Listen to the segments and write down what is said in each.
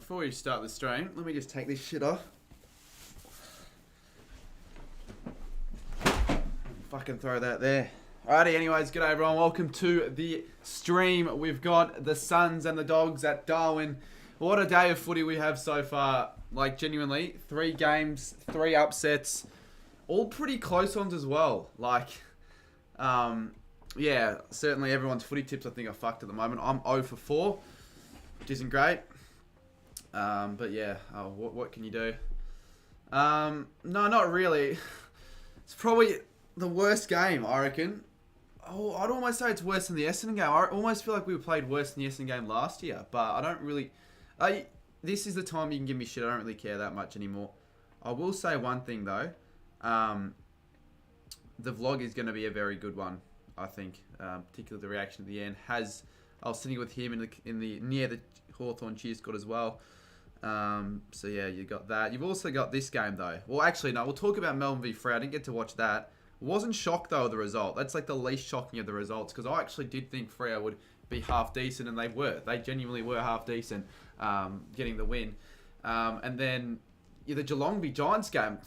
before we start the stream, let me just take this shit off. Fucking throw that there. Alrighty, anyways, g'day everyone. Welcome to the stream. We've got the Suns and the Dogs at Darwin. What a day of footy we have so far. Like, genuinely, 3 games, 3 upsets. All pretty close ones as well. Like, yeah, certainly everyone's footy tips I think are fucked at the moment. I'm 0 for 4, which isn't great. But yeah, what can you do? No, not really. It's probably the worst game, I reckon. Oh, I'd almost say it's worse than the Essendon game. I almost feel like we played worse than the Essendon game last year, but I don't really... this is the time you can give me shit. I don't really care that much anymore. I will say one thing, though. The vlog is going to be a very good one, I think. Particularly the reaction at the end. I was sitting with him near the Hawthorn cheer squad as well. So yeah, you got that. You've also got this game, though. Well, actually, no. We'll talk about Melbourne v Freo. I didn't get to watch that. Wasn't shocked, though, of the result. That's like the least shocking of the results, because I actually did think Freo would be half decent, and they were. They genuinely were half decent, getting the win. And then the Geelong v Giants game.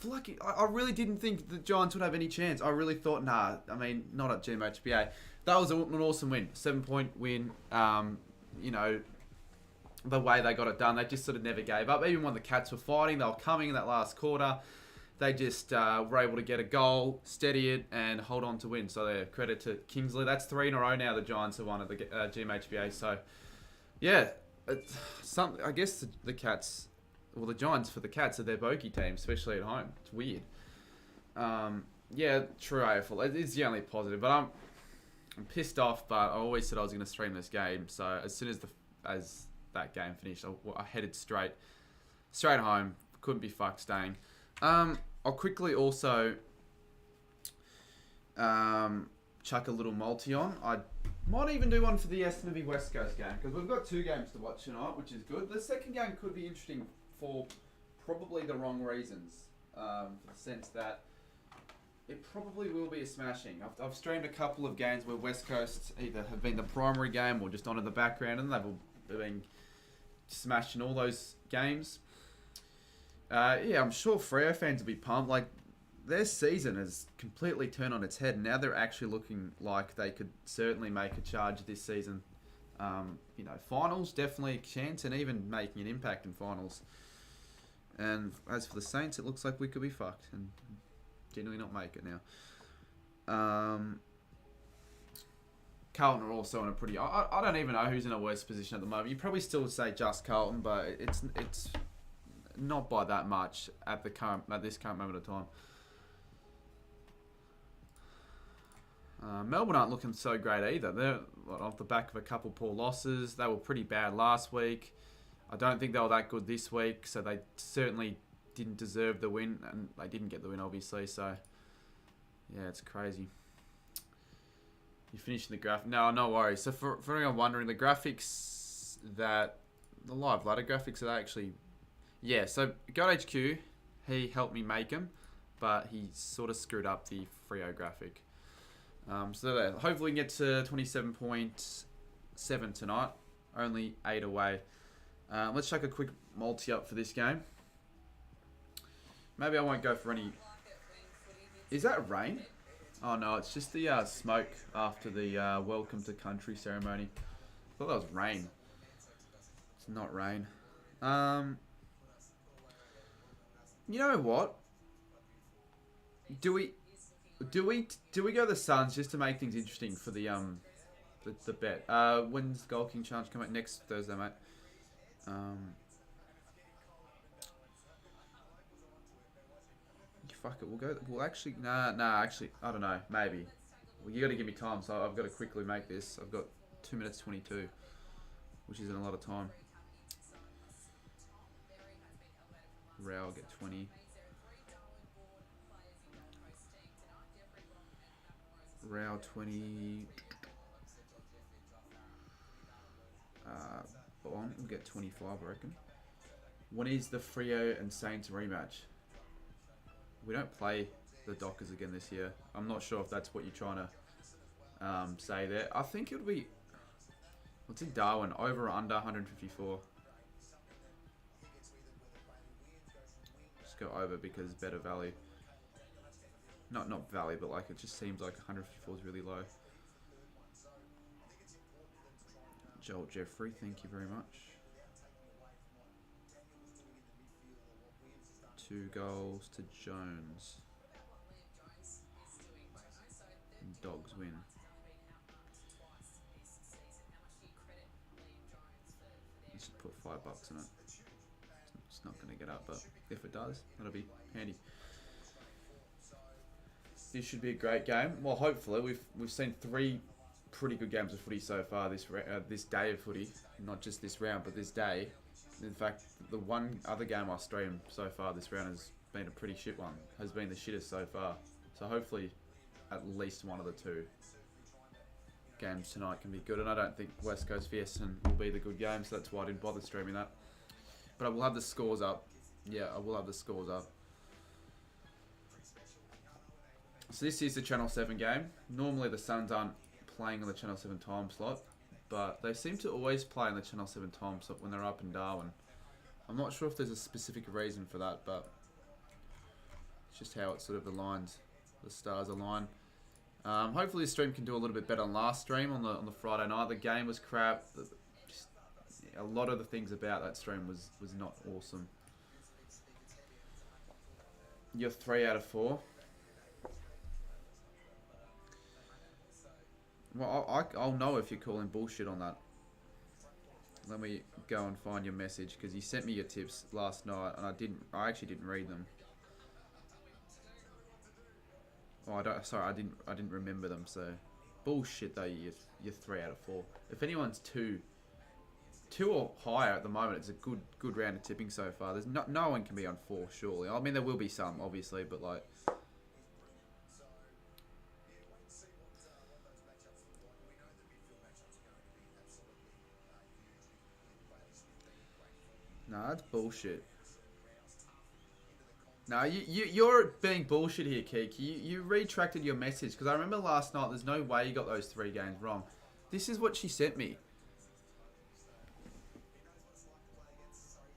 I really didn't think the Giants would have any chance. I really thought, nah. I mean, not at GMHBA. That was an awesome win. 7-point win. You know, the way they got it done, they just sort of never gave up. Even when the Cats were fighting, they were coming in that last quarter. They just were able to get a goal, steady it, and hold on to win. So they're credit to Kingsley. That's 3 in a row now the Giants have won at the GMHBA. So, yeah, I guess the Cats, well, the Giants for the Cats are their bogey team, especially at home. It's weird. Yeah, true AFL. It is the only positive. But I'm pissed off, but I always said I was going to stream this game. So as soon as that game finished, I headed straight home. Couldn't be fucked staying. I'll quickly also chuck a little multi on. I might even do one for the Essendon v West Coast game, because we've got 2 games to watch tonight, which is good. The second game could be interesting for probably the wrong reasons, for the sense that it probably will be a smashing. I've streamed a couple of games where West Coast either have been the primary game or just on in the background, and they've all been smashed in all those games. Yeah, I'm sure Freo fans will be pumped. Like, their season has completely turned on its head. Now they're actually looking like they could certainly make a charge this season. You know, finals, definitely a chance, and even making an impact in finals. And as for the Saints, it looks like we could be fucked and genuinely not make it now. Carlton are also in a pretty... I don't even know who's in a worse position at the moment. You probably still would say just Carlton, but it's not by that much at this current moment of time. Melbourne aren't looking so great either. They're off the back of a couple poor losses. They were pretty bad last week. I don't think they were that good this week, so they certainly didn't deserve the win, and they didn't get the win, obviously. So, yeah, it's crazy. You finished the graph? No worries. So for anyone wondering, the graphics the live ladder graphics are actually... Yeah, so GoHQ, he helped me make them, but he sort of screwed up the Freo graphic. So hopefully we can get to 27.7 tonight. Only 8 away. Let's chuck a quick multi up for this game. Maybe I won't go for any... Is that rain? Oh no, it's just the smoke after the welcome to country ceremony. I thought that was rain. It's not rain. You know what? Do we go the Suns just to make things interesting for the bet? When's the Gold King Challenge come out? Next Thursday, mate. Fuck it, we'll go. We'll actually actually I don't know. Maybe. Well, you got to give me time, so I've got to quickly make this. I've got 2 minutes 22, which isn't a lot of time. Rao will get 20. Rao 20. Bond will get 25, I reckon. When is the Freo and Saints rematch? We don't play the Dockers again this year. I'm not sure if that's what you're trying to say there. I think it would be... What's in Darwin? Over or under 154? go over because better value. Not value, but like it just seems like 154 is really low. Joel Jeffrey, thank you very much. 2 goals to Jones. And Dogs win. Let's just put $5 in it. It's not going to get up, but if it does, that'll be handy. This should be a great game. Well, hopefully we've seen 3 pretty good games of footy so far this day of footy, not just this round, but this day. In fact, the one other game I streamed so far this round has been a pretty shit one. Has been the shittest so far. So hopefully, at least one of the 2 games tonight can be good. And I don't think West Coast Fiesta will be the good game, so that's why I didn't bother streaming that. But I will have the scores up. Yeah, I will have the scores up. So this is the Channel 7 game. Normally the Suns aren't playing on the Channel 7 time slot, but they seem to always play on the Channel 7 time slot when they're up in Darwin. I'm not sure if there's a specific reason for that, but it's just how it sort of aligns. The stars align. Hopefully this stream can do a little bit better than last stream on the Friday night. The game was crap. Just a lot of the things about that stream was not awesome. You're 3 out of 4. Well, I'll know if you're calling bullshit on that. Let me go and find your message, because you sent me your tips last night and I actually didn't read them. Oh, I didn't remember them. So bullshit though. You're 3 out of 4. If anyone's 2 or higher at the moment, it's a good round of tipping so far. There's no one can be on 4 surely. I mean there will be some obviously, but like. Nah, that's bullshit. Nah, you're being bullshit here, Keek. You retracted your message, because I remember last night there's no way you got those 3 games wrong. This is what she sent me.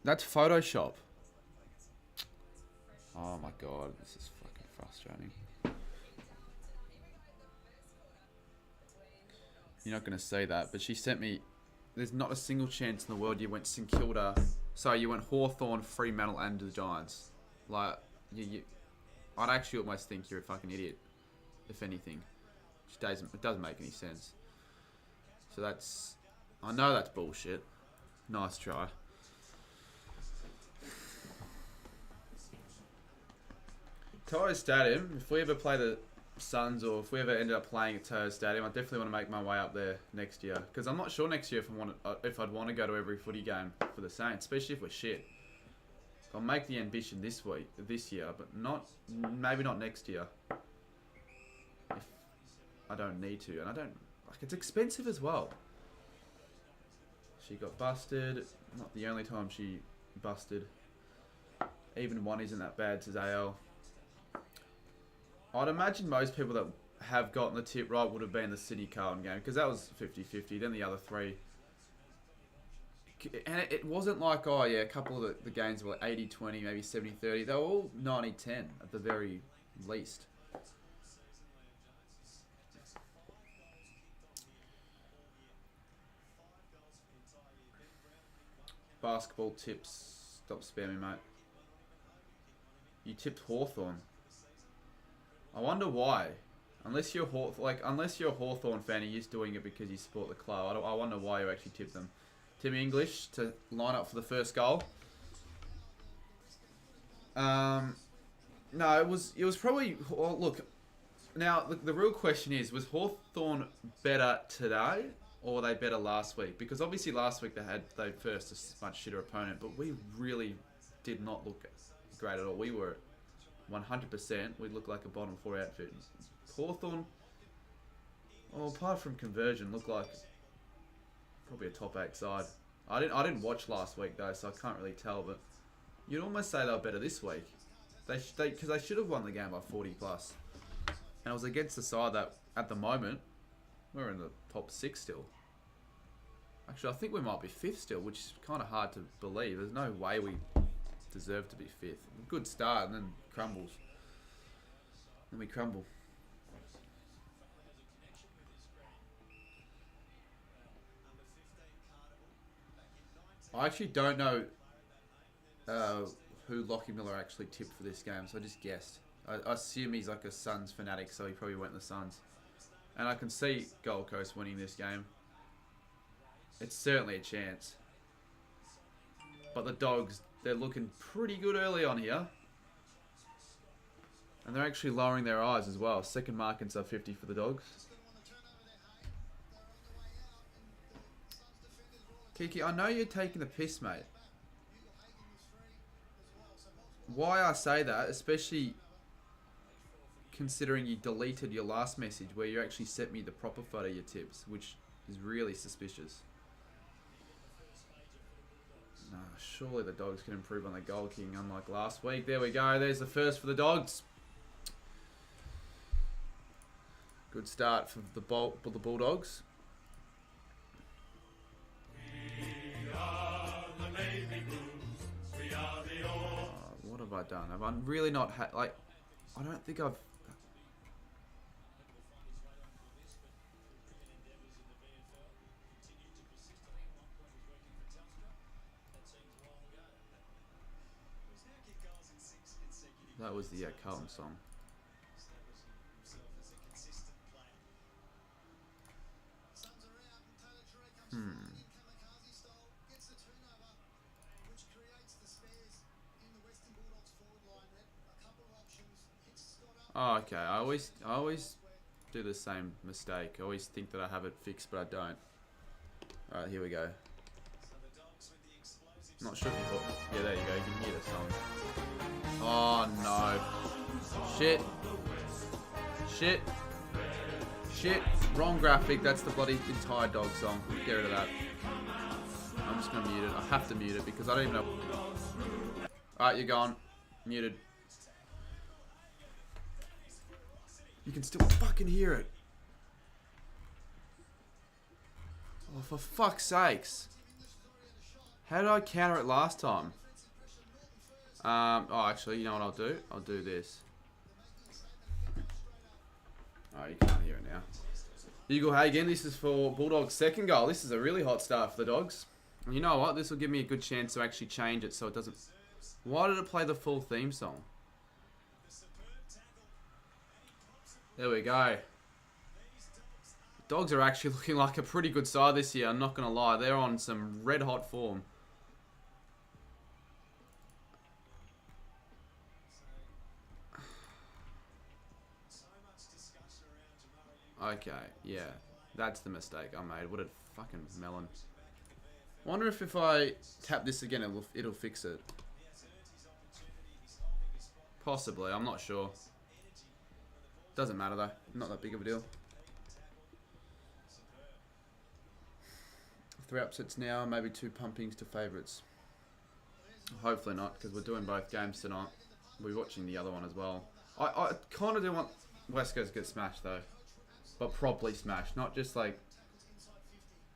That's Photoshop. Oh my god, this is fucking frustrating. You're not going to say that, but she sent me... There's not a single chance in the world you went St Kilda... Sorry, you went Hawthorn, Fremantle and the Giants. Like, I'd actually almost think you're a fucking idiot, if anything. It doesn't make any sense. So that's... I know that's bullshit. Nice try. Toyo Stadium, if we ever play the Suns, or if we ever ended up playing at Toyo Stadium, I definitely want to make my way up there next year. Because I'm not sure next year if I'd want to go to every footy game for the Saints, especially if we're shit. I'll make the ambition this year, but maybe not next year. If I don't need to, and I don't like. It's expensive as well. She got busted. Not the only time she busted. Even 1 isn't that bad, says AL. I'd imagine most people that have gotten the tip right would have been the Sydney Carlton game, because that was 50-50. Then the other 3. And it wasn't like, oh yeah, a couple of the games were 80-20, maybe 70-30. They were all 90-10 at the very least. Basketball tips. Stop spamming, mate. You tipped Hawthorn. I wonder why. Unless you're a Hawthorn fan, you're just doing it because you support the club. I wonder why you actually tipped them. Timmy English to line up for the first goal. No, it was probably... Well, look, now the real question is, was Hawthorn better today, or were they better last week? Because obviously last week they first a much shitter opponent, but we really did not look great at all. We were 100%. We looked like a bottom 4 outfit. Hawthorn, well, apart from conversion, looked like probably a top 8 side. I didn't watch last week though, so I can't really tell. But you'd almost say they were better this week. Because they should have won the game by 40+. And it was against the side that at the moment we're in the top 6 still. Actually, I think we might be 5th still, which is kind of hard to believe. There's no way we deserve to be 5th. Good start, and then crumbles. Then we crumble. I actually don't know who Lockie Miller actually tipped for this game, so I just guessed. I assume he's like a Suns fanatic, so he probably went the Suns. And I can see Gold Coast winning this game. It's certainly a chance. But the Dogs, they're looking pretty good early on here. And they're actually lowering their eyes as well. Second mark in sub 50 for the Dogs. Kiki, I know you're taking the piss, mate. Why I say that, especially considering you deleted your last message where you actually sent me the proper photo of your tips, which is really suspicious. Nah, surely the Dogs can improve on the goal kicking unlike last week. There we go. There's the first for the Dogs. Good start for the Bulldogs. What have I done? Have I really not had, like, I don't think I've... That was the Carlton song. Oh, okay. I always do the same mistake. I always think that I have it fixed, but I don't. Alright, here we go. Not sure if you thought... Yeah, there you go. You can hear the song. Oh, no. Shit. Shit. Shit. Wrong graphic. That's the bloody entire Dog song. Get rid of that. I'm just going to mute it. I have to mute it because I don't even know... Alright, you're gone. Muted. You can still fucking hear it. Oh, for fuck's sakes. How did I counter it last time? Oh, actually, you know what I'll do? I'll do this. Oh, you can't hear it now. Eagle Hagen, this is for Bulldogs' second goal. This is a really hot start for the Dogs. And you know what? This will give me a good chance to actually change it so it doesn't... Why did it play the full theme song? There we go. Dogs are actually looking like a pretty good side this year, I'm not going to lie. They're on some red hot form. Okay, yeah. That's the mistake I made. What a fucking melon. Wonder if I tap this again, it'll fix it. Possibly, I'm not sure. Doesn't matter though, not that big of a deal. 3 upsets now, maybe 2 pumpings to favourites. Hopefully not, because we're doing both games tonight. We're watching the other one as well. I kind of do want West Coast to get smashed though. But properly smashed, not just like...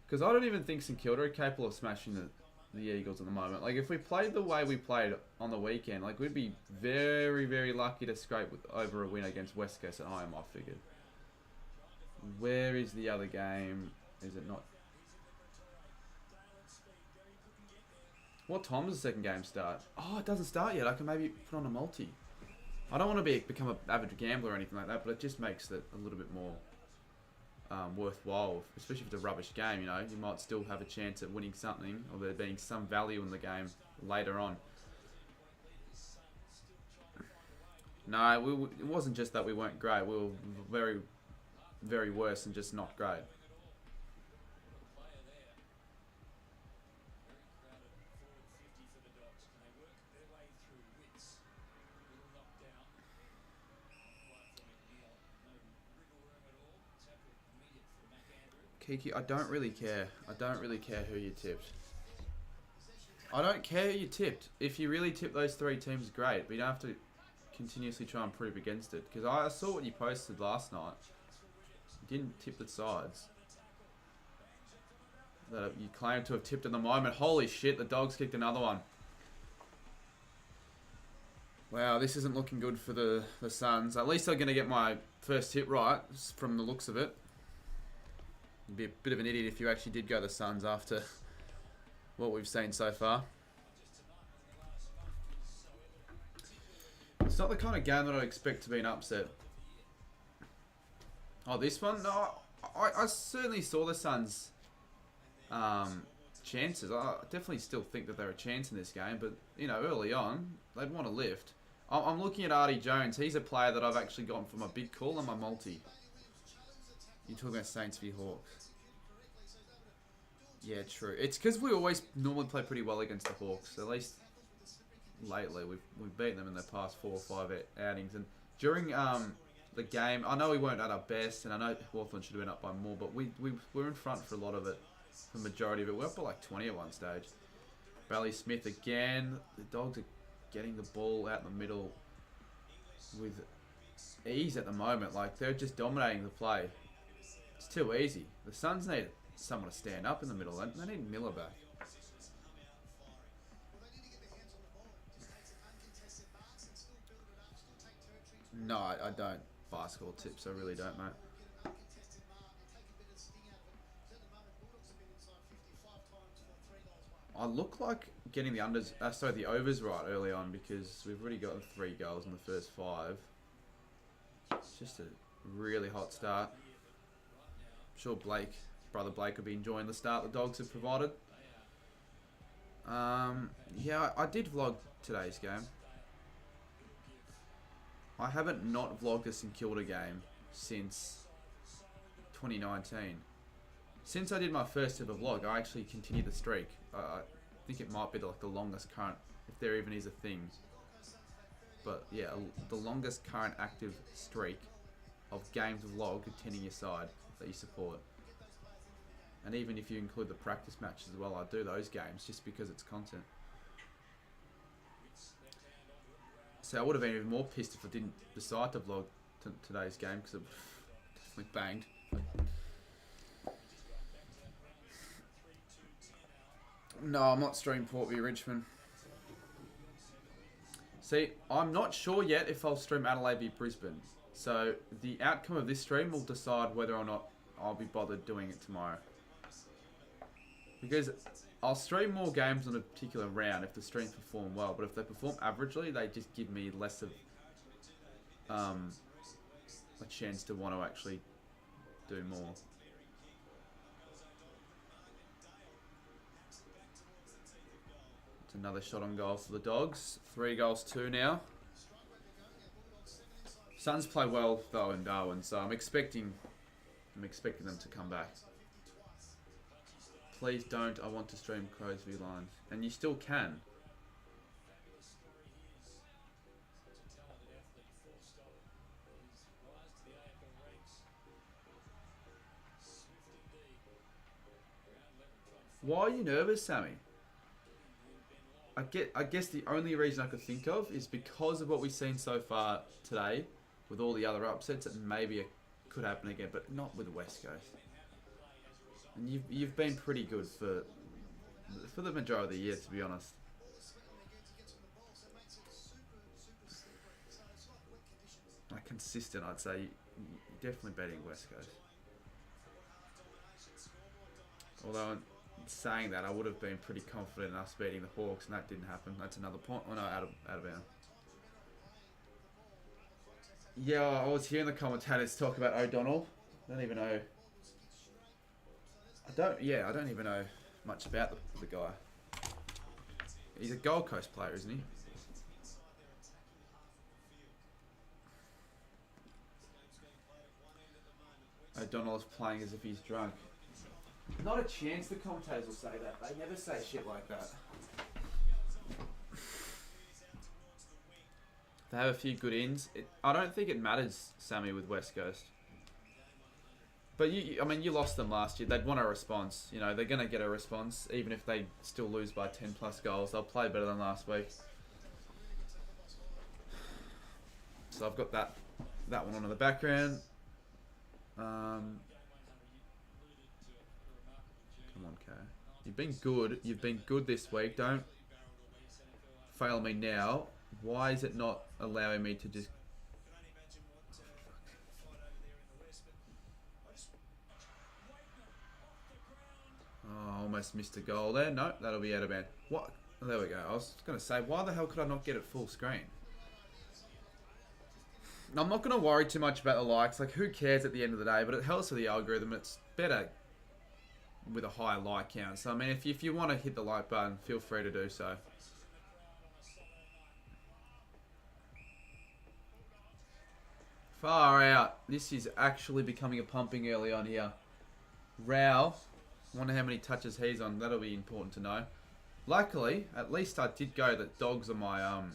Because I don't even think St Kilda are capable of smashing the Eagles at the moment. Like, if we played the way we played on the weekend, like, we'd be very, very lucky to scrape over a win against West Coast at home, I figured. Where is the other game? Is it not? What time does the second game start? Oh, it doesn't start yet. I can maybe put on a multi. I don't want to become an avid gambler or anything like that, but it just makes it a little bit more worthwhile, especially if it's a rubbish game. You know, you might still have a chance at winning something, or there being some value in the game later on. No, it wasn't just that we weren't great. We were very, very worse and just not great. Kiki, I don't really care. I don't really care who you tipped. I don't care who you tipped. If you really tip those 3 teams, great. But you don't have to continuously try and prove against it. Because I saw what you posted last night. You didn't tip the sides that you claim to have tipped at the moment. Holy shit, the Dogs kicked another one. Wow, this isn't looking good for the Suns. At least I'm going to get my first hit right from the looks of it. You'd be a bit of an idiot if you actually did go the Suns after what we've seen so far. It's not the kind of game that I'd expect to be an upset. Oh, this one? No, I certainly saw the Suns' chances. I definitely still think that they're a chance in this game, but, you know, early on, they'd want to lift. I'm looking at Artie Jones. He's a player that I've actually gotten for my big call and my multi. You're talking about Saints v Hawks. Yeah, true. It's because we always normally play pretty well against the Hawks. At least lately, we've beaten them in the past 4 or 5 outings. And during the game, I know we weren't at our best, and I know Hawthorn should have been up by more, but we were in front for a lot of it, the majority of it. We're up by like 20 at one stage. Bradley Smith again. The Dogs are getting the ball out in the middle with ease at the moment. Like, they're just dominating the play. It's too easy. The Suns need someone to stand up in the middle. They need Miller back. No, I don't basketball tips. I really don't, mate. I look like getting the the overs right early on because we've already gotten 3 goals in the first 5. It's just a really hot start. I'm sure brother Blake will be enjoying the start the Dogs have provided. Yeah, I did vlog today's game. I haven't not vlogged a St Kilda game since 2019. Since I did my first ever vlog, I actually continued the streak. I think it might be the longest current, if there even is a thing. But yeah, the longest current active streak of games vlog attending your side that you support. And even if you include the practice matches as well, I do those games just because it's content. So I would have been even more pissed if I didn't decide to vlog today's game because it definitely banged. No, I'm not streaming Port v Richmond. See, I'm not sure yet if I'll stream Adelaide v Brisbane. So the outcome of this stream will decide whether or not I'll be bothered doing it tomorrow. Because I'll stream more games on a particular round if the streams perform well, but if they perform averagely, they just give me less of a chance to want to actually do more. It's another shot on goal for the Dogs. 3-2 now. Suns play well though in Darwin, so I'm expecting them to come back. Please don't. I want to stream Crows v Lions. And you still can. Why are you nervous, Sammy? I guess the only reason I could think of is because of what we've seen so far today with all the other upsets that maybe it could happen again, but not with the West Coast. And you've been pretty good for the majority of the year, to be honest. Like consistent, I'd say. You're definitely beating West Coast. Although in saying that, I would have been pretty confident in us beating the Hawks, and that didn't happen. That's another point. Oh no, out of bounds. Yeah, I was hearing the commentators talk about O'Donnell. I don't even know. I don't even know much about the guy. He's a Gold Coast player, isn't he? O'Donnell is playing as if he's drunk. Not a chance the commentators will say that. They never say shit like that. They have a few good ins. I don't think it matters, Sammy, with West Coast. But you lost them last year. They'd want a response. You know, they're going to get a response. Even if they still lose by 10 plus goals, they'll play better than last week. So I've got that one on in the background. Come on, Kay. You've been good. You've been good this week. Don't fail me now. Why is it not allowing me to just... Oh, I almost missed a goal there. No, that'll be out of bounds. What? Oh, there we go. I was going to say, why the hell could I not get it full screen? I'm not going to worry too much about the likes. Like, who cares at the end of the day? But it helps with the algorithm. It's better with a high like count. So, I mean, if you want to hit the like button, feel free to do so. Far out. This is actually becoming a pumping early on here. Rao. I wonder how many touches he's on. That'll be important to know. Luckily, at least I did go that dogs are my on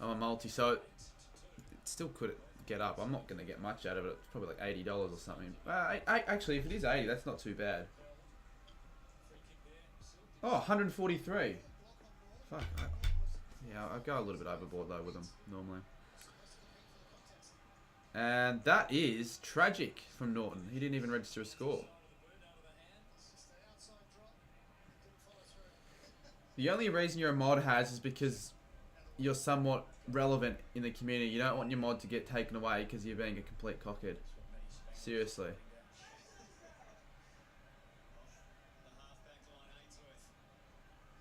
my multi, so it still could get up. I'm not going to get much out of it. It's probably like $80 or something. Actually, if it is 80, that's not too bad. Oh, 143. Fuck. Yeah, I go a little bit overboard though with them normally. And that is tragic from Norton. He didn't even register a score. The only reason your mod has is because you're somewhat relevant in the community. You don't want your mod to get taken away because you're being a complete cockhead. Seriously.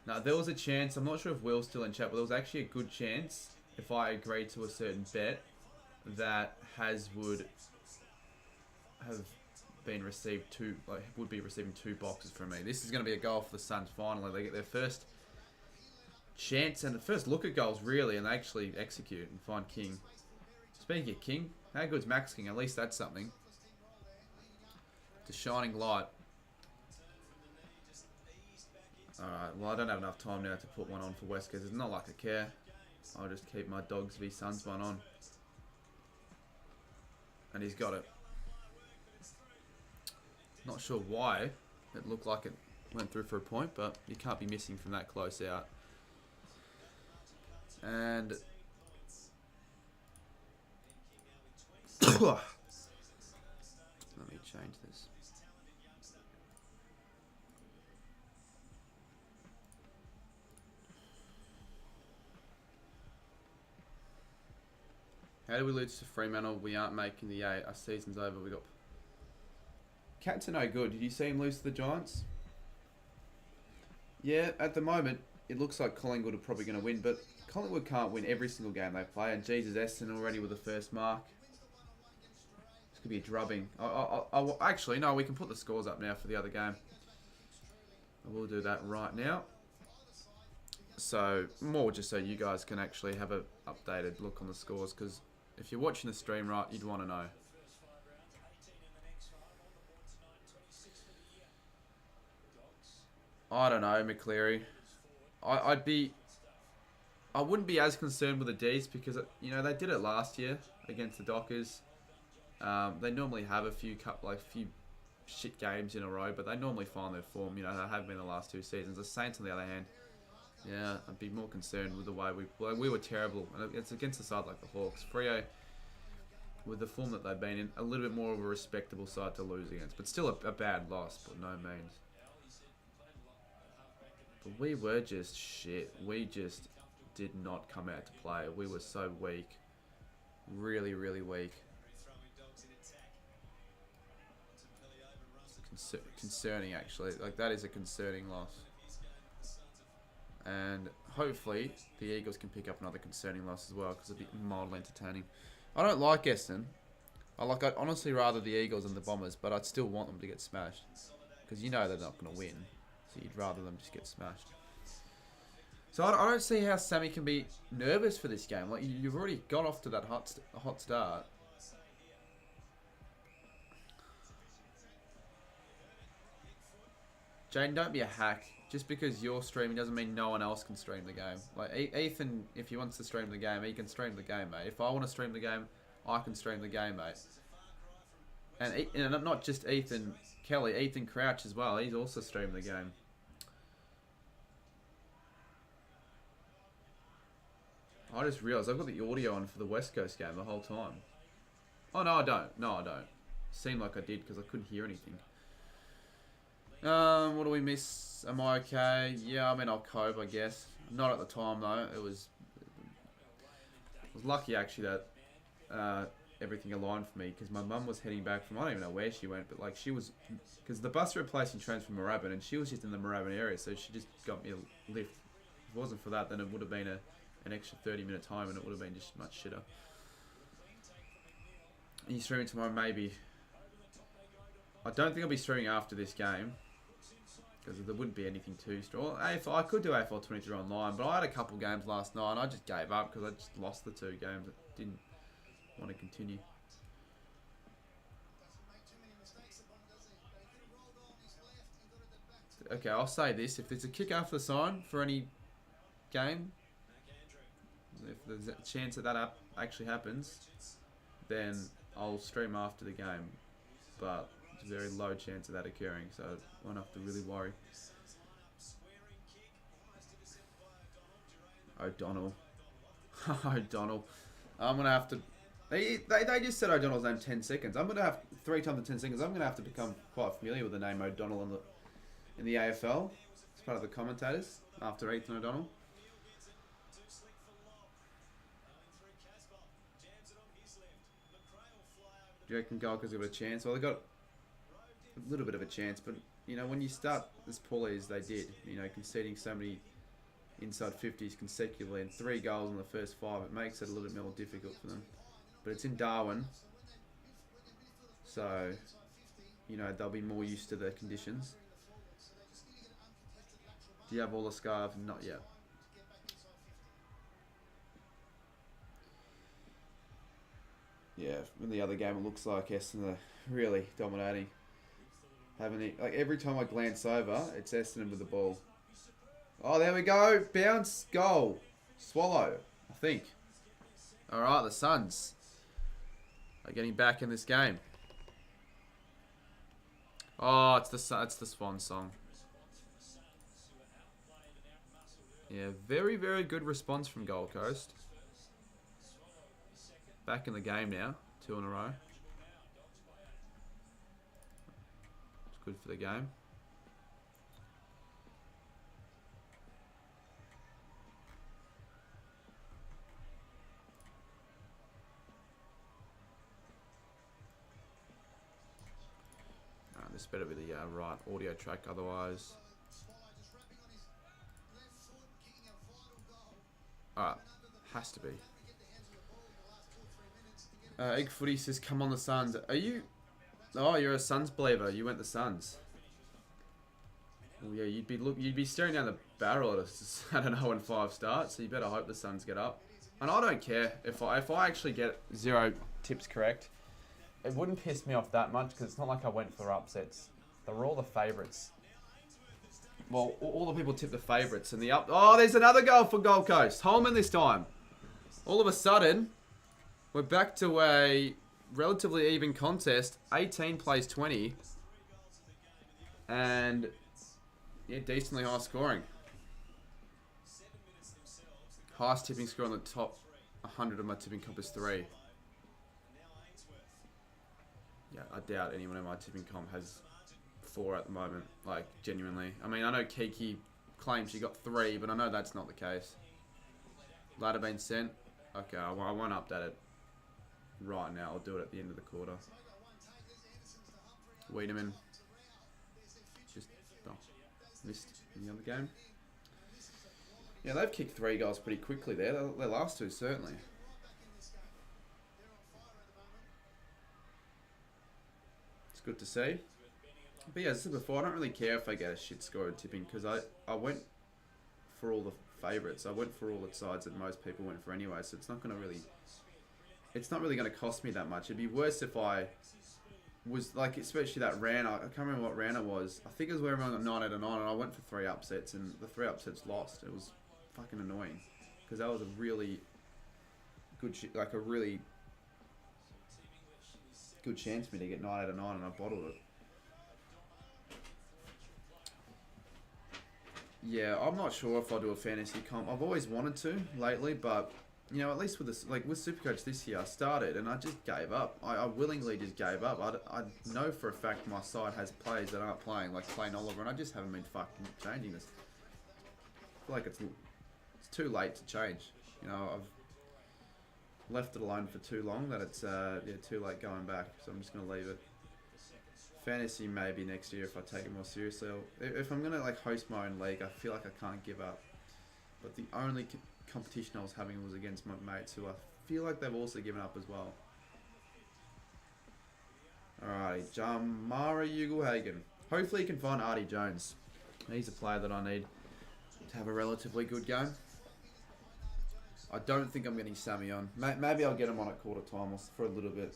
Now, there was a chance, I'm not sure if Will's still in chat, but there was actually a good chance, if I agreed to a certain bet, that Has would have been received would be receiving 2 boxes from me. This is going to be a goal for the Suns finally. They get their first chance and the first look at goals really, and they actually execute and find King. Speaking of King, how good's Max King? At least that's something. It's a shining light. Alright, well I don't have enough time now to put one on for West Coast. It's not like I care. I'll just keep my Dogs v Suns one on. And he's got it. Not sure why it looked like it went through for a point, but you can't be missing from that close out. And let me change this. How do we lose to Fremantle? We aren't making the 8. Our season's over. We got... Cats are no good. Did you see him lose to the Giants? Yeah, at the moment, it looks like Collingwood are probably going to win, but Collingwood can't win every single game they play, and Jesus Eston already with the first mark. This could be a drubbing. Actually, no, we can put the scores up now for the other game. I will do that right now. So, more just so you guys can actually have an updated look on the scores, because if you're watching the stream right, you'd want to know. I don't know, McCleary. I wouldn't be as concerned with the D's because, you know, they did it last year against the Dockers. They normally have a few shit games in a row, but they normally find their form. You know, they have been the last 2 seasons. The Saints, on the other hand, yeah, I'd be more concerned with the way we were terrible. And it's against a side like the Hawks. Freo, with the form that they've been in, a little bit more of a respectable side to lose against. But still a bad loss, but no means. But we were just shit. We just did not come out to play. We were so weak. Really, really weak. Concerning, actually. Like, that is a concerning loss. And hopefully the Eagles can pick up another concerning loss as well, because it'd be mildly entertaining. I don't like Eston. I'd honestly rather the Eagles than the Bombers, but I'd still want them to get smashed, because you know they're not going to win, so you'd rather them just get smashed. So I don't see how Sammy can be nervous for this game. Like, you've already got off to that hot start. Jane, don't be a hack. Just because you're streaming doesn't mean no one else can stream the game. Like, Ethan, if he wants to stream the game, he can stream the game, mate. If I want to stream the game, I can stream the game, mate. And not just Ethan Kelly, Ethan Crouch as well. He's also streaming the game. I just realised I've got the audio on for the West Coast game the whole time. Oh, no, I don't. No, I don't. Seemed like I did because I couldn't hear anything. What do we miss? Am I okay? Yeah, I mean, I'll cope, I guess. Not at the time though. I was lucky actually that everything aligned for me because my mum was heading back from, I don't even know where she went, but like she was, because the bus replacing trains from Moorabbin and she was just in the Moorabbin area, so she just got me a lift. If it wasn't for that, then it would have been an extra 30-minute time and it would have been just much shitter. Are you streaming tomorrow? Maybe. I don't think I'll be streaming after this game because there wouldn't be anything too strong. AFL, I could do AFL 23 online, but I had a couple games last night and I just gave up because I just lost the 2 games. I didn't want to continue. Okay, I'll say this. If there's a kick after the sign for any game, if there's a chance that actually happens, then I'll stream after the game. But there's a very low chance of that occurring, so I won't have to really worry. O'Donnell. O'Donnell. I'm going to have to... They just said O'Donnell's name 10 seconds. I'm going to have 3 times in 10 seconds. I'm going to have to become quite familiar with the name O'Donnell in the AFL. As part of the commentators after Ethan O'Donnell. Do you reckon Gold Coast have got a chance? Well, they got a little bit of a chance, but you know when you start as poorly as they did, you know conceding so many inside 50s consecutively and 3 goals in the first 5, it makes it a little bit more difficult for them. But it's in Darwin, so you know they'll be more used to the conditions. Do you have all the scarves? Not yet. Yeah, in the other game it looks like Essendon are really dominating. Like every time I glance over, it's Essendon with the ball. Oh, there we go. Bounce, goal. Swallow, I think. Alright, the Suns are getting back in this game. Oh, it's the Swan song. Yeah, very, very good response from Gold Coast. Back in the game now. 2 in a row. It's good for the game. This better be the right audio track, otherwise. Alright, has to be. Egg Footy says, come on the Suns. Are you... Oh, you're a Suns believer. You went the Suns. Well, yeah, you'd be staring down the barrel at an 0-5 start, so you better hope the Suns get up. And I don't care if I actually get 0 tips correct. It wouldn't piss me off that much because it's not like I went for upsets. They were all the favourites. Well, all the people tipped the favourites and the up. Oh, there's another goal for Gold Coast. Holman this time. All of a sudden, we're back to a relatively even contest. 18 plays 20. And, yeah, decently high scoring. Highest tipping score on the top 100 of my tipping comp is 3. Yeah, I doubt anyone in my tipping comp has 4 at the moment. Like, genuinely. I mean, I know Kiki claims she got 3, but I know that's not the case. Ladder been sent. Okay, I won't update it right now. I'll do it at the end of the quarter. Wiedemann. Just missed in the other game. Yeah, they've kicked 3 goals pretty quickly there. Their last 2, certainly. It's good to see. But yeah, as I said before, I don't really care if I get a shit score in tipping because I went for all the favourites. I went for all the sides that most people went for anyway, so it's not really going to cost me that much. It'd be worse if I was like, especially that round. I can't remember what round it was. I think it was where everyone got 9 out of 9, and I went for 3 upsets, and the 3 upsets lost. It was fucking annoying because that was a really good, a really good chance for me to get 9 out of 9, and I bottled it. Yeah, I'm not sure if I'll do a fantasy comp. I've always wanted to lately, but you know, at least with this, like with Supercoach this year, I started and I just gave up. I willingly just gave up. I know for a fact my side has players that aren't playing, like Plain Oliver, and I just haven't been fucking changing this. I feel like it's too late to change. You know, I've left it alone for too long that it's too late going back. So I'm just gonna leave it. Fantasy maybe next year if I take it more seriously. If I'm gonna like host my own league, I feel like I can't give up. But the only competition I was having was against my mates, who I feel like they've also given up as well. Alrighty, Jamara Ugelhagen. Hopefully you can find Artie Jones. He's a player that I need to have a relatively good game. I don't think I'm getting Sammy on. Maybe I'll get him on at quarter time or for a little bit.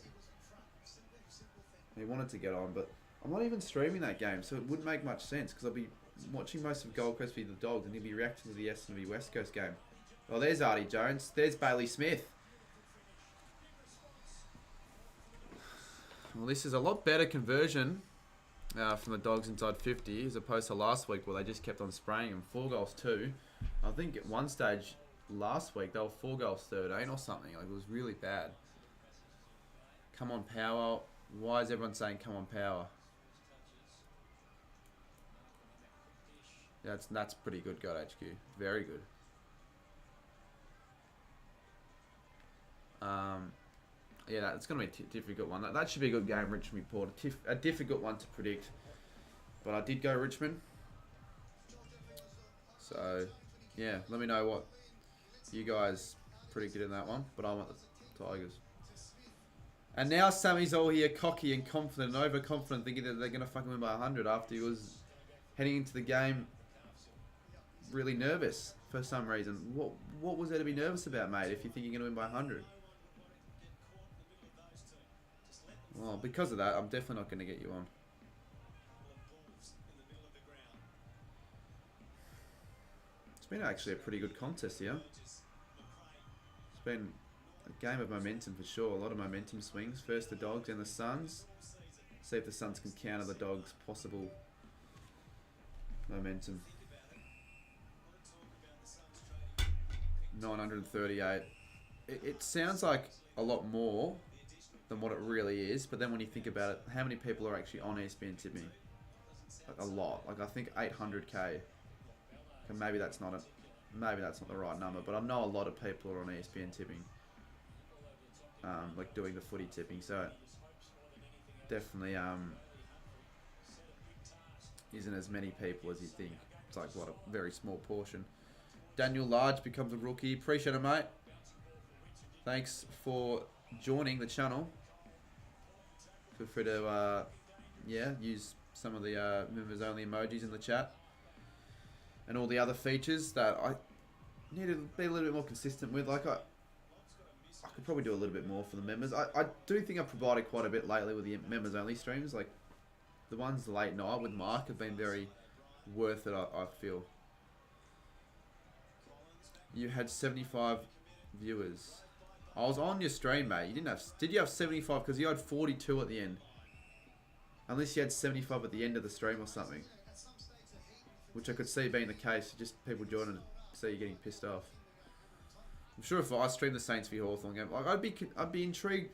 He wanted to get on, but I'm not even streaming that game, so it wouldn't make much sense because I'll be watching most of Gold Coast v the Dogs and he'll be reacting to the S&V West Coast game. Oh, there's Artie Jones. There's Bailey Smith. Well, this is a lot better conversion from the Dogs inside 50 as opposed to last week where they just kept on spraying them. 4 goals 2. I think at one stage last week they were 4 goals 13 or something. Like, it was really bad. Come on, power. Why is everyone saying come on, power? That's pretty good, God HQ. Very good. Yeah, it's going to be a difficult one. That should be a good game, Richmond Port. A difficult one to predict. But I did go Richmond. So, yeah, let me know what you guys predicted in that one. But I want the Tigers. And now Sammy's all here cocky and confident and overconfident, thinking that they're going to fucking win by 100 after he was heading into the game really nervous for some reason. What was there to be nervous about, mate, if you think you're going to win by 100? Well, because of that, I'm definitely not going to get you on. It's been actually a pretty good contest here. It's been a game of momentum for sure. A lot of momentum swings. First the Dogs and the Suns. See if the Suns can counter the Dogs' possible momentum. 938. It sounds like a lot more than what it really is, but then when you think about it, how many people are actually on ESPN tipping? Like a lot. Like I think 800k. And maybe that's not the right number, but I know a lot of people are on ESPN tipping. Like doing the footy tipping, so definitely isn't as many people as you think. It's like what, a very small portion. Daniel Large becomes a rookie. Appreciate it, mate. Thanks for joining the channel. Feel free to use some of the members only emojis in the chat and all the other features that I need to be a little bit more consistent with. Like I could probably do a little bit more for the members. I do think I've provided quite a bit lately with the members only streams. Like the ones late night with Mark have been very worth it, I feel. You had 75 viewers. I was on your stream, mate. You didn't have. Did you have 75? Because you had 42 at the end. Unless you had 75 at the end of the stream or something, which I could see being the case. Just people joining to see you getting pissed off. I'm sure if I stream the Saints v Hawthorn game, like I'd be intrigued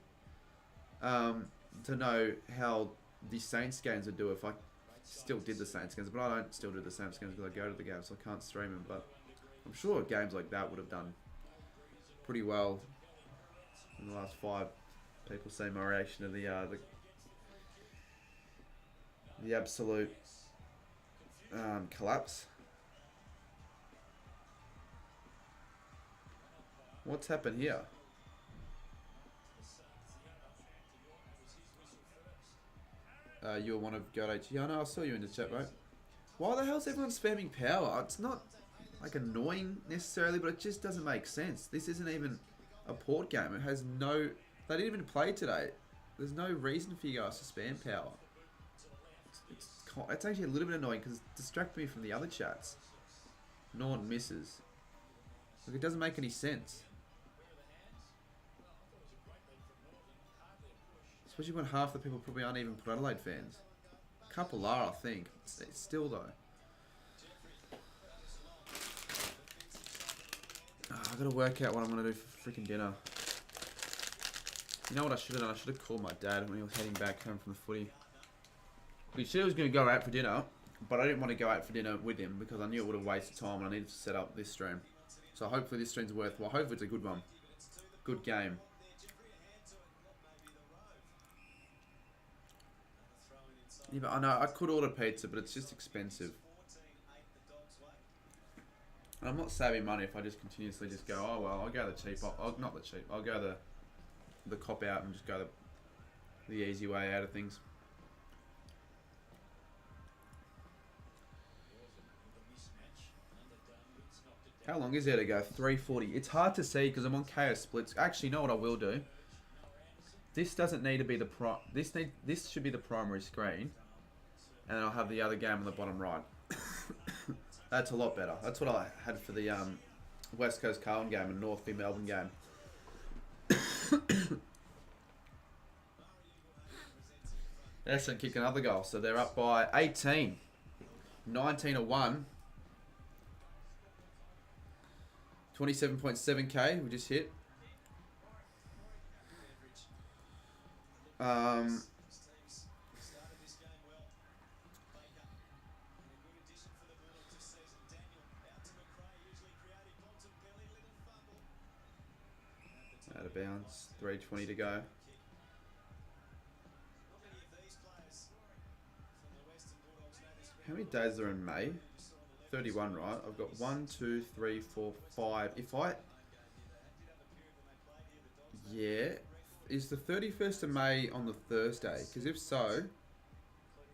to know how the Saints games would do if I still did the Saints games. But I don't still do the Saints games because I go to the games, so I can't stream them. But I'm sure games like that would have done pretty well in the last 5. People see my reaction to the absolute collapse. What's happened here? You're one of Go to yeah, no, I saw you in the chat, mate. Why the hell's everyone spamming power? It's not like annoying necessarily, but it just doesn't make sense. This isn't even a port game. It has no. They didn't even play today. There's no reason for you guys to spam power. It's actually a little bit annoying because it's distracting me from the other chats. Norton misses. Like, it doesn't make any sense. Especially when half the people probably aren't even Port Adelaide fans. A couple are, I think. It's still though. I've got to work out what I'm going to do for freaking dinner. You know what I should have done? I should have called my dad when he was heading back home from the footy. He said he was going to go out for dinner, but I didn't want to go out for dinner with him because I knew it would have wasted time and I needed to set up this stream. So hopefully this stream's worthwhile. Hopefully it's a good one. Good game. Yeah, but I know I could order pizza, but it's just expensive. And I'm not saving money if I just continuously just go, oh well, I'll go the cheap. Not the cheap. I'll go the cop out and just go the easy way out of things. How long is there to go? 3:40. It's hard to see because I'm on KO splits. Actually, you know what I will do? This doesn't need to be the this should be the primary screen, and then I'll have the other game on the bottom right. That's a lot better. That's what I had for the West Coast Carlton game and Northy Melbourne game. Essendon kick another goal, so they're up by 18. 19-1. 27.7k we just hit. Out of bounds. 3:20 to go. How many days are in May? 31, right? I've got 1, 2, 3, 4, 5. Yeah. Is the 31st of May on the Thursday? Because if so,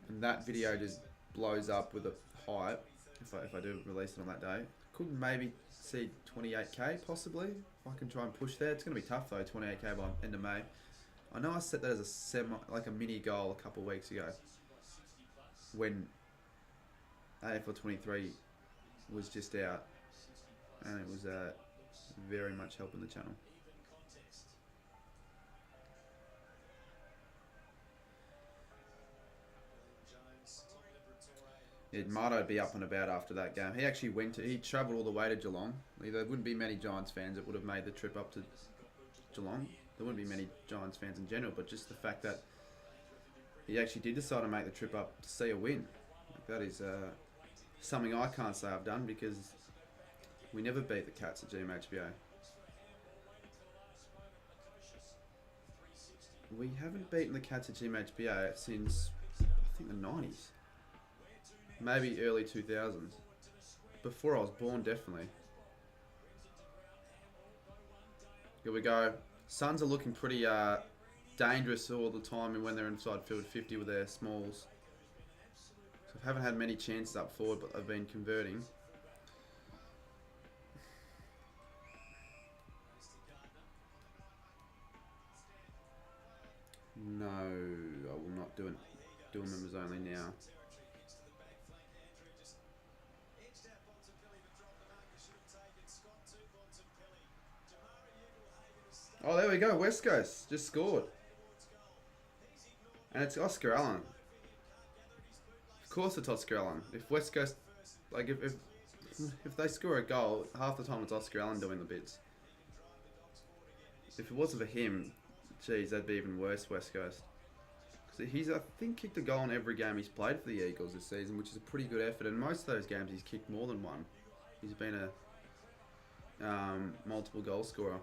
and that video just blows up with a hype, if I do release it on that day, could maybe see 28k possibly. If I can try and push there. It's going to be tough though, 28k by end of May. I know I set that as a mini goal a couple of weeks ago. When AFL 23 was just out, and it was very much helping the channel. Yeah, Marto'd be up and about after that game. He actually he travelled all the way to Geelong. There wouldn't be many Giants fans that would have made the trip up to Geelong. There wouldn't be many Giants fans in general, but just the fact that he actually did decide to make the trip up to see a win. That is something I can't say I've done because we never beat the Cats at GMHBA. We haven't beaten the Cats at GMHBA since, I think, the 90s. Maybe early 2000s. Before I was born, definitely. Here we go. Suns are looking pretty dangerous all the time when they're inside field 50 with their smalls. So I haven't had many chances up forward, but I've been converting. No, I will not do it. Dual members only now. Oh, there we go. West Coast just scored. And it's Oscar Allen. Of course it's Oscar Allen. If West Coast, like if they score a goal, half the time it's Oscar Allen doing the bits. If it wasn't for him, geez, that'd be even worse, West Coast. Because he's, I think, kicked a goal in every game he's played for the Eagles this season, which is a pretty good effort. And most of those games he's kicked more than one. He's been a multiple goal scorer.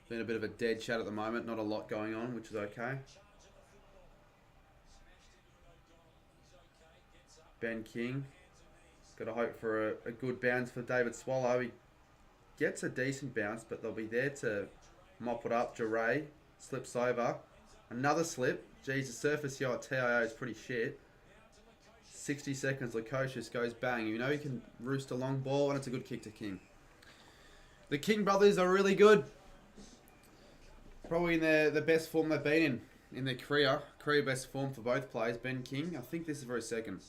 Been a bit of a dead chat at the moment, not a lot going on, which is okay. Ben King. Got to hope for a good bounce for David Swallow. He gets a decent bounce, but they'll be there to mop it up. Jarray slips over. Another slip. Geez, the surface here at TIO is pretty shit. 60 seconds, Lukosius goes bang. You know he can roost a long ball, and it's a good kick to King. The King brothers are really good. Probably in the best form they've been in their career. Career best form for both players. Ben King, I think this is for a second.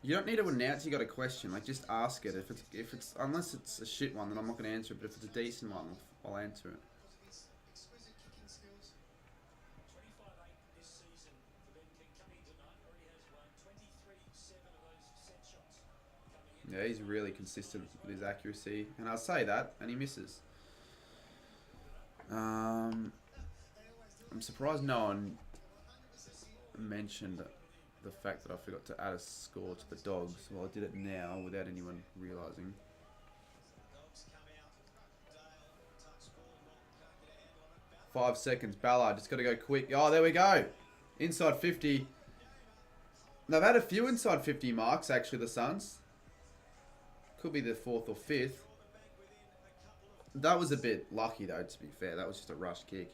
You don't need to announce you got a question. Like, just ask it. If it's unless it's a shit one, then I'm not going to answer it. But if it's a decent one, I'll answer it. Yeah, he's really consistent with his accuracy, and I'll say that, and he misses. I'm surprised no one mentioned the fact that I forgot to add a score to the Dogs. Well, I did it now without anyone realising. Five seconds. Ballard, just got to go quick. Oh, there we go. Inside 50. They've had a few inside 50 marks, actually, the Suns. Could be the 4th or 5th. That was a bit lucky, though, to be fair. That was just a rush kick.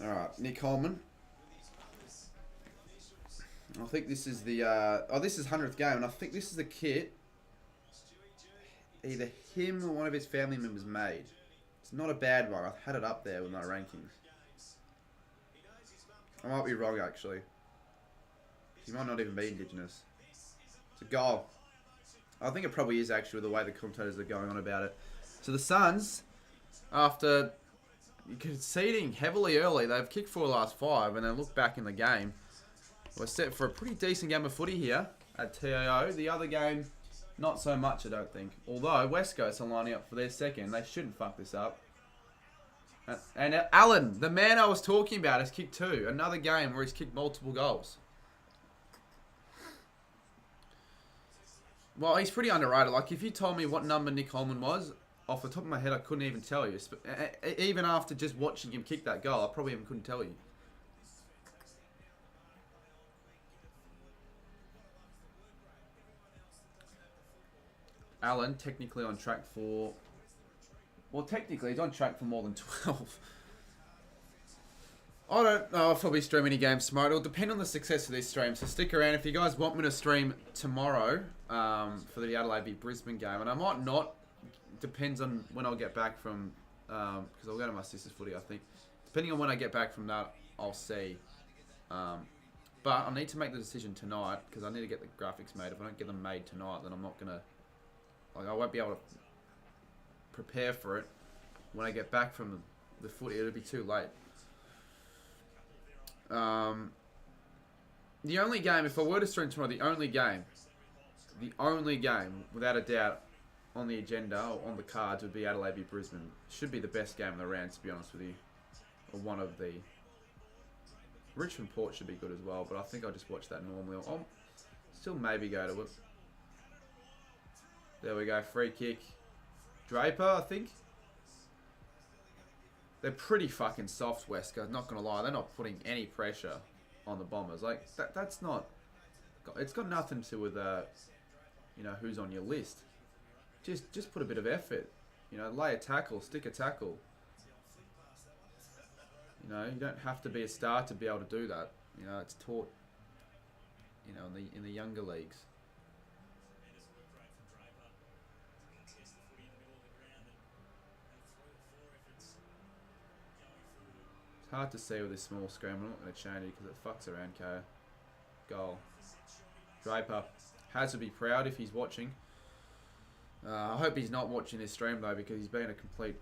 Alright, Nick Holman. I think this is the... this is 100th game, and I think this is the kit either him or one of his family members made. It's not a bad one. I've had it up there with my rankings. I might be wrong, actually. He might not even be Indigenous. It's a goal. I think it probably is, actually, with the way the commentators are going on about it. So the Suns, after conceding heavily early, they've kicked 4 last 5, and then look back in the game. We're set for a pretty decent game of footy here at TAO. The other game, not so much, I don't think. Although West Coast are lining up for their second. They shouldn't fuck this up. And Allen, the man I was talking about, has kicked 2. Another game where he's kicked multiple goals. Well, he's pretty underrated. Like, if you told me what number Nick Holman was, off the top of my head, I couldn't even tell you. Even after just watching him kick that goal, I probably even couldn't tell you. Allen, technically on track for... Well, technically, he's on track for more than 12. I don't know if I'll be streaming any games tomorrow. It'll depend on the success of this stream, so stick around. If you guys want me to stream tomorrow for the Adelaide v Brisbane game, and I might not, depends on when I'll get back from... Because I'll go to my sister's footy, I think. Depending on when I get back from that, I'll see. But I need to make the decision tonight, because I need to get the graphics made. If I don't get them made tonight, then I'm not going to... Like, I won't be able to prepare for it when I get back from the footy. It'll be too late. The only game, if I were to stream tomorrow, the only game, without a doubt, on the agenda, or on the cards, would be Adelaide v Brisbane. Should be the best game of the round, to be honest with you. Or one of the... Richmond Port should be good as well, but I think I'll just watch that normally. I'll still maybe go to it. There we go, free kick. Draper, I think. They're pretty fucking soft, Wesker, not going to lie. They're not putting any pressure on the Bombers. Like, that's not... It's got nothing to do with, you know, who's on your list. Just put a bit of effort. You know, lay a tackle, stick a tackle. You know, you don't have to be a star to be able to do that. You know, it's taught, you know, in the younger leagues. It's hard to see with this small screen. I'm not going to change it because it fucks around, KO. Goal. Draper has to be proud if he's watching. I hope he's not watching this stream though, because he's been a complete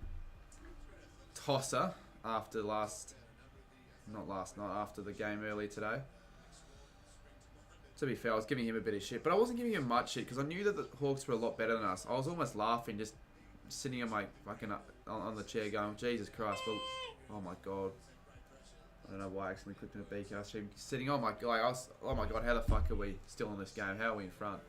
tosser after after the game earlier today. To be fair, I was giving him a bit of shit, but I wasn't giving him much shit because I knew that the Hawks were a lot better than us. I was almost laughing, just sitting on my fucking on the chair going, Jesus Christ, but oh my god. I don't know why I accidentally clicked in a BK stream. Sitting, oh my god, how the fuck are we still in this game? How are we in front?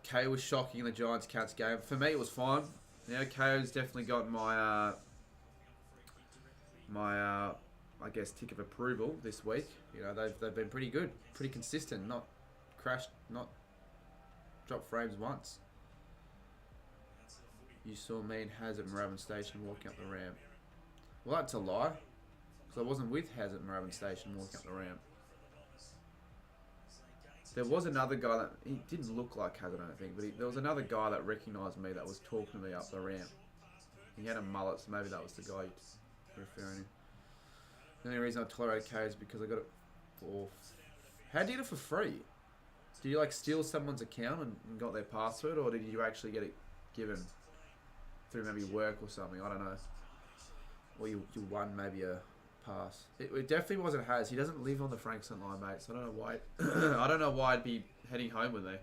KO was shocking in the Giants-Cats game. For me, it was fine. Yeah, KO's definitely got my, I guess, tick of approval this week. You know, they've been pretty good, pretty consistent, not crashed, not dropped frames once. You saw me and Haz at Moorabbin Station walking up the ramp. Well, that's a lie, because I wasn't with Haz at Moorabbin Station walking up the ramp. There was another guy that, he didn't look like Haz, I don't think, but there was another guy that recognised me that was talking to me up the ramp. He had a mullet, so maybe that was the guy referring to. The only reason I tolerated K is because I got it for... How did you get it for free? Did you like steal someone's account and got their password, or did you actually get it given through maybe work or something? I don't know. Or you won maybe a pass. It definitely wasn't Haz. He doesn't live on the Frankston line, mate. So I don't know why. I don't know why I'd be heading home with me.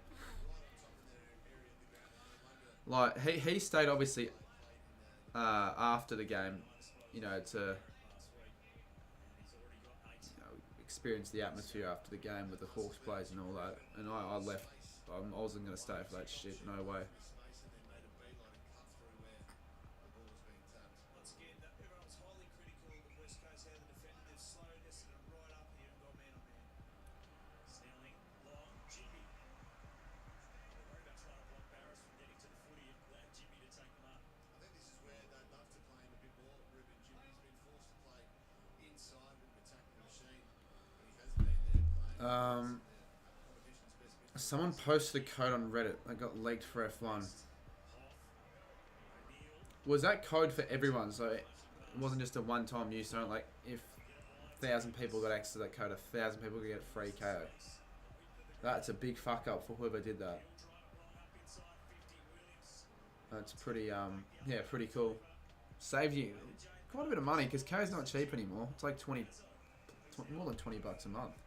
Like he stayed obviously after the game, you know, to experience the atmosphere after the game with the Hawks plays and all that. And I left. I wasn't going to stay for that shit. No way. Someone posted a code on Reddit that got leaked for F1. Was that code for everyone? So it wasn't just a one-time use. So like if 1,000 people got access to that code, 1,000 people could get a free KO. That's a big fuck up for whoever did that. That's pretty yeah, pretty cool. Saved you quite a bit of money because KO's not cheap anymore. It's like more than $20 a month.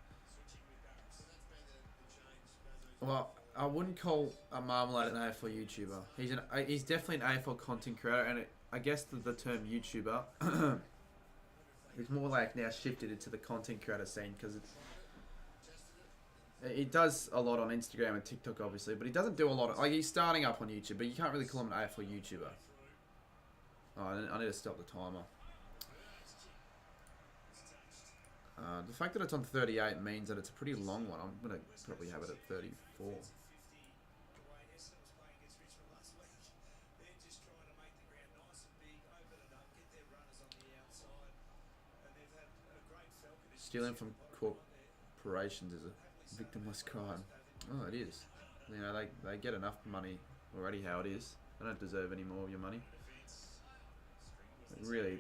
Well, I wouldn't call a Marmalade an AFL YouTuber. He's definitely an AFL content creator, and I guess the term YouTuber is more like now shifted into the content creator scene because he does a lot on Instagram and TikTok, obviously, but he doesn't do a lot of, like, he's starting up on YouTube, but you can't really call him an AFL YouTuber. Oh, I need to stop the timer. The fact that it's on 38 means that it's a pretty long one. I'm going to probably have it at 34. Stealing from corporations is a victimless crime. Oh, it is. You know, they get enough money already how it is. They don't deserve any more of your money. But really,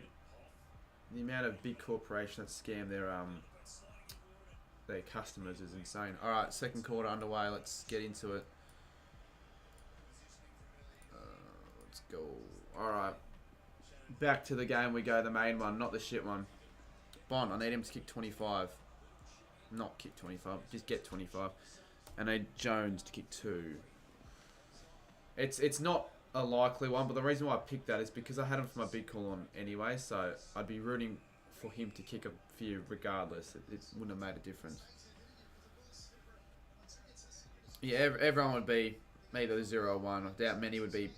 the amount of big corporations that scam their customers is insane. Alright, second quarter underway. Let's get into it. Let's go. Alright. Back to the game we go. The main one, not the shit one. Bond, I need him to kick 25. Not kick 25, just get 25. And I need Jones to kick 2. It's not a likely one, but the reason why I picked that is because I had him for my big call on anyway, so I'd be rooting for him to kick a few regardless. It wouldn't have made a difference. Yeah, everyone would be either 0 or 1. I doubt many would be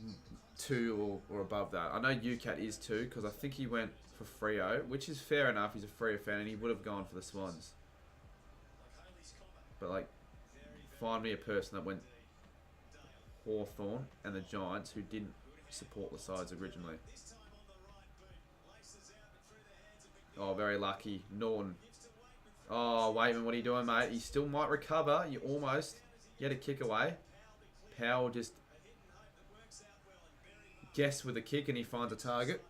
2 or above that. I know UCAT is 2 because I think he went for Freo, which is fair enough. He's a Freo fan and he would have gone for the Swans. But like, find me a person that went Hawthorn and the Giants who didn't support the sides originally. Oh, very lucky. Norton. Oh, Waitman, what are you doing, mate? He still might recover. You had a kick away. Powell just guessed with a kick and he finds a target.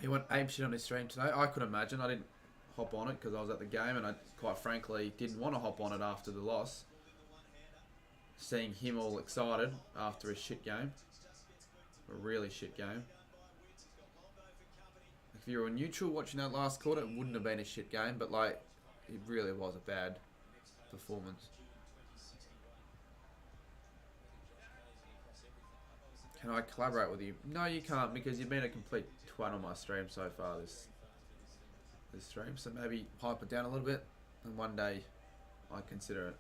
He went ape shit on his stream today. I could imagine. I didn't hop on it because I was at the game and I quite frankly didn't want to hop on it after the loss. Seeing him all excited after a shit game. A really shit game. If you were neutral watching that last quarter, it wouldn't have been a shit game, but like, it really was a bad performance. Can I collaborate with you? No, you can't because you've been a complete twat on my stream so far this stream. So maybe hype it down a little bit and one day I consider it.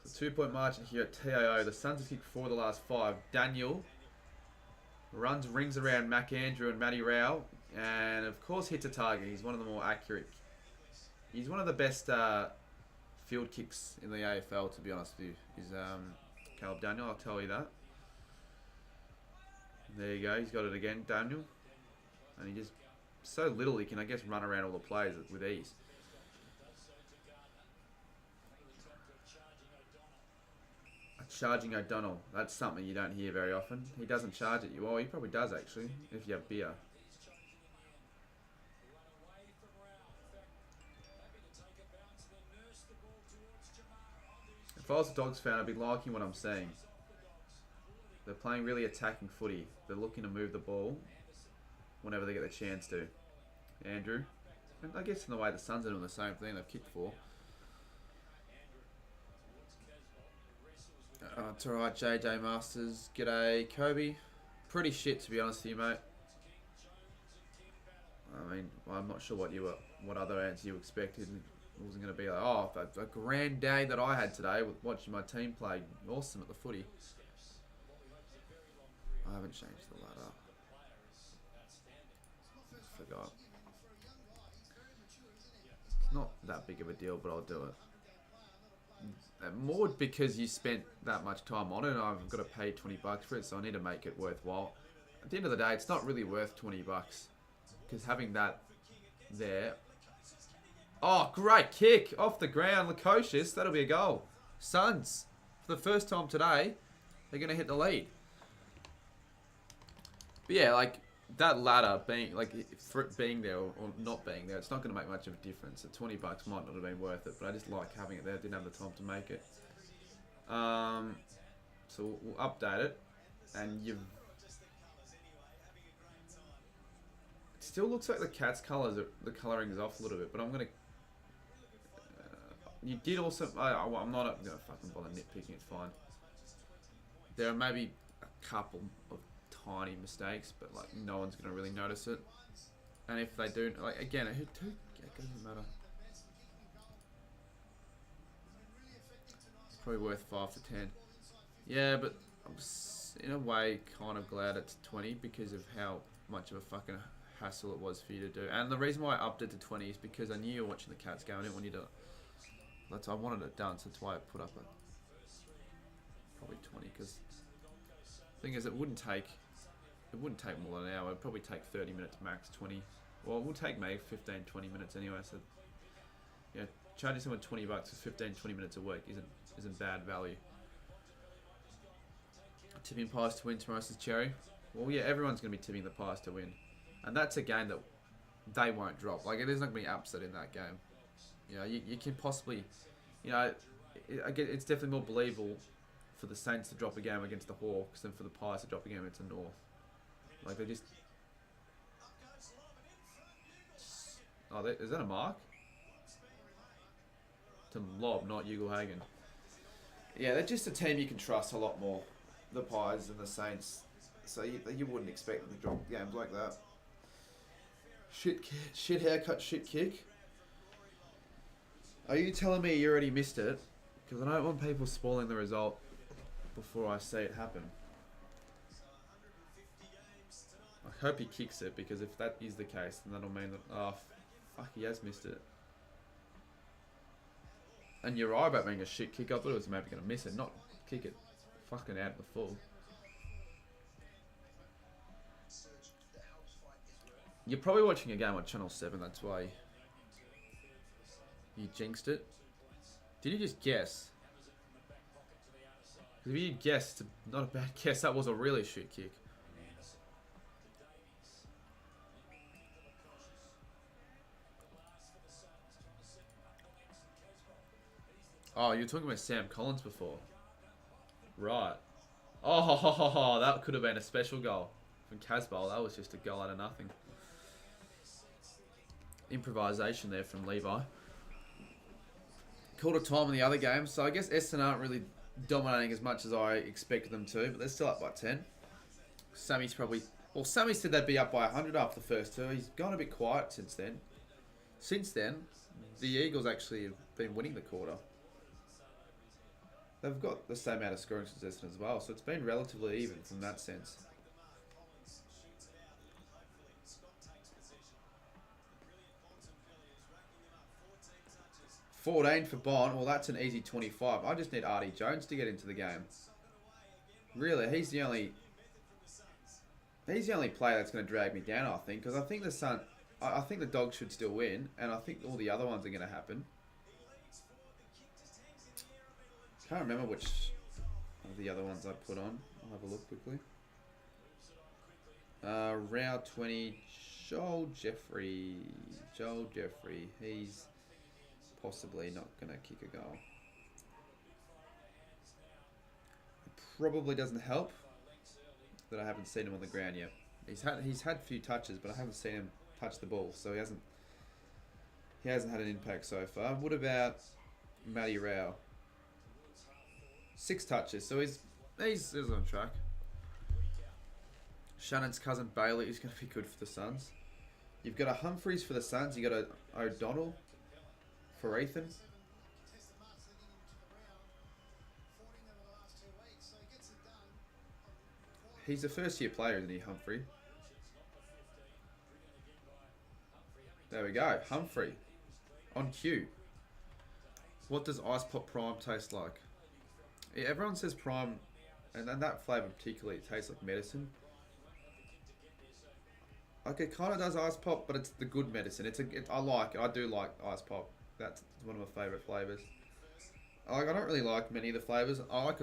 The 2-point margin here at TAO. The Suns have kicked 4 of the last 5. Daniel rings around Mac Andrew and Matty Rao and of course hits a target. He's one of the more accurate. He's one of the best field kicks in the AFL, to be honest with you. He's Caleb Daniel, I'll tell you that. There you go, he's got it again, Daniel. And he just, so little he can, I guess, run around all the plays with ease. Charging O'Donnell, that's something you don't hear very often. He doesn't charge at you. Oh, he probably does actually, if you have beer. If I was a Dogs fan, I'd be liking what I'm seeing. They're playing really attacking footy. They're looking to move the ball whenever they get the chance to. Andrew. And I guess in the way the Suns are doing the same thing, they've kicked 4. It's alright, JJ Masters. G'day, Kobe. Pretty shit, to be honest with you, mate. I mean, I'm not sure what other answer you expected. It wasn't going to be like, oh, a grand day that I had today with watching my team play awesome at the footy. I haven't changed the ladder. Forgot. It's not that big of a deal, but I'll do it. More because you spent that much time on it, and I've got to pay $20 for it, so I need to make it worthwhile. At the end of the day, it's not really worth $20 because having that there. Oh, great kick off the ground, Lukosius. That'll be a goal. Suns, for the first time today, they're gonna hit the lead. But yeah, like that ladder being being there or not being there, it's not going to make much of a difference. The $20 might not have been worth it, but I just like having it there. I didn't have the time to make it. So we'll update it, and it still looks like the cat's the colouring is off a little bit, but I'm gonna. You did also. I'm not gonna fucking bother nitpicking. It's fine. There are maybe a couple of tiny mistakes, but like no one's gonna really notice it. And if they do, like again, it doesn't matter. It's probably worth 5 to 10. Yeah, but I'm in a way kind of glad it's 20 because of how much of a fucking hassle it was for you to do. And the reason why I upped it to 20 is because I knew you were watching the Cats go. I didn't want you to. I wanted it done, so that's why I put up probably 20. Because the thing is, it wouldn't take more than an hour. It'd probably take 30 minutes max, 20. Well, it will take maybe 15, 20 minutes anyway. So, yeah, charging someone $20 for 15, 20 minutes a week isn't bad value. Tipping Pies to win tomorrow, says Cherry. Well, yeah, everyone's going to be tipping the Pies to win, and that's a game that they won't drop. Like, there's not going to be upset in that game. You know, you can possibly, you know, it's definitely more believable for the Saints to drop a game against the Hawks than for the Pies to drop a game against the North. Like, they just... Oh, is that a mark? To lob, not Ugelhagen. Yeah, they're just a team you can trust a lot more. The Pies and the Saints. So you wouldn't expect them to drop games like that. Shit haircut, shit kick. Are you telling me you already missed it? Because I don't want people spoiling the result before I see it happen. I hope he kicks it, because if that is the case, then that'll mean that, oh, fuck, he has missed it. And you're right about being a shit kick. I thought it was maybe going to miss it, not kick it fucking out the full. You're probably watching a game on Channel 7, that's why you jinxed it. Did you just guess? Because if you guessed, not a bad guess, that was a really shit kick. Oh, you were talking about Sam Collins before. Right. Oh, that could have been a special goal from Casbowl. That was just a goal out of nothing. Improvisation there from Levi. Called a time in the other game, so I guess Essendon aren't really dominating as much as I expected them to, but they're still up by 10. Sammy's probably... Well, Sammy said they'd be up by 100 after the first two. He's gone a bit quiet since then. Since then, the Eagles actually have been winning the quarter. They've got the same amount of scoring as Essendon as well, so it's been relatively even from that sense. $14 for Bond. Well, that's an easy 25. I just need Artie Jones to get into the game. Really, he's the only player that's going to drag me down, I think, because I think I think the Dogs should still win, and I think all the other ones are going to happen. Can't remember which of the other ones I put on. I'll have a look quickly. Round 20, Joel Jeffrey. He's possibly not going to kick a goal. It probably doesn't help that I haven't seen him on the ground yet. He's had a few touches, but I haven't seen him touch the ball, so he hasn't had an impact so far. What about Matty Rao? 6 touches, so he's on track. Shannon's cousin Bailey is going to be good for the Suns. You've got a Humphreys for the Suns. You got a O'Donnell for Ethan. He's a first-year player, isn't he, Humphrey? There we go, Humphrey. On cue. What does Ice Pop Prime taste like? Yeah, everyone says Prime, and that flavour particularly, it tastes like medicine. Like, it kind of does Ice Pop, but it's the good medicine. I do like Ice Pop. That's one of my favourite flavours. I don't really like many of the flavours. I like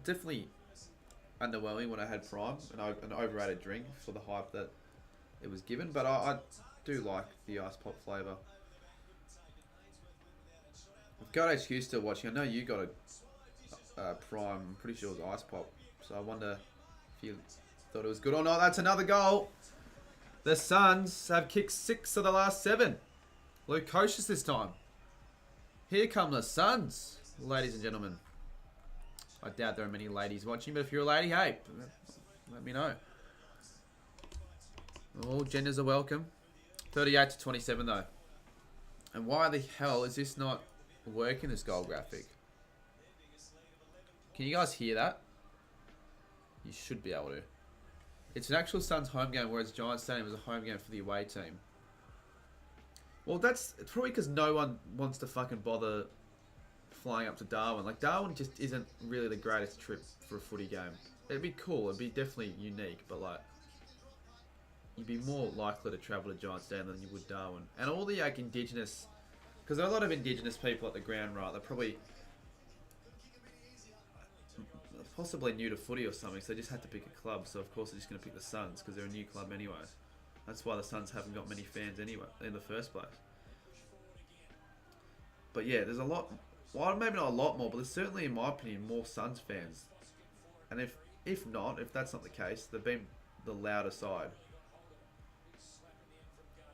definitely underwhelming when I had Prime, an overrated drink for the hype that it was given, but I do like the Ice Pop flavour. I've got HQ still watching. I know you got a Prime. I'm pretty sure it was Ice Pop, so I wonder if you thought it was good or not. That's another goal. The Suns have kicked 6 of the last 7. Lukosius this time. Here come the Suns, ladies and gentlemen. I doubt there are many ladies watching, but if you're a lady, hey, let me know. All genders are welcome. 38 to 27 though. And why the hell is this not working, this goal graphic? Can you guys hear that? You should be able to. It's an actual Suns home game, whereas Giants Stadium was a home game for the away team. Well, it's probably because no one wants to fucking bother flying up to Darwin. Like, Darwin just isn't really the greatest trip for a footy game. It'd be cool. It'd be definitely unique, but like, you'd be more likely to travel to Giants Stadium than you would Darwin. And all the like Indigenous, because there are a lot of Indigenous people at the ground, right? They're probably possibly new to footy or something, so they just had to pick a club. So of course they're just going to pick the Suns because they're a new club anyways. That's why the Suns haven't got many fans anyway in the first place. But yeah, there's a lot. Well, maybe not a lot more, but there's certainly, in my opinion, more Suns fans. And if that's not the case, they've been the louder side.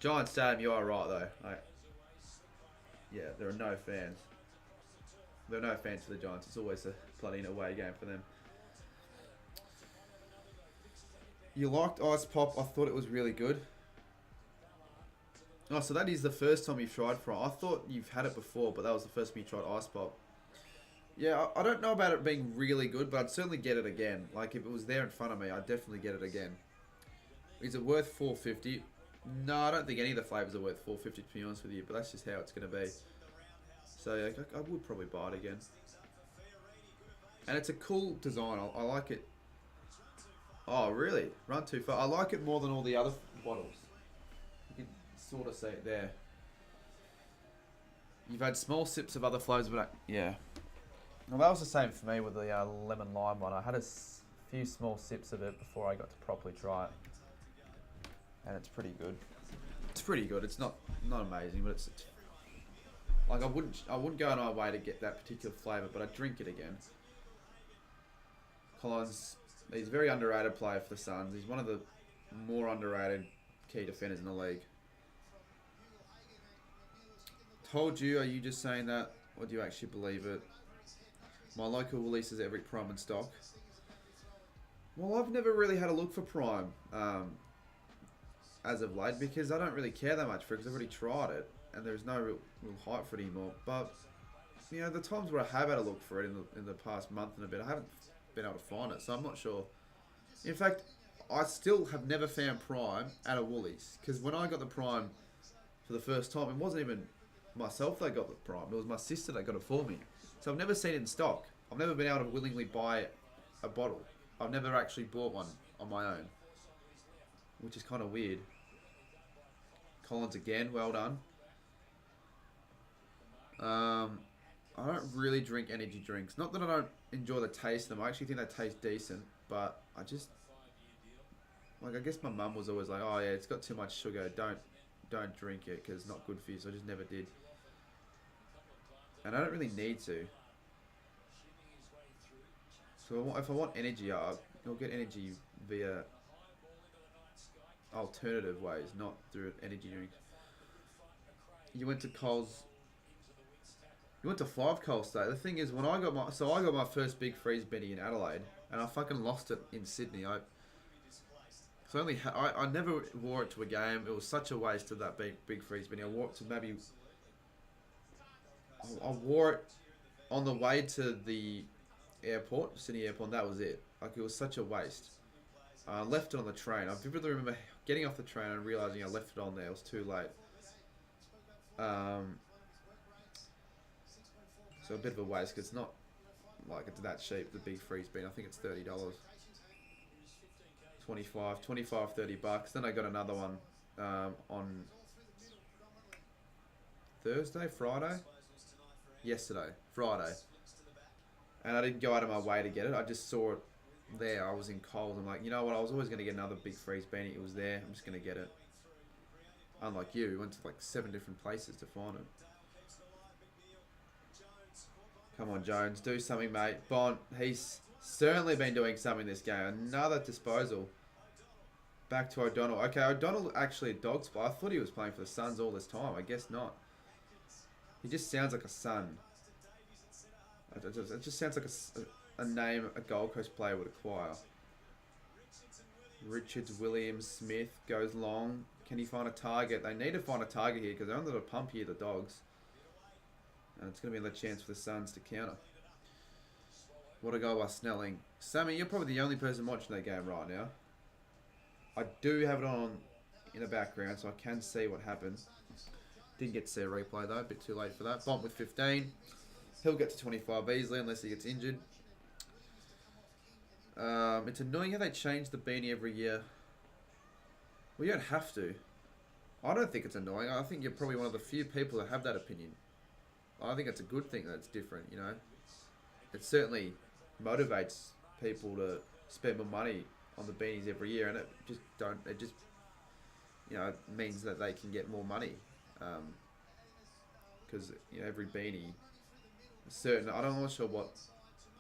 Giants Stadium, you are right though. Yeah, there are no fans. There are no fans for the Giants. It's always a bloody away game for them. You liked Ice Pop. I thought it was really good. Oh, so that is the first time you've tried Prime. I thought you've had it before, but that was the first time you tried Ice Pop. Yeah, I don't know about it being really good, but I'd certainly get it again. Like, if it was there in front of me, I'd definitely get it again. Is it worth $4.50? No, I don't think any of the flavours are worth $4.50, to be honest with you, but that's just how it's going to be. So, yeah, I would probably buy it again. And it's a cool design. I like it. Oh, really? Run too far. I like it more than all the other bottles. You can sort of see it there. You've had small sips of other flavours, but yeah. Well, that was the same for me with the lemon lime one. I had a few small sips of it before I got to properly try it. And it's pretty good. It's pretty good. It's not amazing, but it's like I wouldn't go on my way to get that particular flavour, but I'd drink it again. Collins, he's a very underrated player for the Suns. He's one of the more underrated key defenders in the league. Told you, are you just saying that, or do you actually believe it? My local releases every Prime in stock. Well, I've never really had a look for Prime as of late because I don't really care that much for it because I've already tried it and there's no real hype for it anymore. But you know, the times where I have had a look for it in the past month and a bit, I haven't been able to find it, so I'm not sure. In fact, I still have never found Prime at a Woolies because when I got the Prime for the first time, it wasn't even myself that got the Prime. It was my sister that got it for me. So I've never seen it in stock. I've never been able to willingly buy a bottle. I've never actually bought one on my own, which is kind of weird. Collins again, well done. I don't really drink energy drinks. Not that I don't enjoy the taste of them. I actually think they taste decent, but I just like. I guess my mum was always like, "Oh yeah, it's got too much sugar. Don't drink it because it's not good for you." So I just never did. And I don't really need to. So if I want energy, I'll get energy via alternative ways, not through energy drinks. You went to Coles. You went to 5 Coal State. The thing is, when I got my first big freeze Benny in Adelaide, and I fucking lost it in Sydney. I never wore it to a game. It was such a waste of that big freeze Benny. I wore it to maybe. I wore it on the way to the airport, Sydney Airport, and that was it. Like, it was such a waste. I left it on the train. I vividly remember getting off the train and realising I left it on there. It was too late. So a bit of a waste, because it's not like it's that cheap, the big freeze bean. I think it's $30. 25, 30 bucks. Then I got another one on Friday. And I didn't go out of my way to get it. I just saw it there. I was in Coles. I'm like, you know what? I was always going to get another big freeze beanie. It was there. I'm just going to get it. Unlike you, we went to like 7 different places to find it. Come on, Jones. Do something, mate. Bond, he's certainly been doing something this game. Another disposal. Back to O'Donnell. Okay, O'Donnell actually a dog spot. I thought he was playing for the Suns all this time. I guess not. He just sounds like a Sun. It just sounds like a name a Gold Coast player would acquire. Richards, Williams, Smith goes long. Can he find a target? They need to find a target here because they're under the pump here, the Dogs. And it's going to be another chance for the Suns to counter. What a goal by Snelling. Sammy, you're probably the only person watching that game right now. I do have it on in the background so I can see what happened. Didn't get to see a replay though, a bit too late for that. Bont with 15. He'll get to 25 easily unless he gets injured. It's annoying how they change the beanie every year. Well, you don't have to. I don't think it's annoying. I think you're probably one of the few people that have that opinion. I think it's a good thing that it's different, you know. It certainly motivates people to spend more money on the beanies every year, and it just you know, means that they can get more money. Because you know, every beanie, I'm not sure what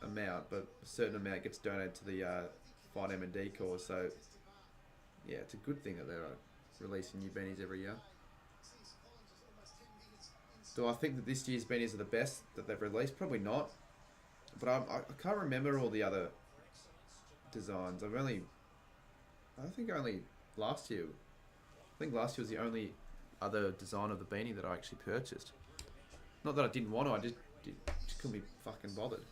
amount, but a certain amount gets donated to the Fight M&D cause. So yeah, it's a good thing that they're releasing new beanies every year. Do I think that this year's beanies are the best that they've released? Probably not. But I can't remember all the other designs. I think only last year. I think last year was the only other design of the beanie that I actually purchased. Not that I didn't want to, I just couldn't be fucking bothered.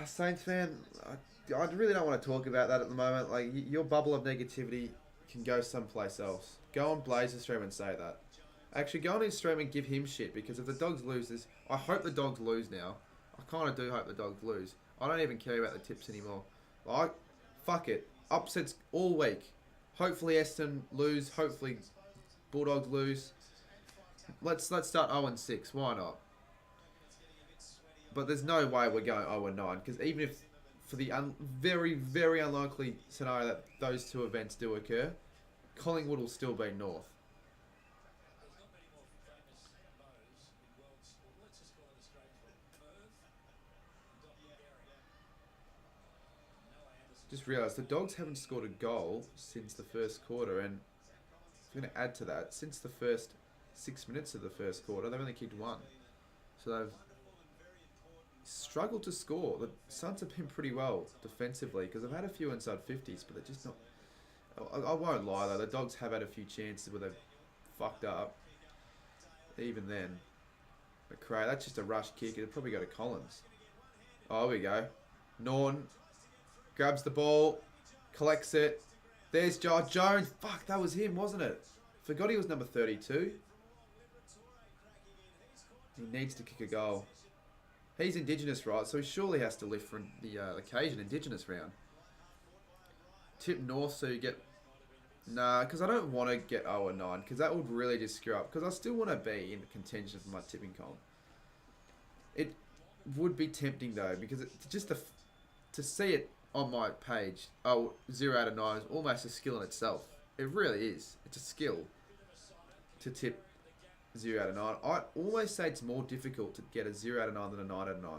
Saints fan, I really don't want to talk about that at the moment. Like, your bubble of negativity can go someplace else. Go on Blazer's stream and say that. Actually, go on his stream and give him shit, because if the Dogs lose this, I hope the Dogs lose now. I kind of do hope the Dogs lose. I don't even care about the tips anymore. Like, fuck it. Upsets all week. Hopefully Essendon lose. Hopefully Bulldogs lose. Let's start 0-6. Why not? But there's no way we're going 0-9, because even if, for the very, very unlikely scenario that those two events do occur, Collingwood will still be North. Just realised the Dogs haven't scored a goal since the first quarter, and I'm going to add to that, since the first 6 minutes of the first quarter, they've only kicked one. So they've struggled to score. The Suns have been pretty well defensively, because they've had a few inside 50s, but they're just not... I won't lie though, the Dogs have had a few chances where they've fucked up. Even then. McRae, that's just a rush kick. It'd probably go to Collins. Oh, here we go. Norton grabs the ball, collects it. There's Jones. Fuck, that was him, wasn't it? Forgot he was number 32. He needs to kick a goal. He's Indigenous, right? So he surely has to lift for the occasion, Indigenous round. Tip North so you get... Nah, because I don't want to get 0-9, because that would really just screw up. Because I still want to be in contention for my tipping comp. It would be tempting though, because to see it on my page, 0 out of 9 is almost a skill in itself. It really is. It's a skill to tip 0 out of 9. I'd almost say it's more difficult to get a 0 out of 9 than a 9 out of 9.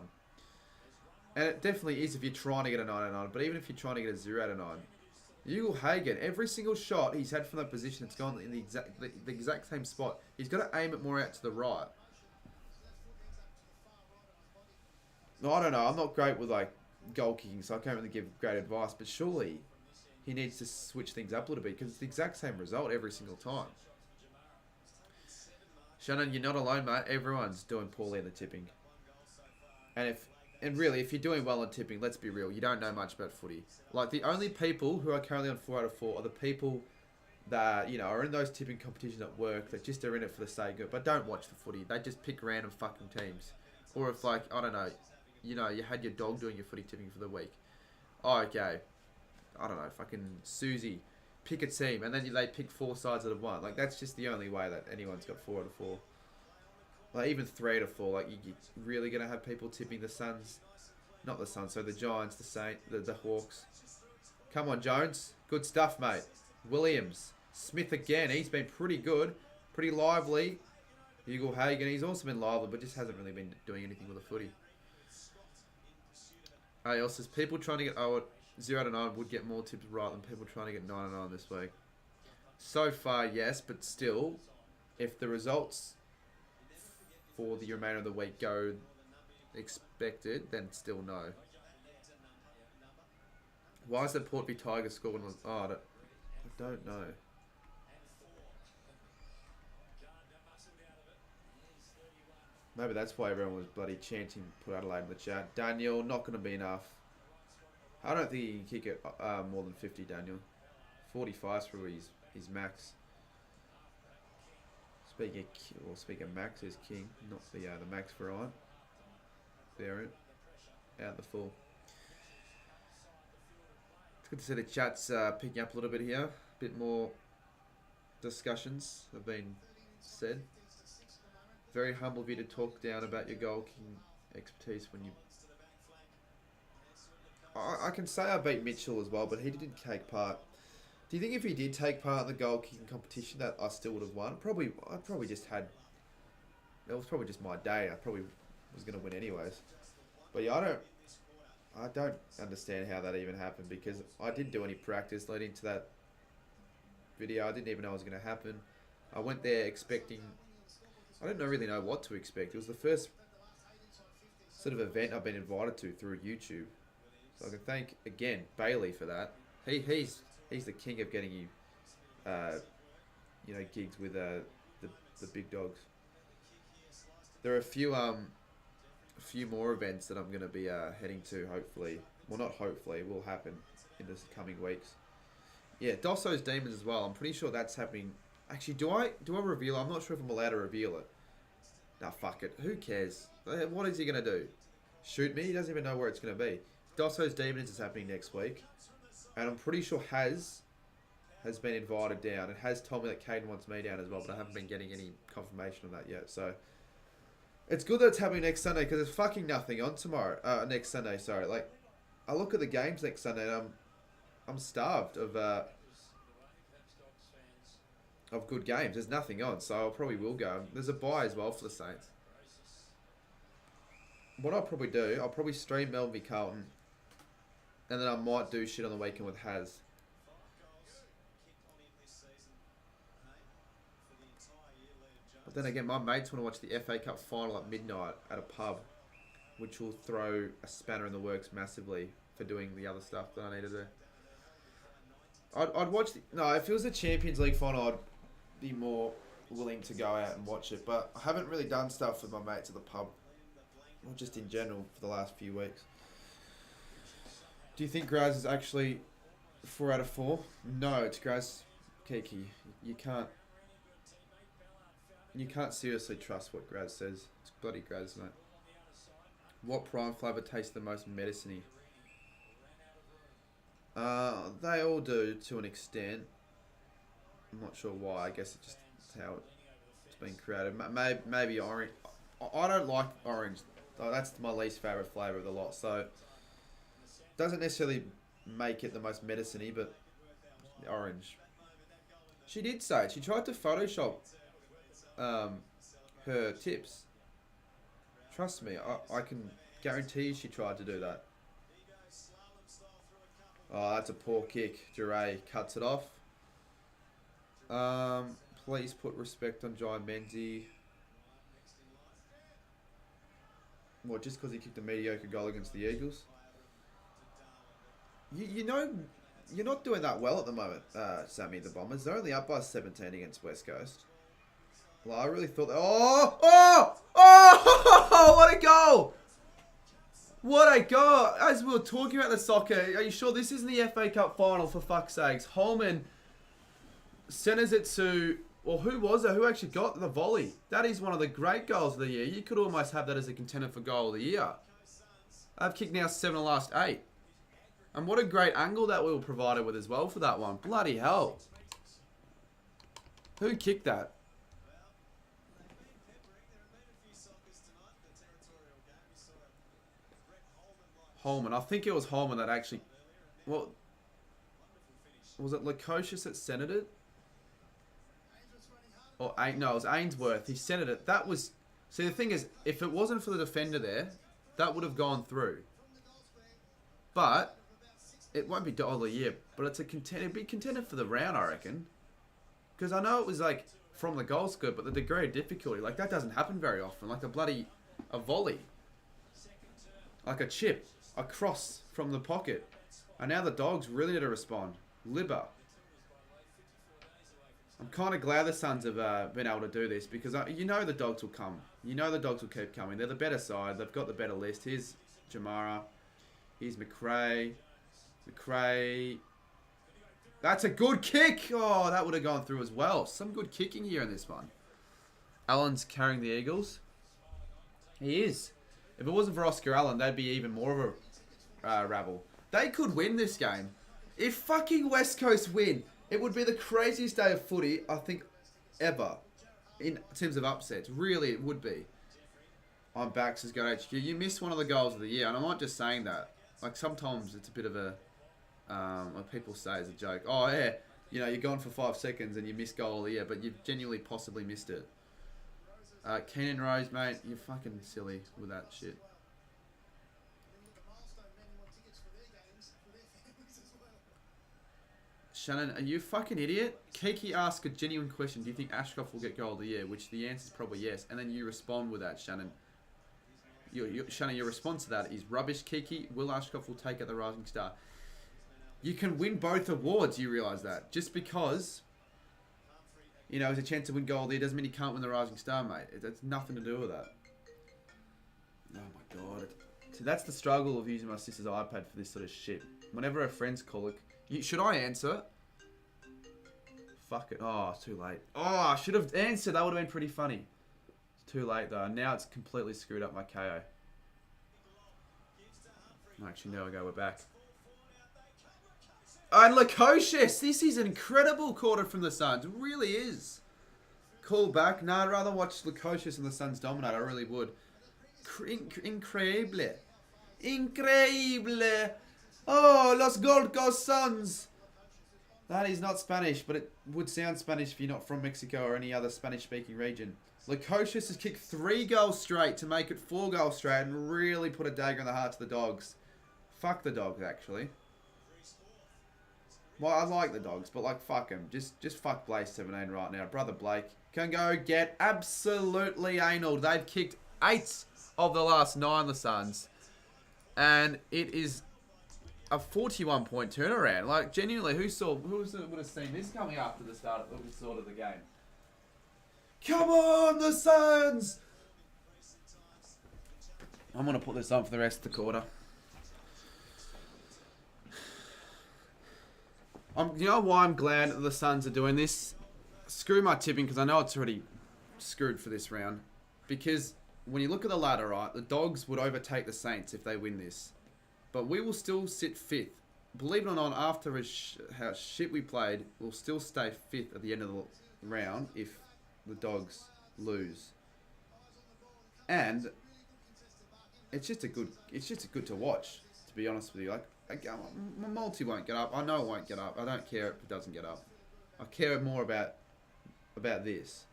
And it definitely is if you're trying to get a 9 out of 9. But even if you're trying to get a 0 out of 9, Hugo Hagen, every single shot he's had from that position, it's gone in the exact same spot. He's got to aim it more out to the right. No, I don't know. I'm not great with like goal kicking, so I can't really give great advice. But surely he needs to switch things up a little bit because it's the exact same result every single time. Shannon, you're not alone, mate. Everyone's doing poorly in the tipping. And really, if you're doing well on tipping, let's be real, you don't know much about footy. Like, the only people who are currently on 4 out of 4 are the people that, you know, are in those tipping competitions at work that just are in it for the sake of it, but don't watch the footy. They just pick random fucking teams. Or if, like, I don't know, you know, you had your dog doing your footy tipping for the week. Oh, okay. I don't know, fucking Susie. Pick a team, and then they pick 4 sides out of 1. Like, that's just the only way that anyone's got 4 out of 4. Like, even 3 out of 4. Like, you're really going to have people tipping the Suns. Not the Suns, so the Giants, the Hawks. Come on, Jones. Good stuff, mate. Williams. Smith again. He's been pretty good. Pretty lively. Hugo Hagen. He's also been lively, but just hasn't really been doing anything with the footy. AL says, people trying to get 0 to 9 would get more tips right than people trying to get 9 to 9 this week. So far, yes, but still, if the results for the remainder of the week go expected, then still no. Why is the Port v Tigers score when I don't know. Maybe that's why everyone was bloody chanting put Adelaide in the chat. Daniel, not going to be enough. I don't think he can kick it more than 50, Daniel. 45 through his max. Speaking of max, is king, not the max variant. Out the full. It's good to see the chat's picking up a little bit here. A bit more discussions have been said. Very humble of you to talk down about your goal kicking expertise when you... I can say I beat Mitchell as well, but he didn't take part. Do you think if he did take part in the goal kicking competition that I still would have won? I probably just had... It was probably just my day. I probably was going to win anyways. But yeah, I don't understand how that even happened because I didn't do any practice leading to that video. I didn't even know it was going to happen. I went there expecting... I didn't really know what to expect. It was the first sort of event I've been invited to through YouTube. So I can thank, again, Bailey for that. He's the king of getting you, gigs with the big dogs. There are a few more events that I'm going to be heading to, hopefully. Well, not hopefully, will happen in the coming weeks. Yeah, Dosso's Demons as well. I'm pretty sure that's happening. Actually, do I reveal it? I'm not sure if I'm allowed to reveal it. Nah, fuck it. Who cares? What is he going to do? Shoot me? He doesn't even know where it's going to be. Dosso's Demons is happening next week. And I'm pretty sure has been invited down. And has told me that Caden wants me down as well, but I haven't been getting any confirmation on that yet. So, it's good that it's happening next Sunday because there's fucking nothing on tomorrow. Next Sunday, sorry. Like, I look at the games next Sunday and I'm starved of good games. There's nothing on, so I probably will go. There's a bye as well for the Saints. What I'll probably do, I'll probably stream Melbourne v Carlton, and then I might do shit on the weekend with Haz. But then again, my mates want to watch the FA Cup final at midnight at a pub, which will throw a spanner in the works massively for doing the other stuff that I need to do. I'd watch if it was the Champions League final, I'd be more willing to go out and watch it. But I haven't really done stuff with my mates at the pub, or just in general for the last few weeks. Do you think Graz is actually 4 out of 4? No, it's Graz Kiki. You can't seriously trust what Graz says. It's bloody Graz, mate. What prime flavour tastes the most medicine-y? They all do to an extent. I'm not sure why. I guess it's just how it's been created. Maybe orange. I don't like orange. That's my least favourite flavour of the lot. So doesn't necessarily make it the most medicine-y, but orange. She did say it. She tried to Photoshop her tips. Trust me, I can guarantee you she tried to do that. Oh, that's a poor kick. Duray cuts it off. Please put respect on Jai Menzies. What, just because he kicked a mediocre goal against the Eagles? You know, you're not doing that well at the moment, Sammy, the Bombers. They're only up by 17 against West Coast. Well, I really thought that... Oh! What a goal! What a goal! As we were talking about the soccer, are you sure this isn't the FA Cup final, for fuck's sakes? Holman centers it to... Well, who was it? Who actually got the volley? That is one of the great goals of the year. You could almost have that as a contender for goal of the year. I've kicked now 7 of the last 8. And what a great angle that we were provided with as well for that one. Bloody hell. Who kicked that? Holman. I think it was Holman that actually... Well, was it Lukosius that centered it? Or no, it was Ainsworth. He centered it. That was... See, the thing is, if it wasn't for the defender there, that would have gone through. But it won't be goal of the year. But it's a contender. It'd be contender for the round, I reckon. Because I know it was like from the goal scope, but the degree of difficulty, like that doesn't happen very often. Like a volley, like a chip, a cross from the pocket. And now the Dogs really need to respond. Libba. I'm kind of glad the Suns have been able to do this because you know the Dogs will come. You know the Dogs will keep coming. They're the better side. They've got the better list. Here's Jamara. Here's McRae. That's a good kick. Oh, that would have gone through as well. Some good kicking here in this one. Allen's carrying the Eagles. He is. If it wasn't for Oscar Allen, they'd be even more of a rabble. They could win this game. If fucking West Coast win, it would be the craziest day of footy, I think, ever. In terms of upsets. Really, it would be. I'm back, says Go HQ. You missed one of the goals of the year, and I'm not just saying that. Like, sometimes it's a bit of a... what people say as a joke. Oh, yeah, you know, you're gone for 5 seconds and you missed goal of the year, but you've genuinely possibly missed it. Keenan Rose, mate, you're fucking silly with that shit. Shannon, are you a fucking idiot? Kiki asked a genuine question. Do you think Ashcroft will get goal of the year? Which the answer is probably yes. And then you respond with that, Shannon. Shannon, your response to that is rubbish, Kiki. Will Ashcroft will take out the Rising Star? You can win both awards, you realise that. Just because, you know, there's a chance to win gold there doesn't mean you can't win the Rising Star, mate. It's nothing to do with that. Oh my god. So that's the struggle of using my sister's iPad for this sort of shit. Whenever her friends call it, should I answer? Fuck it. Oh, it's too late. Oh, I should have answered. That would have been pretty funny. It's too late though. Now it's completely screwed up my KO. Actually, there we go. We're back. And Lukosius, this is an incredible quarter from the Suns. It really is. Call back. No, I'd rather watch Lukosius and the Suns dominate. I really would. Increíble. Increíble. Oh, Los Gold Coast Suns. That is not Spanish, but it would sound Spanish if you're not from Mexico or any other Spanish-speaking region. Lukosius has kicked 3 goals straight to make it 4 goals straight and really put a dagger in the hearts of the Dogs. Fuck the Dogs, actually. Well, I like the Dogs, but like, fuck him. Just fuck Blaze 17 right now. Brother Blake can go get absolutely anal. They've kicked 8 of the last 9, the Suns. And it is a 41-point turnaround. Like, genuinely, who would have seen this coming after the start of the game? Come on, the Suns! I'm going to put this on for the rest of the quarter. You know why I'm glad that the Suns are doing this? Screw my tipping, because I know it's already screwed for this round. Because when you look at the ladder, right, the Dogs would overtake the Saints if they win this. But we will still sit 5th. Believe it or not, after how shit we played, we'll still stay 5th at the end of the round if the Dogs lose. And it's just a good to watch, to be honest with you. Like, my multi won't get up. I know it won't get up. I don't care if it doesn't get up. I care more about this.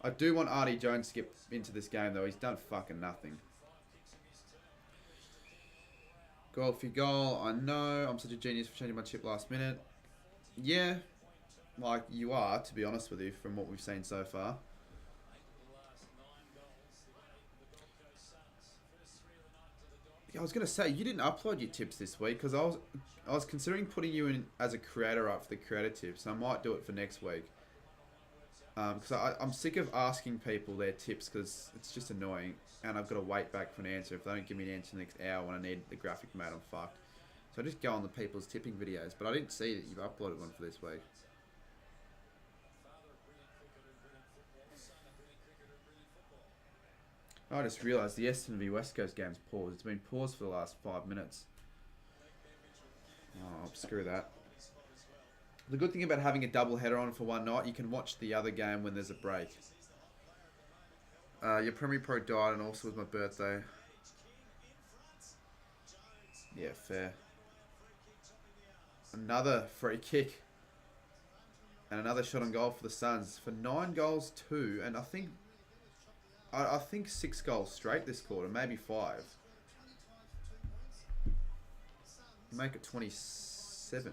I do want Artie Jones to get into this game, though. He's done fucking nothing. Goal for goal. I know. I'm such a genius for changing my chip last minute. Yeah. Like, you are, to be honest with you, from what we've seen so far. Yeah, I was gonna say you didn't upload your tips this week because I was considering putting you in as a creator up for the creator tips. I might do it for next week. Because I'm sick of asking people their tips because it's just annoying, and I've got to wait back for an answer. If they don't give me an answer in the next hour when I need the graphic made, I'm fucked. So I just go on the people's tipping videos, but I didn't see that you've uploaded one for this week. I just realised the Essendon v West Coast game's paused. It's been paused for the last 5 minutes. Oh, screw that. The good thing about having a double header on for one night, you can watch the other game when there's a break. Your Premier Pro died and also was my birthday. Yeah, fair. Another free kick. And another shot on goal for the Suns. For 9 goals, 2. And I think 6 goals straight this quarter. Maybe 5. Make it 27.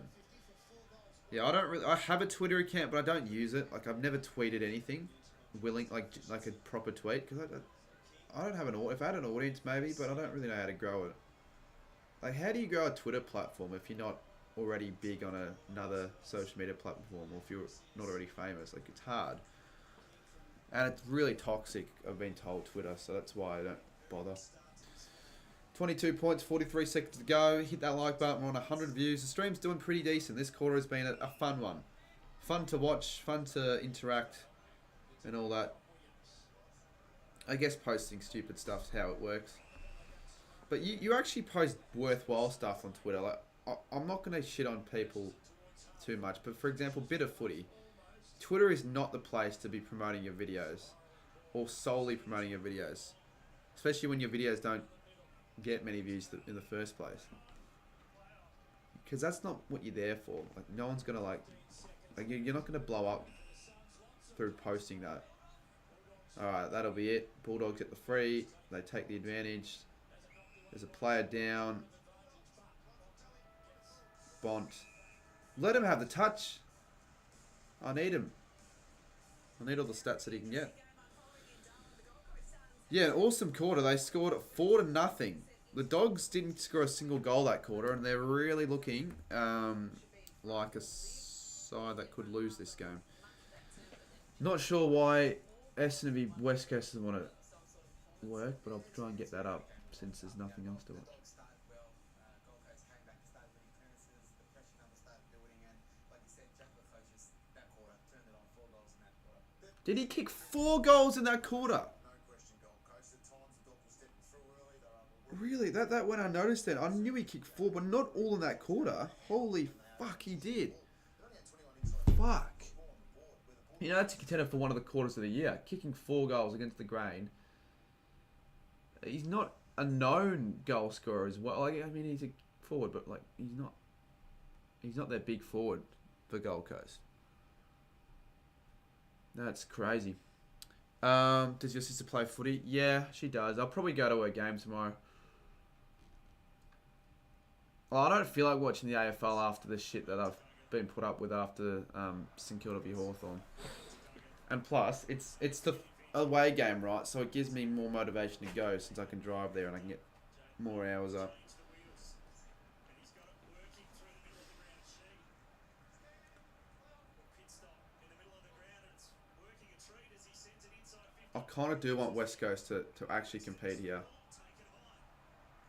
Yeah, I have a Twitter account, but I don't use it. Like, I've never tweeted anything, like a proper tweet, because I don't have an audience. If I had an audience, maybe, but I don't really know how to grow it. Like, how do you grow a Twitter platform if you're not already big on another social media platform, or if you're not already famous? Like, it's hard, and it's really toxic. I've been told Twitter, so that's why I don't bother. 22 points, 43 seconds to go. Hit that like button. We're on 100 views. The stream's doing pretty decent. This quarter has been a fun one. Fun to watch, fun to interact, and all that. I guess posting stupid stuff's how it works. But you actually post worthwhile stuff on Twitter. Like, I'm not going to shit on people too much, but for example, bit of footy. Twitter is not the place to be promoting your videos, or solely promoting your videos. Especially when your videos don't get many views in the first place, because that's not what you're there for. Like, no one's gonna like you're not gonna blow up through posting that. Alright, that'll be it. Bulldogs get the free, they take the advantage. There's a player down. Bont, let him have the touch. I need him. I need all the stats that he can get. Yeah, an awesome quarter. They scored 4-0. The Dogs didn't score a single goal that quarter, and they're really looking like a side that could lose this game. Not sure why Essendon v West Coast doesn't want to work, but I'll try and get that up since there's nothing else to watch. Did he kick 4 goals in that quarter? Really? That went unnoticed then. I knew he kicked 4, but not all in that quarter. Holy fuck, he did. Fuck. You know, that's a contender for one of the quarters of the year. Kicking 4 goals against the grain. He's not a known goal scorer as well. Like, I mean, he's a forward, but like he's not their big forward for Gold Coast. That's crazy. Does your sister play footy? Yeah, she does. I'll probably go to her game tomorrow. Well, I don't feel like watching the AFL after the shit that I've been put up with after St Kilda v Hawthorn. And plus, it's the away game, right? So it gives me more motivation to go since I can drive there and I can get more hours up. I kind of do want West Coast to actually compete here.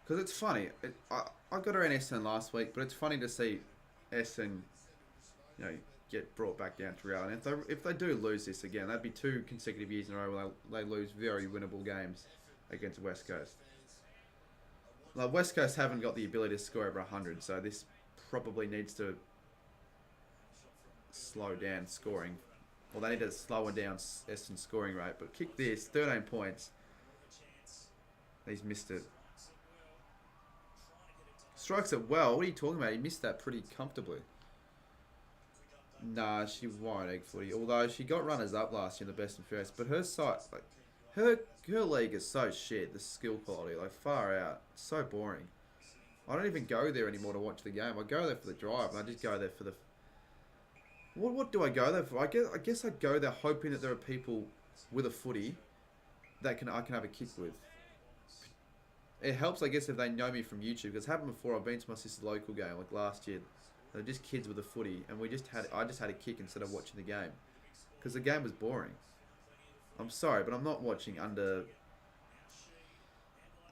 Because it's funny. I got around Essendon last week, but it's funny to see Essendon, you know, get brought back down to reality. And if they do lose this again, that'd be 2 consecutive years in a row where they lose very winnable games against West Coast. Like, West Coast haven't got the ability to score over 100, so this probably needs to slow down scoring. Well, they need to slow down Essendon's scoring rate, but kick this, 13 points. He's missed it. Strikes it well. What are you talking about? He missed that pretty comfortably. Nah, she won't egg footy. Although she got runners up last year in the best and fairest. But her side, like, her league is so shit. The skill quality, like, far out. It's so boring. I don't even go there anymore to watch the game. I go there for the drive, and I just go there for the. What do I go there for? I guess I go there hoping that there are people with a footy that I can have a kick with. it helps, I guess, if they know me from YouTube. Because it's happened before. I've been to my sister's local game, like last year. They're just kids with a footy, and I just had a kick instead of watching the game, because the game was boring. I'm sorry, but I'm not watching under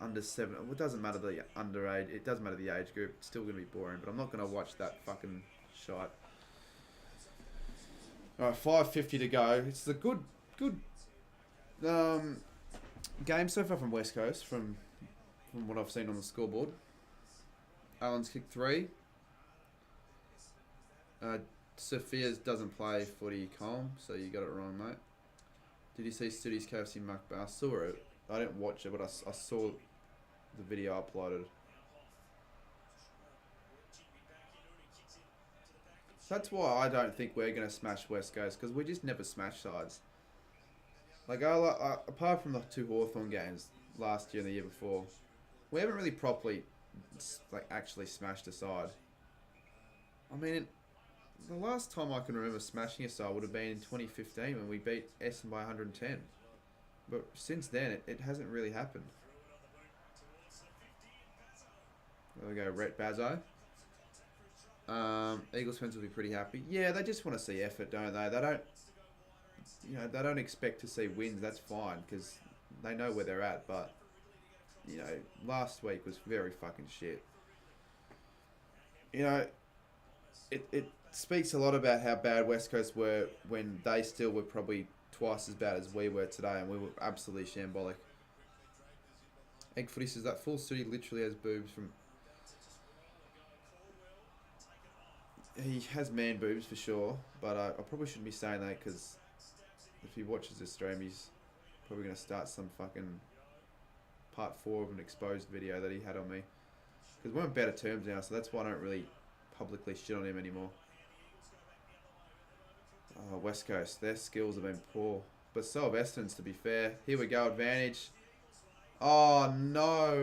7. It doesn't matter the underage. It doesn't matter the age group. It's still gonna be boring. But I'm not gonna watch that fucking shite. All right, 5:50 to go. It's a good game so far from West Coast, from what I've seen on the scoreboard. Allen's kicked 3. Sophia's doesn't play footy, Colm, so you got it wrong, mate. Did you see Studies KFC mukbang? I saw it. I didn't watch it, but I saw the video uploaded. That's why I don't think we're going to smash West Coast, because we just never smash sides. Like, apart from the 2 Hawthorn games last year and the year before, we haven't really properly, like, actually smashed a side. I mean, the last time I can remember smashing a side would have been in 2015 when we beat Essendon by 110. But since then, it hasn't really happened. There we go, Rhett Bazzo. Eagles fans will be pretty happy. Yeah, they just want to see effort, don't they? They don't expect to see wins. That's fine, because they know where they're at. But, last week was very fucking shit. It speaks a lot about how bad West Coast were when they still were probably twice as bad as we were today, and we were absolutely shambolic. Egg Footy says that full study literally has boobs from... He has man boobs for sure, but I probably shouldn't be saying that, because if he watches this stream, he's probably going to start some fucking part 4 of an exposed video that he had on me. Because we're on better terms now, so that's why I don't really publicly shit on him anymore. West Coast, their skills have been poor. But so have Essendon's, to be fair. Here we go, advantage. Oh, no.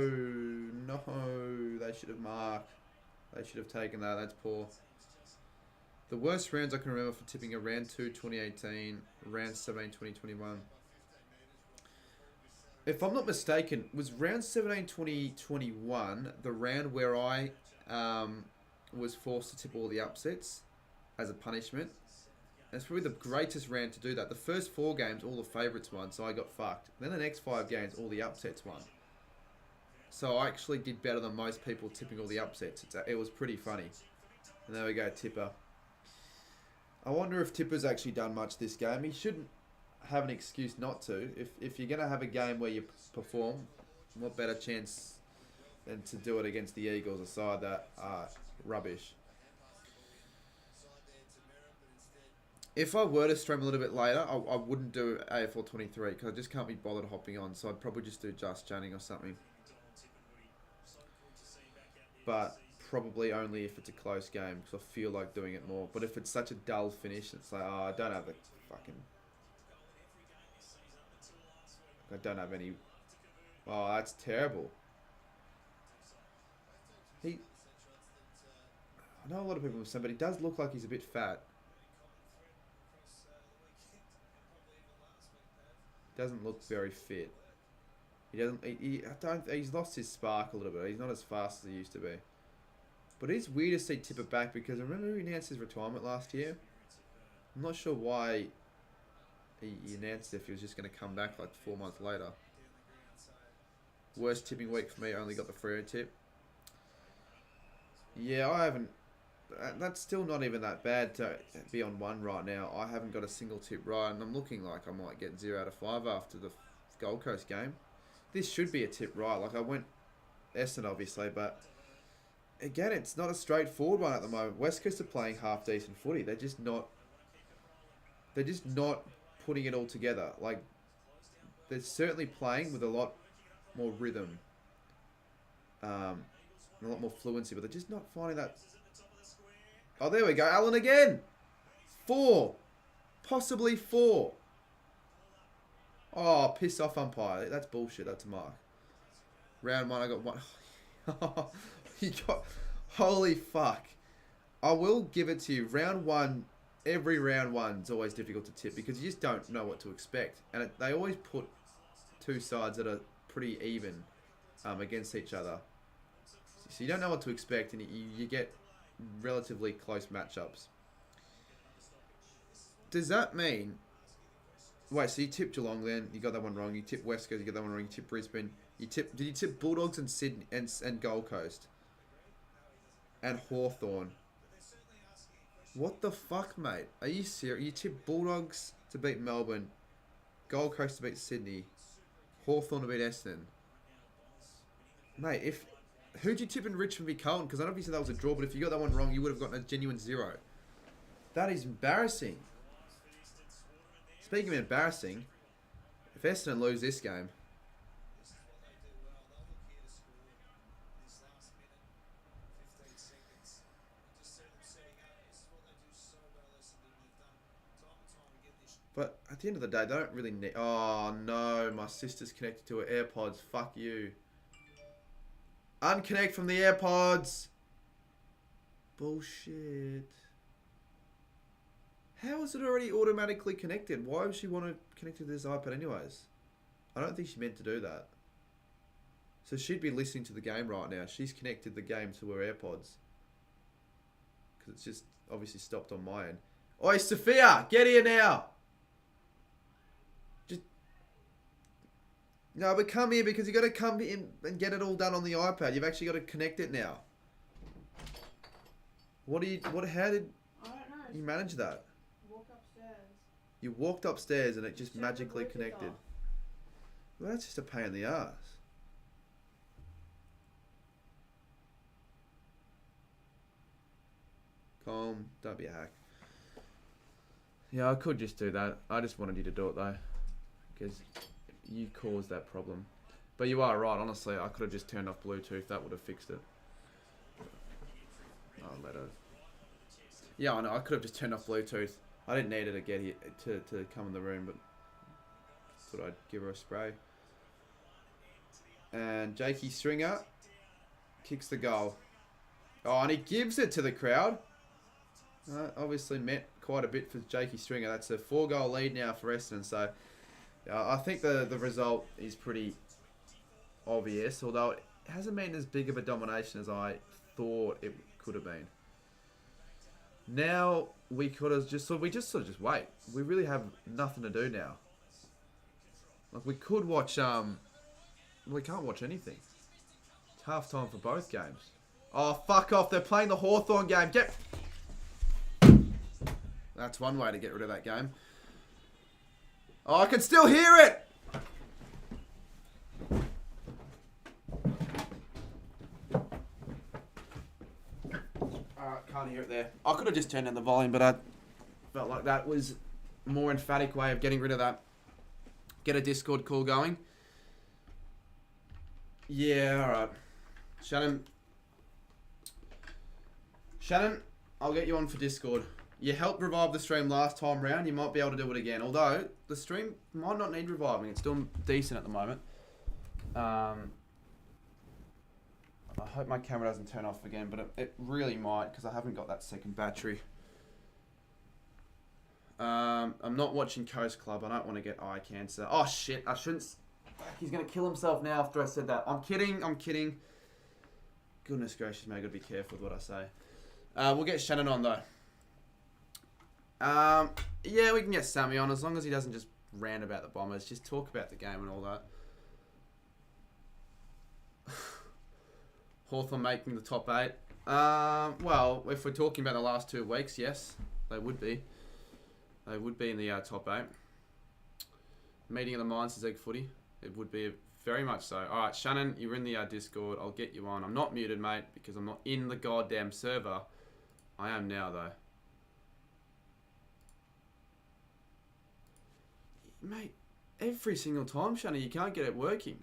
No. They should have marked. They should have taken that. That's poor. The worst rounds I can remember for tipping are round 2, 2018, round 17, 2021. If I'm not mistaken, was round 17, 2021 the round where I was forced to tip all the upsets as a punishment? And it's probably the greatest round to do that. The first 4 games, all the favourites won, so I got fucked. Then the next 5 games, all the upsets won. So I actually did better than most people tipping all the upsets. It was pretty funny. And there we go, Tipper. I wonder if Tipper's actually done much this game. He shouldn't have an excuse not to. If you're going to have a game where you perform, what better chance than to do it against the Eagles, a side that are rubbish. If I were to stream a little bit later, I wouldn't do AFL 23, because I just can't be bothered hopping on. So I'd probably just do Just Channing or something. But probably only if it's a close game, because I feel like doing it more. But if it's such a dull finish, it's like, oh, I don't have any... Oh, that's terrible. I know a lot of people have said, but he does look like he's a bit fat. Doesn't look very fit. He's lost his spark a little bit. He's not as fast as he used to be. But it is weird to see Tipper back, because I remember he announced his retirement last year. I'm not sure why he announced if he was just going to come back like 4 months later. Worst tipping week for me, I only got the Freo tip. Yeah, I haven't... That's still not even that bad to be on 1 right now. I haven't got a single tip right, and I'm looking like I might get 0 out of 5 after the Gold Coast game. This should be a tip right. Like, I went Essendon, obviously, but... Again, it's not a straightforward one at the moment. West Coast are playing half decent footy. They're just not putting it all together. Like, they're certainly playing with a lot more rhythm, and a lot more fluency, but they're just not finding that. Oh, there we go, Allen again. 4, possibly 4. Oh, piss off, umpire. That's bullshit. That's a mark. Round 1, I got 1. You got, holy fuck. I will give it to you. Round 1, every round 1 is always difficult to tip, because you just don't know what to expect. And they always put 2 sides that are pretty even against each other. So you don't know what to expect, and you get relatively close matchups. Does that mean... Wait, so you tipped Geelong then, you got that one wrong. You tipped West Coast, you got that one wrong. You tipped Brisbane. Did you tip Bulldogs and Sydney and Gold Coast? And Hawthorn. What the fuck, mate? Are you serious? You tipped Bulldogs to beat Melbourne, Gold Coast to beat Sydney, Hawthorn to beat Essendon. Mate, who'd you tip in Richmond v Carlton? Because obviously that was a draw, but if you got that one wrong, you would have gotten a genuine 0. That is embarrassing. Speaking of embarrassing, if Essendon lose this game... But at the end of the day, they don't really need... Oh, no. My sister's connected to her AirPods. Fuck you. Unconnect from the AirPods. Bullshit. How is it already automatically connected? Why would she want to connect to this iPad anyways? I don't think she meant to do that. So she'd be listening to the game right now. She's connected the game to her AirPods. Because it's just obviously stopped on my end. Oi, Sophia! Get here now! No, but come here because you got to come in and get it all done on the iPad. You've actually got to connect it now. How did I don't know. you manage that? Walk upstairs. You walked upstairs and it just magically connected. Well, that's just a pain in the ass. Calm, don't be a hack. Yeah, I could just do that. I just wanted you to do it though, because you caused that problem. But you are right, honestly, I could have just turned off Bluetooth, that would have fixed it. Oh, let her. Yeah, I know, I could have just turned off Bluetooth. I didn't need her to get here, to come in the room, but thought I'd give her a spray. And Jakey Stringer kicks the goal. Oh, and he gives it to the crowd. Obviously meant quite a bit for Jakey Stringer. That's a 4-goal lead now for Essendon, so... I think the result is pretty obvious, although it hasn't been as big of a domination as I thought it could have been. Now we could have just sort of wait. We really have nothing to do now. Like we could watch we can't watch anything. It's half time for both games. Oh, fuck off! They're playing the Hawthorn game. That's one way to get rid of that game. Oh, I can still hear it! Alright, can't hear it there. I could have just turned down the volume, but I felt like that was a more emphatic way of getting rid of that. Get a Discord call going. Yeah, alright. Shannon, I'll get you on for Discord. You helped revive the stream last time round. You might be able to do it again. Although, the stream might not need reviving. It's doing decent at the moment. I hope my camera doesn't turn off again, but it really might because I haven't got that second battery. I'm not watching Coast Club. I don't want to get eye cancer. Oh, shit. I shouldn't... He's going to kill himself now after I said that. I'm kidding. Goodness gracious, mate. I've got to be careful with what I say. We'll get Shannon on, though. Yeah, we can get Sammy on as long as he doesn't just rant about the Bombers. Just talk about the game and all that. Hawthorn making the top 8. Well, if we're talking about the last 2 weeks, yes, they would be. They would be in the top 8. Meeting of the minds is egg footy. It would be very much so. All right, Shannon, you're in the Discord. I'll get you on. I'm not muted, mate, because I'm not in the goddamn server. I am now, though. Mate, every single time, Shannon, you can't get it working.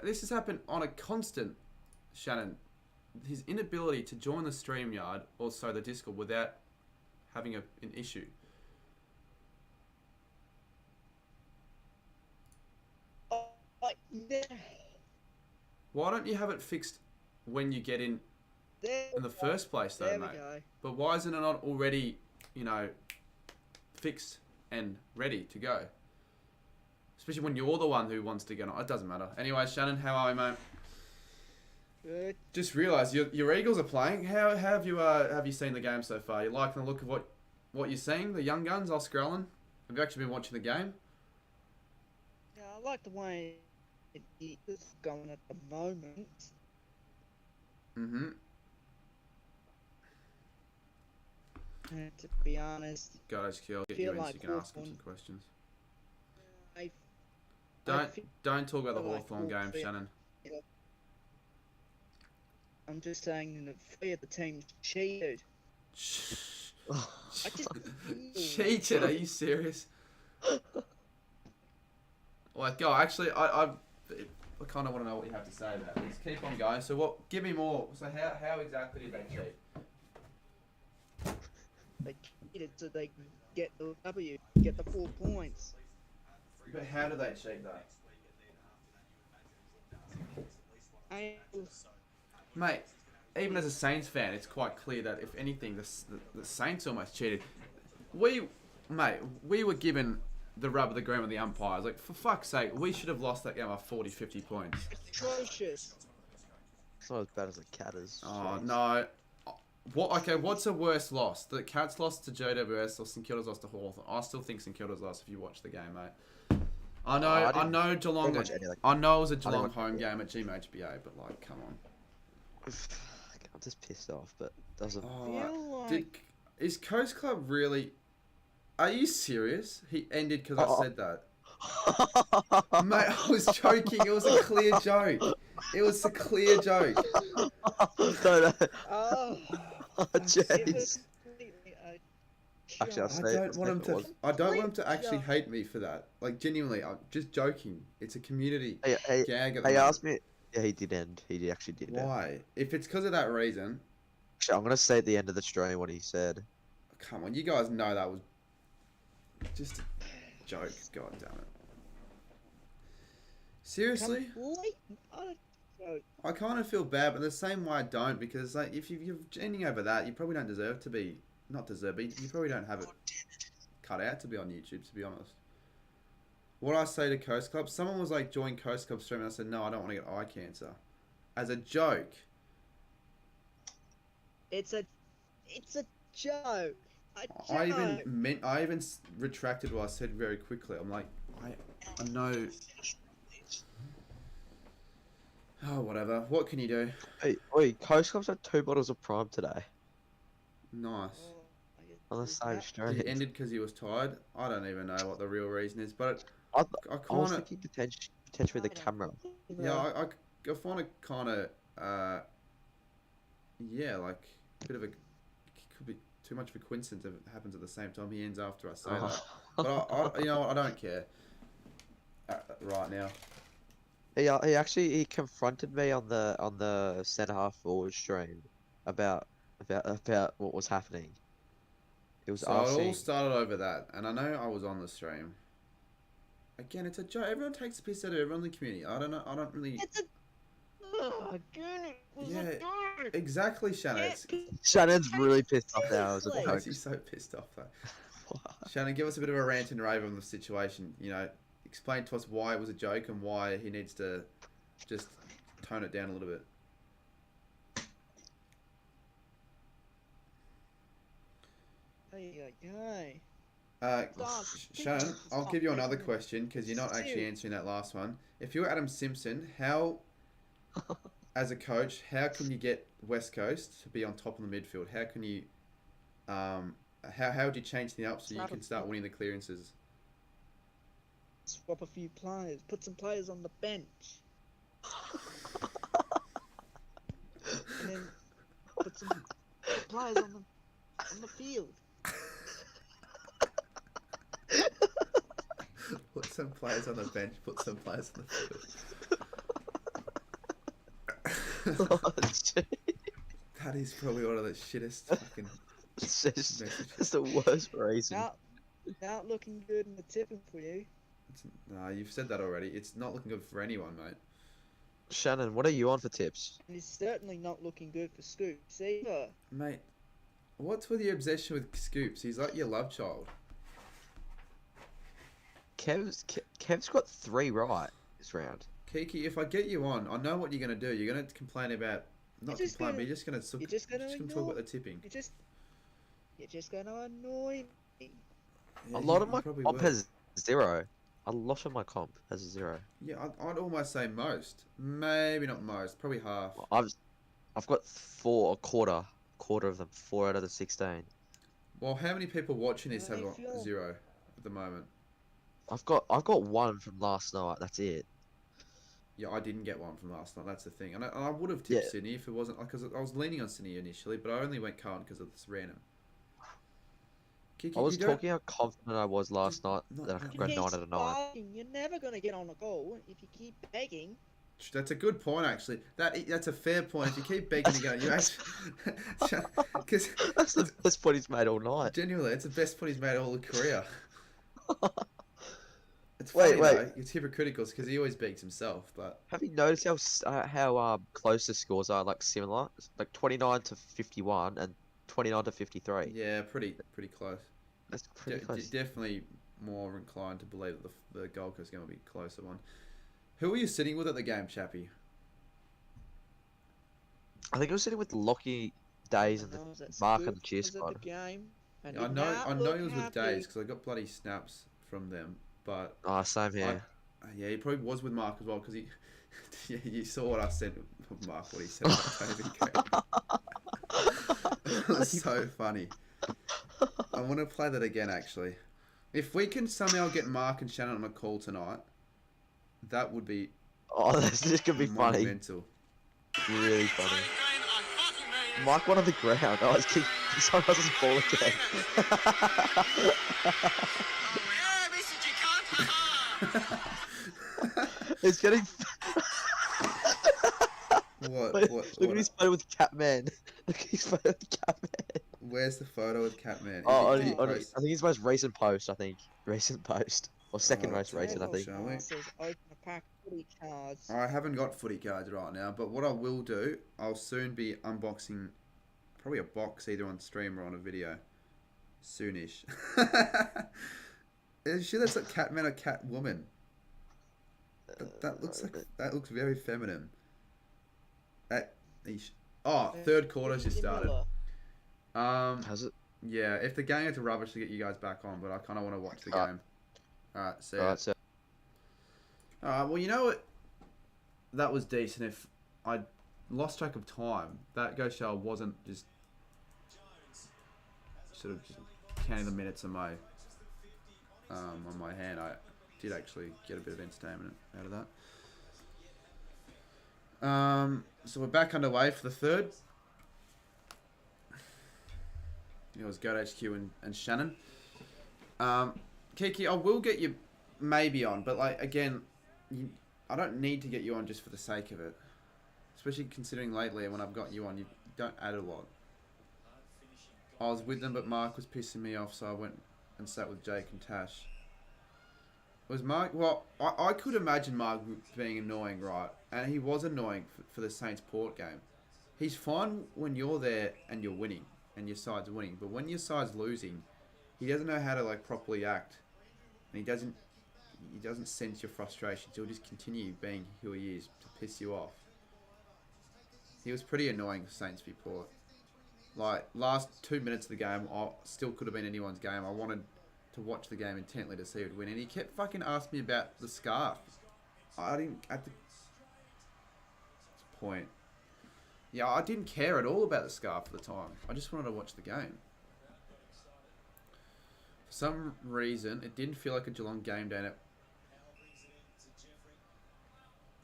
This has happened on a constant, Shannon. His inability to join the StreamYard, also the Discord, without having an issue. Why don't you have it fixed when you get in the first place, though, mate? But why isn't it not already, fixed and ready to go? Especially when you're the one who wants to get on. It doesn't matter. Anyway, Shannon, how are we, mate? Just realised your Eagles are playing. How have you seen the game so far? You liking the look of what you're seeing? The young guns, Oscar Allen. Have you actually been watching the game? Yeah, I like the way it is going at the moment. Mm-hmm. And to be honest, Guys, I'll get feel you in so like you can ask him Hawthorn- some questions. I Don't talk about the feel like Hawthorn game, Hawthorn- Shannon. I'm just saying that 3 of the teams cheated. I just Cheated? Are you serious? Like, go. Actually, I kind of want to know what you have to say about this. Keep on going. So, what? Give me more. So, how exactly did they cheat? They cheated so they could get the W, get the 4 points. But how do they cheat, though? Mate, even as a Saints fan, it's quite clear that if anything, the Saints almost cheated. We were given the rub of the green with the umpires. Like, for fuck's sake, we should have lost that game by 40, 50 points. Atrocious. It's not as bad as the Cat is. Oh, no. Okay, what's a worse loss? The Cats lost to JWS or St Kilda's lost to Hawthorn? I still think St Kilda's lost if you watch the game, mate. I know Geelong. I know it was a Geelong home game at Maggies, but like, come on. I'm just pissed off, but doesn't. Feel like Is Coast Club really? Are you serious? He ended because I said that. Mate, I was joking. It was a clear joke. It was a clear joke. No. oh, Jeez. Actually, I'll say I don't want him to actually hate me for that. Like, genuinely, I'm just joking. It's a community Hey, gag. At the he moment. asked me. Yeah, he did end. He actually did. Why? If it's because of that reason, Actually, I'm gonna say at the end of the stream what he said. come on, you guys know that was just a joke. God damn it. Seriously? I kind of feel bad, but the same way I don't, because like if you're ending over that, you probably don't deserve to be, not deserve, but you probably don't have it cut out to be on YouTube, to be honest. What I say to Coast Club, someone was like, join Coast Club stream, and I said, no, I don't want to get eye cancer. As a joke. It's a joke. I even retracted what I said very quickly. I'm like, I know. Oh, whatever. What can you do? Hey, wait, Coast Club's had 2 bottles of Prime today Nice. on the same stream. It ended because he was tired. I don't even know what the real reason is, but I I was kind of, thinking potentially the camera. yeah, I find it kind of, yeah, like a bit of a, it could be too much of a coincidence if it happens at the same time he ends after I say that. But I you know what, I don't care. Right now. He actually confronted me on the centre half forward stream about what was happening. It was So asking. it all started over that, and I know I was on the stream. Again, it's a joke. Everyone takes a piss out of everyone in the community. I don't know. I don't really. Yeah, exactly, Shannon. Shannon's really pissed off now. As a Why joke. is he so pissed off though? Shannon, give us a bit of a rant and rave on the situation. You know, explain to us why it was a joke and why he needs to just tone it down a little bit. Shannon, I'll give you another question because you're not actually answering that last one. If you're Adam Simpson, how, as a coach, how can you get West Coast to be on top of the midfield? How can you, how would you change things up so you can start winning the clearances? Swap a few players. Put some players on the bench. And then put some players on the field. Put some players on the bench. Put some players on the field. Oh, gee. That is probably one of the shittest fucking It's just messages. it's the worst reason. Not looking good in the tipping for you. No, you've said that already. It's not looking good for anyone, mate. Shannon, what are you on for tips? And it's certainly not looking good for Scoops either. Mate, what's with your obsession with Scoops? He's like your love child. Kev's got 3 right this round. Kiki, if I get you on, I know what you're going to do. You're going to complain about, not You're just complain, but gonna- you're just going to You're just gonna talk about the annoy. tipping. You're just gonna annoy me. Yeah, A lot of you my probably comp will. has 0. A lot of my comp has 0. Yeah, I'd almost say most. Maybe not most. Probably half. I've got quarter of them, 4 out of the 16. Well, how many people watching this have I got feel- 0 at the moment? I've got 1 from last night. That's it. Yeah, I didn't get one from last night. That's the thing. And I would have tipped Yeah. Sydney if it wasn't because I was leaning on Sydney initially, but I only went Carlton because of this random. Kiki, I was you don't- talking how confident I was last night not- that I could You go keep 9 out of 9. sparking, you're never gonna get on a goal if you keep begging. That's a good point, actually. That's a fair point. If you keep begging to go, you actually because That's the best point he's made all night. genuinely, it's the best point he's made all his career. It's Wait, funny wait. though. It's hypocritical because he always begs himself, but Have you noticed how close the scores are, like similar? It's like 29 to 51 and 29 to 53. yeah, pretty close. That's pretty close. Definitely more inclined to believe that the Gold Coast game will be a closer one. Who are you sitting with at the game, Chappie? I think I was sitting with Lockie, Days, and I the was at Mark school, and the cheer I was at squad. the game. I did know not he look was with happy. Days because I got bloody snaps from them, but Oh, same here. yeah, he probably was with Mark as well because he. Yeah, you saw what I said, Mark. What he said about Toby It was so funny. I want to play that again, actually. If we can somehow get Mark and Shannon on a call tonight, that would be Oh, this could be funny. monumental. Really funny. Mike went on the ground. Oh, he's someone else's ball again. He's getting. What? Look What? at his photo with Catman. Look at his photo with Catman. Where's the photo with Catman? Oh, Did he I post? think his most recent post. I think recent post or second Oh, most recent. I think. shall we? Says open a pack of footy cards. I haven't got footy cards right now, but what I will do, I'll soon be unboxing probably a box either on stream or on a video. Soonish. Are you sure that's a Catman or Catwoman? That looks very feminine. Third quarter's just started. Has it? Yeah, if the game is rubbish to get you guys back on, but I kind of want to watch the Alright. game. Alright, so. Alright, so Well, you know what? That was decent. If I lost track of time, that go show wasn't just sort of just counting the minutes on my hand. I did actually get a bit of entertainment out of that. So we're back underway for the third. It was Goat HQ and Shannon. Kiki, I will get you maybe on, but like again, I don't need to get you on just for the sake of it. Especially considering lately when I've got you on, you don't add a lot. I was with them, but Mark was pissing me off, so I went and sat with Jake and Tash. Was Mark? Well, I could imagine Mark being annoying, right? And he was annoying for the Saints Port game. He's fine when you're there and you're winning and your side's winning, but when your side's losing, he doesn't know how to like properly act, and he doesn't sense your frustrations. He'll just continue being who he is to piss you off. He was pretty annoying for Saints v Port. Like last 2 minutes of the game, I still could have been anyone's game. I wanted to watch the game intently to see who'd win, and he kept fucking asking me about the scarf. I didn't at the point. Yeah, I didn't care at all about the scarf at the time. I just wanted to watch the game. For some reason, it didn't feel like a Geelong game day.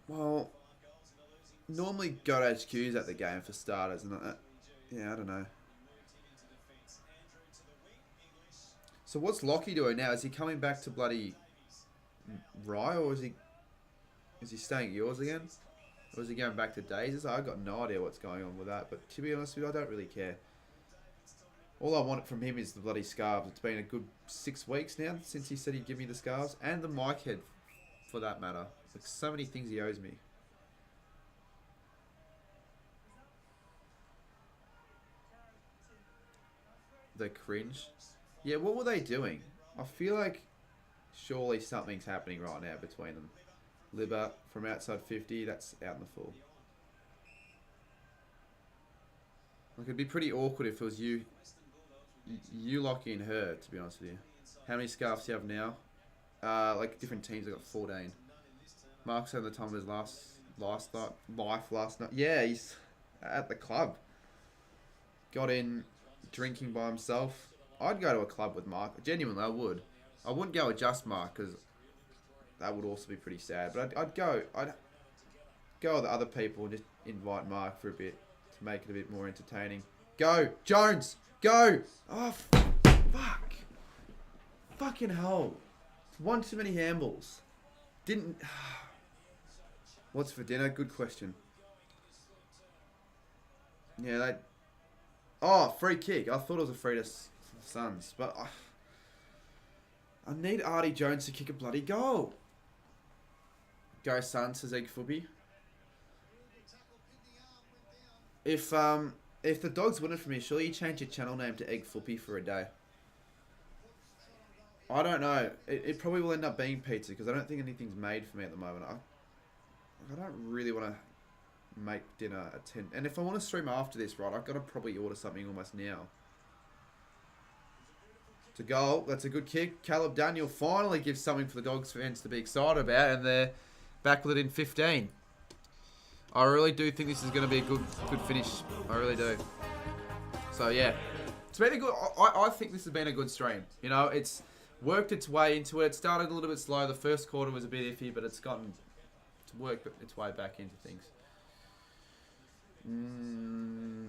Well, normally Goat HQ's at the game for starters, and yeah, I don't know. So what's Lockie doing now? Is he coming back to bloody Rye, or is he staying at yours again? Or is he going back to Days'? I've got no idea what's going on with that, but to be honest with you, I don't really care. All I want from him is the bloody scarves. It's been a good 6 weeks now since he said he'd give me the scarves, and the mic head, for that matter. Like, so many things he owes me. The cringe. Yeah, what were they doing? I feel like surely something's happening right now between them. Libber from outside 50. That's out in the full. Like, it'd be pretty awkward if it was you Lockie and her, to be honest with you. How many scarves do you have now? Like different teams have got 14. Mark's had the time of his life last night. Yeah, he's at the club. Got in drinking by himself. I'd go to a club with Mark. Genuinely, I would. I wouldn't go with just Mark because that would also be pretty sad. But I'd go with other people and just invite Mark for a bit to make it a bit more entertaining. Go, Jones! Go! Oh, fuck. Fucking hell. One too many handballs. Didn't... What's for dinner? Good question. Yeah, they... Oh, free kick. I thought it was a free to Suns. But I need Artie Jones to kick a bloody goal. Go Suns, says Egg Footy. If the Dogs win it for me, surely you change your channel name to Egg Footy for a day. I don't know. It probably will end up being pizza because I don't think anything's made for me at the moment. I don't really want to make dinner at 10. And if I want to stream after this, right, I've got to probably order something almost now. To goal. That's a good kick. Caleb Daniel finally gives something for the Dogs fans to be excited about, and they're back with it in 15. I really do think this is going to be a good finish. I really do. So, yeah. It's been a good... I think this has been a good stream. You know, it's worked its way into it. It started a little bit slow. The first quarter was a bit iffy, but it's gotten to work its way back into things.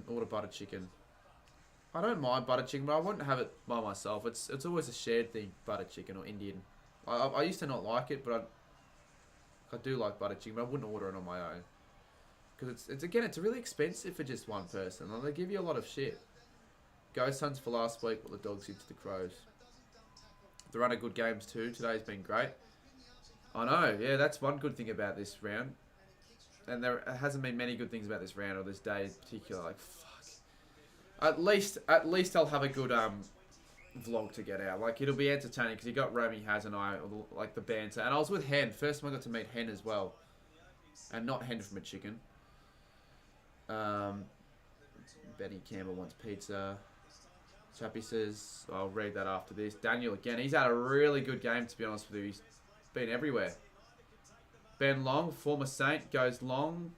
Order butter chicken. I don't mind butter chicken, but I wouldn't have it by myself. It's always a shared thing, butter chicken or Indian. I used to not like it, but I do like butter chicken, but I wouldn't order it on my own. Because it's really expensive for just one person. And they give you a lot of shit. Go Suns for last week, what the Dogs did to the Crows. The run of good games too. Today's been great. I know, yeah, that's one good thing about this round. And there hasn't been many good things about this round or this day in particular. Like, fuck. At least I'll have a good vlog to get out. Like, it'll be entertaining because you got Romy, Haz and I, like the banter. And I was with Hen. First time I got to meet Hen as well. And not Hen from a chicken. Benny Campbell wants pizza. Chappie says, I'll read that after this. Daniel again. He's had a really good game, to be honest with you. He's been everywhere. Ben Long, former Saint, goes long.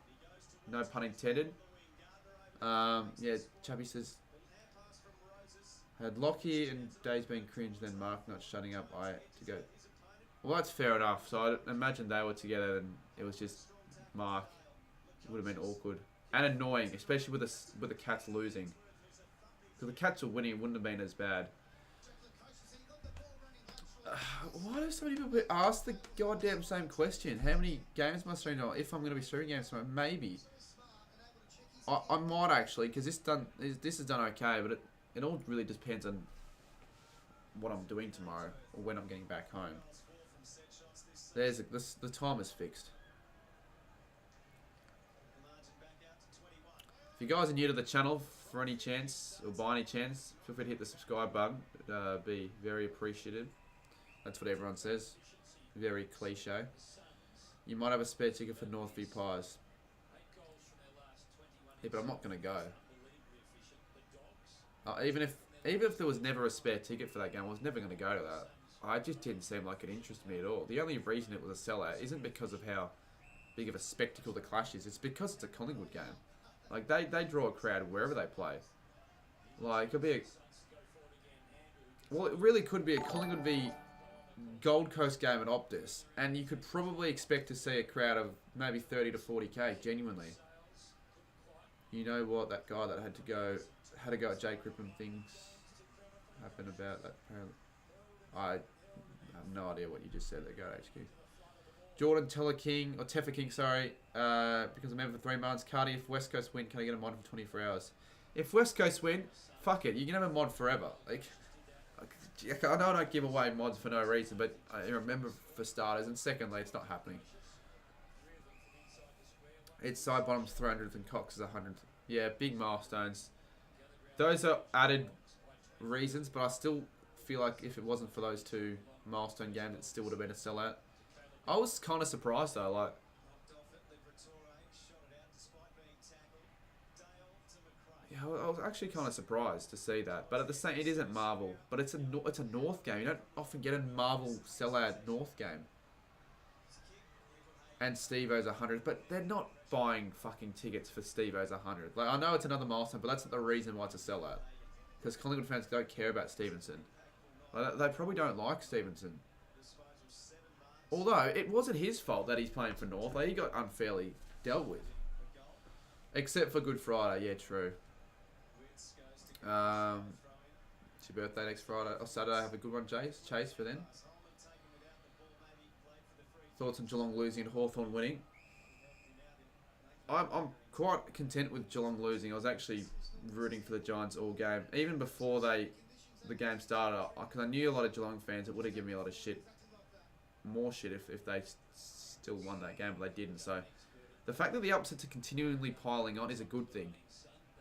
No pun intended. Yeah, Chappie says, had Lockie and Dave's been cringe, then Mark not shutting up. I to go. Well, that's fair enough. So I imagine they were together and it was just Mark. It would have been awkward and annoying, especially with the Cats losing. Because the Cats were winning, it wouldn't have been as bad. Why do so many people ask the goddamn same question? How many games am I streaming on? If I'm going to be streaming games tomorrow, maybe. I might actually, because this is done okay, but it all really depends on what I'm doing tomorrow or when I'm getting back home. The time is fixed. If you guys are new to the channel, for any chance or by any chance, feel free to hit the subscribe button. It'd be very appreciated. That's what everyone says. Very cliche. You might have a spare ticket for Northy Pies. Yeah, but I'm not going to go. Even if there was never a spare ticket for that game, I was never going to go to that. I just didn't seem like it interested me at all. The only reason it was a sellout isn't because of how big of a spectacle the clash is. It's because it's a Collingwood game. Like, they draw a crowd wherever they play. Like, it could be well, it really could be a Collingwood v Gold Coast game at Optus, and you could probably expect to see a crowd of maybe 30 to 40k, genuinely. You know what, that guy that had to go at Jake Rippon, things happened about that apparently. I have no idea what you just said there, go HQ. Jordan Teller-King, or Teffa King, sorry, because I'm over for 3 months. Cardi, if West Coast win, can I get a mod for 24 hours? If West Coast win, fuck it, you can have a mod forever. Like, I know I don't give away mods for no reason, but I remember for starters, and secondly, it's not happening. It's side bottoms 300th and Cox is 100th. Yeah, big milestones. Those are added reasons, but I still feel like if it wasn't for those two milestone games, it still would have been a sellout. I was kind of surprised though. Like, yeah, I was actually kind of surprised to see that. But at the same, it isn't Marvel, but it's a North game. You don't often get a Marvel sellout North game. And Steve-O's 100, but they're not buying fucking tickets for Steve-O's 100. Like, I know it's another milestone, but that's not the reason why it's a sellout. Because Collingwood fans don't care about Stevenson. Like, they probably don't like Stevenson. Although, it wasn't his fault that he's playing for North. Like, he got unfairly dealt with. Except for Good Friday. Yeah, true. It's your birthday next Friday. Or Saturday. Have a good one, Chase, for then. Thoughts on Geelong losing and Hawthorn winning? I'm quite content with Geelong losing. I was actually rooting for the Giants all game. Even before the game started, because I knew a lot of Geelong fans, it would have given me a lot of shit. More shit if they still won that game, but they didn't. So the fact that the upsets are continually piling on is a good thing.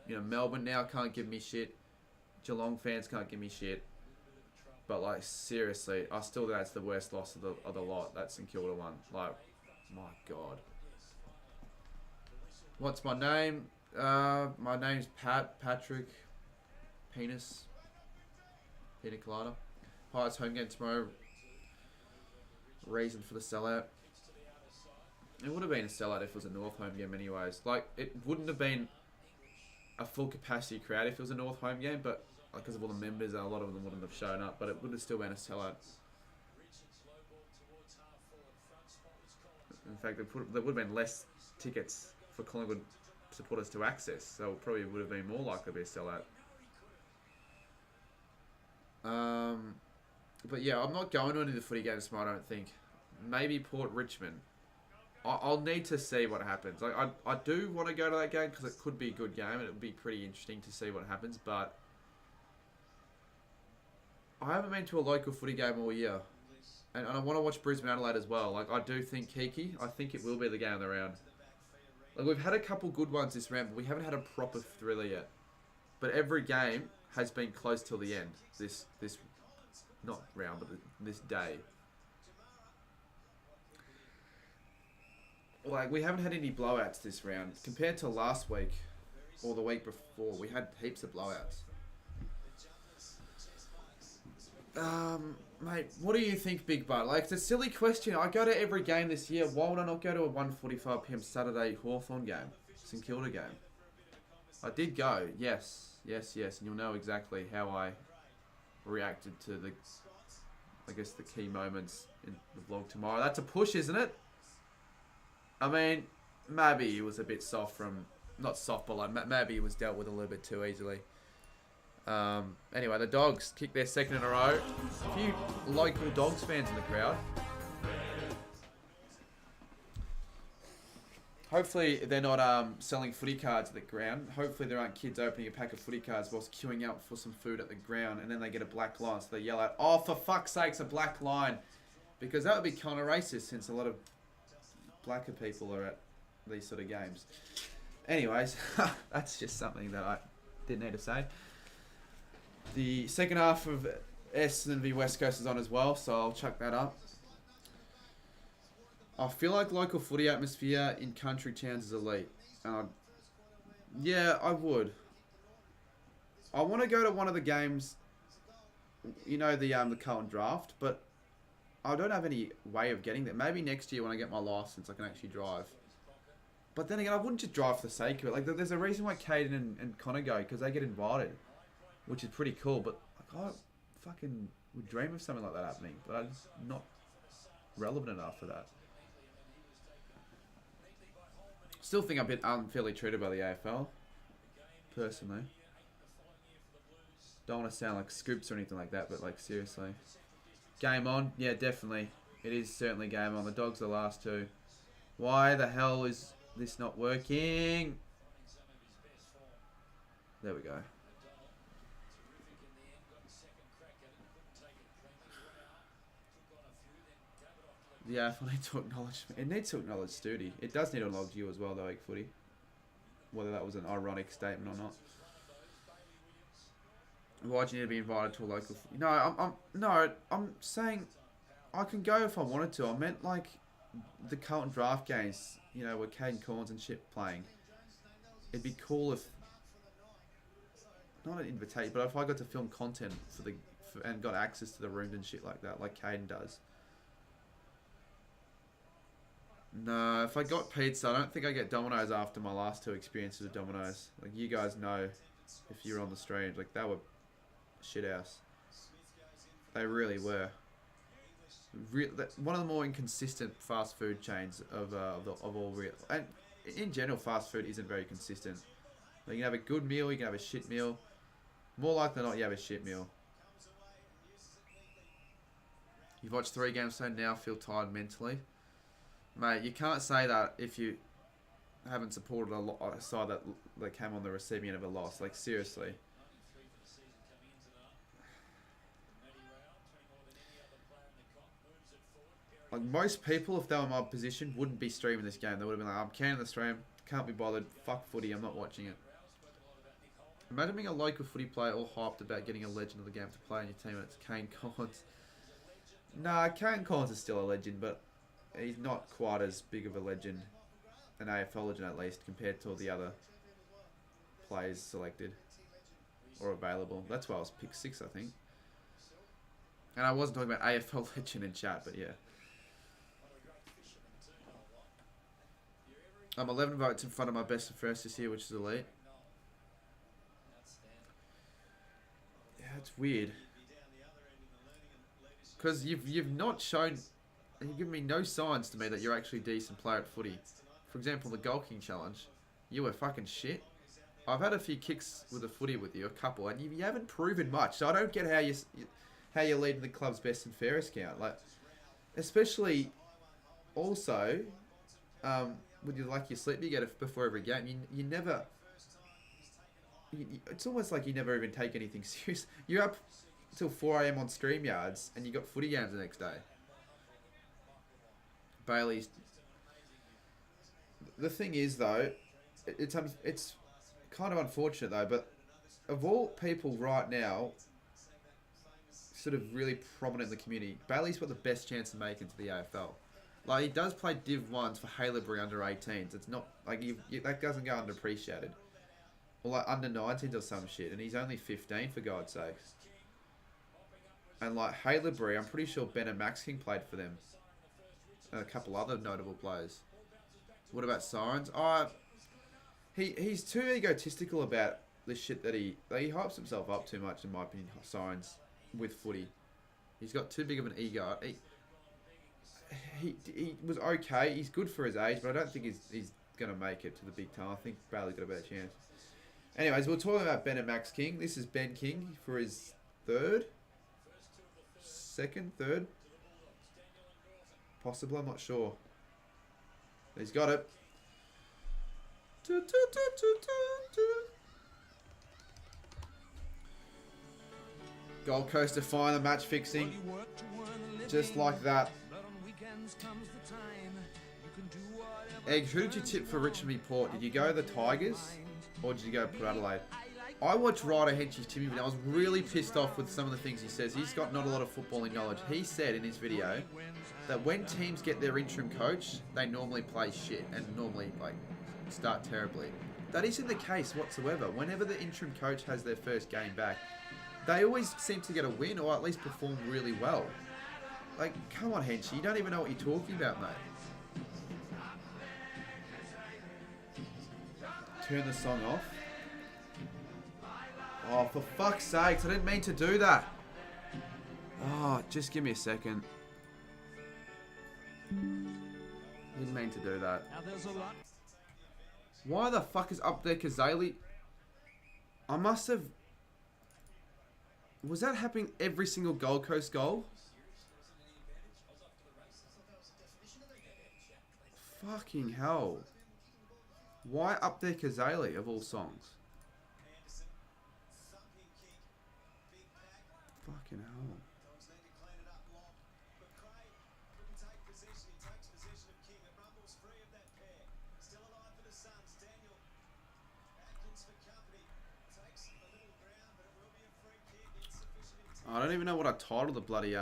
You know, Melbourne now can't give me shit. Geelong fans can't give me shit. But, like, seriously, I still think that's the worst loss of the lot. That St Kilda one. Like, my God. What's my name? My name's Patrick. Penis. Pina Colada. Pirates home game tomorrow. Reason for the sellout. It would have been a sellout if it was a North home game anyways. Like, it wouldn't have been a full capacity crowd if it was a North home game, but because of all the members, a lot of them wouldn't have shown up, but it would have still been a sellout. In fact, there would have been less tickets for Collingwood supporters to access, so it probably would have been more likely to be a sellout. But yeah, I'm not going to any of the footy games tomorrow, I don't think. Maybe Port Richmond. I'll need to see what happens. Like, I do want to go to that game because it could be a good game and it would be pretty interesting to see what happens, but I haven't been to a local footy game all year. And I want to watch Brisbane Adelaide as well. Like, I do think Kiki, I think it will be the game of the round. Like, we've had a couple good ones this round, but we haven't had a proper thriller yet. But every game has been close till the end. This not round, but this day. Like, we haven't had any blowouts this round. Compared to last week, or the week before, we had heaps of blowouts. Mate, what do you think, Big Bud? Like, it's a silly question. I go to every game this year. Why would I not go to a 1:45 PM Saturday Hawthorn game? St Kilda game. I did go, yes. And you'll know exactly how I reacted to the key moments in the vlog tomorrow. That's a push, isn't it? I mean, maybe it was a bit soft from... Not soft, but like, maybe it was dealt with a little bit too easily. Anyway, the Dogs kicked their second in a row. A few local Dogs fans in the crowd. Hopefully they're not selling footy cards at the ground. Hopefully there aren't kids opening a pack of footy cards whilst queuing up for some food at the ground, and then they get a black line, so they yell out, "Oh, for fuck's sakes, a black line!" Because that would be kind of racist, since a lot of blacker people are at these sort of games. Anyways, that's just something that I didn't need to say. The second half of Essendon v West Coast is on as well, so I'll chuck that up. I feel like local footy atmosphere in country towns is elite. Yeah, I would. I want to go to one of the games, you know, the Carlton Draft, but I don't have any way of getting there. Maybe next year when I get my license, I can actually drive. But then again, I wouldn't just drive for the sake of it. Like, there's a reason why Caden and Connor go, because they get invited, which is pretty cool. But like, I fucking would dream of something like that happening, but I'm just not relevant enough for that. Still think I'm a bit unfairly treated by the AFL, personally. Don't want to sound like scoops or anything like that, but like, seriously. Game on? Yeah, definitely. It is certainly game on. The Dogs are the last two. Why the hell is this not working? There we go. The AFL needs to acknowledge... It needs to acknowledge Studi. It does need to acknowledge you as well, though, Egg Footy. Whether that was an ironic statement or not. Why do you need to be invited to a local... No, I'm saying I can go if I wanted to. I meant, like, the Carlton draft games, you know, where Caden Corns and shit playing. It'd be cool if, not an invitation, but if I got to film content and got access to the rooms and shit like that, like Caden does. No, if I got pizza, I don't think I get Domino's after my last 2 experiences with Domino's. Like, you guys know, if you were on the stream, like, they were shit house. They really were. One of the more inconsistent fast food chains of all real. And in general, fast food isn't very consistent. Like, you can have a good meal, you can have a shit meal. More likely than not, you have a shit meal. You've watched 3 games so now, feel tired mentally. Mate, you can't say that if you haven't supported a side that came on the receiving end of a loss. Like, seriously. Like, most people, if they were in my position, wouldn't be streaming this game. They would have been like, I'm canning the stream, can't be bothered, fuck footy, I'm not watching it. Imagine being a local footy player all hyped about getting a legend of the game to play in your team, and it's Kane Collins. Nah, Kane Collins is still a legend, but he's not quite as big of a legend, an AFL legend at least, compared to all the other players selected or available. That's why I was picked 6, I think. And I wasn't talking about AFL legend in chat, but yeah. I'm 11 votes in front of my best and first this year, which is elite. Yeah, it's weird. Because you've not shown, you've given me no signs to me that you're actually a decent player at footy. For example, the goal king challenge, you were fucking shit. I've had a few kicks with a footy with you, a couple, and you haven't proven much. So I don't get how you're leading the club's best and fairest count. Like, especially also, with your sleep you get before every game, you never. It's almost like you never even take anything serious. You're up till 4 AM on StreamYards, and you got footy games the next day. Bailey's. The thing is, though, it's kind of unfortunate though, but of all people right now, sort of really prominent in the community, Bailey's got the best chance of making to the AFL. Like, he does play Div 1s for Haileybury under 18s. It's not like that doesn't go underappreciated. Or like under 19s or some shit, and he's only 15 for God's sakes. And like Haileybury, I'm pretty sure Ben and Max King played for them. And a couple other notable players. What about Sirens? He's too egotistical about the shit that he hypes himself up too much, in my opinion. Sirens with footy, he's got too big of an ego. He was okay. He's good for his age, but I don't think he's gonna make it to the big time. I think Bailey's got a better chance. Anyways, we're talking about Ben and Max King. This is Ben King for his third, possibly. I'm not sure. He's got it. Gold Coast define the match fixing. Just like that. Egg, who did you tip for Richmond v Port? Did you go the Tigers or did you go Port Adelaide? I watched Ryder Hensch's Timmy video. I was really pissed off with some of the things he says. He's got not a lot of footballing knowledge. He said in his video that when teams get their interim coach, they normally play shit and normally like start terribly. That isn't the case whatsoever. Whenever the interim coach has their first game back, they always seem to get a win or at least perform really well. Like, come on, Henschy, you don't even know what you're talking about, mate. Turn the song off. Oh, for fuck's sakes, I didn't mean to do that. Oh, just give me a second. Didn't mean to do that. Why the fuck is up there Kazali? I must have... Was that happening every single Gold Coast goal? Fucking hell. Why up there Kazali of all songs? Fucking hell. I don't even know what I titled the bloody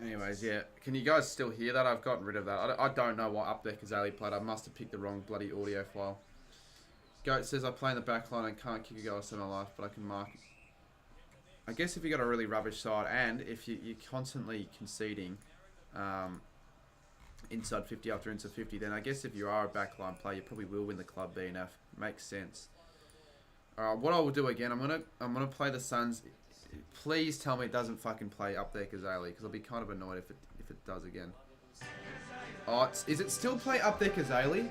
Anyways, yeah. Can you guys still hear that? I've gotten rid of that. I don't know what up there Kazali played. I must have picked the wrong bloody audio file. Goat says I play in the back line and can't kick a goal in my life, but I can mark. I guess if you got a really rubbish side and if you're constantly conceding inside 50 after inside 50, then I guess if you are a backline player, you probably will win the club BNF. Makes sense. Alright, what I will do again, I'm gonna play the Suns. Please tell me it doesn't fucking play up there Kazali, because I'll be kind of annoyed if it does again. Oh, is it still play up there Kazali?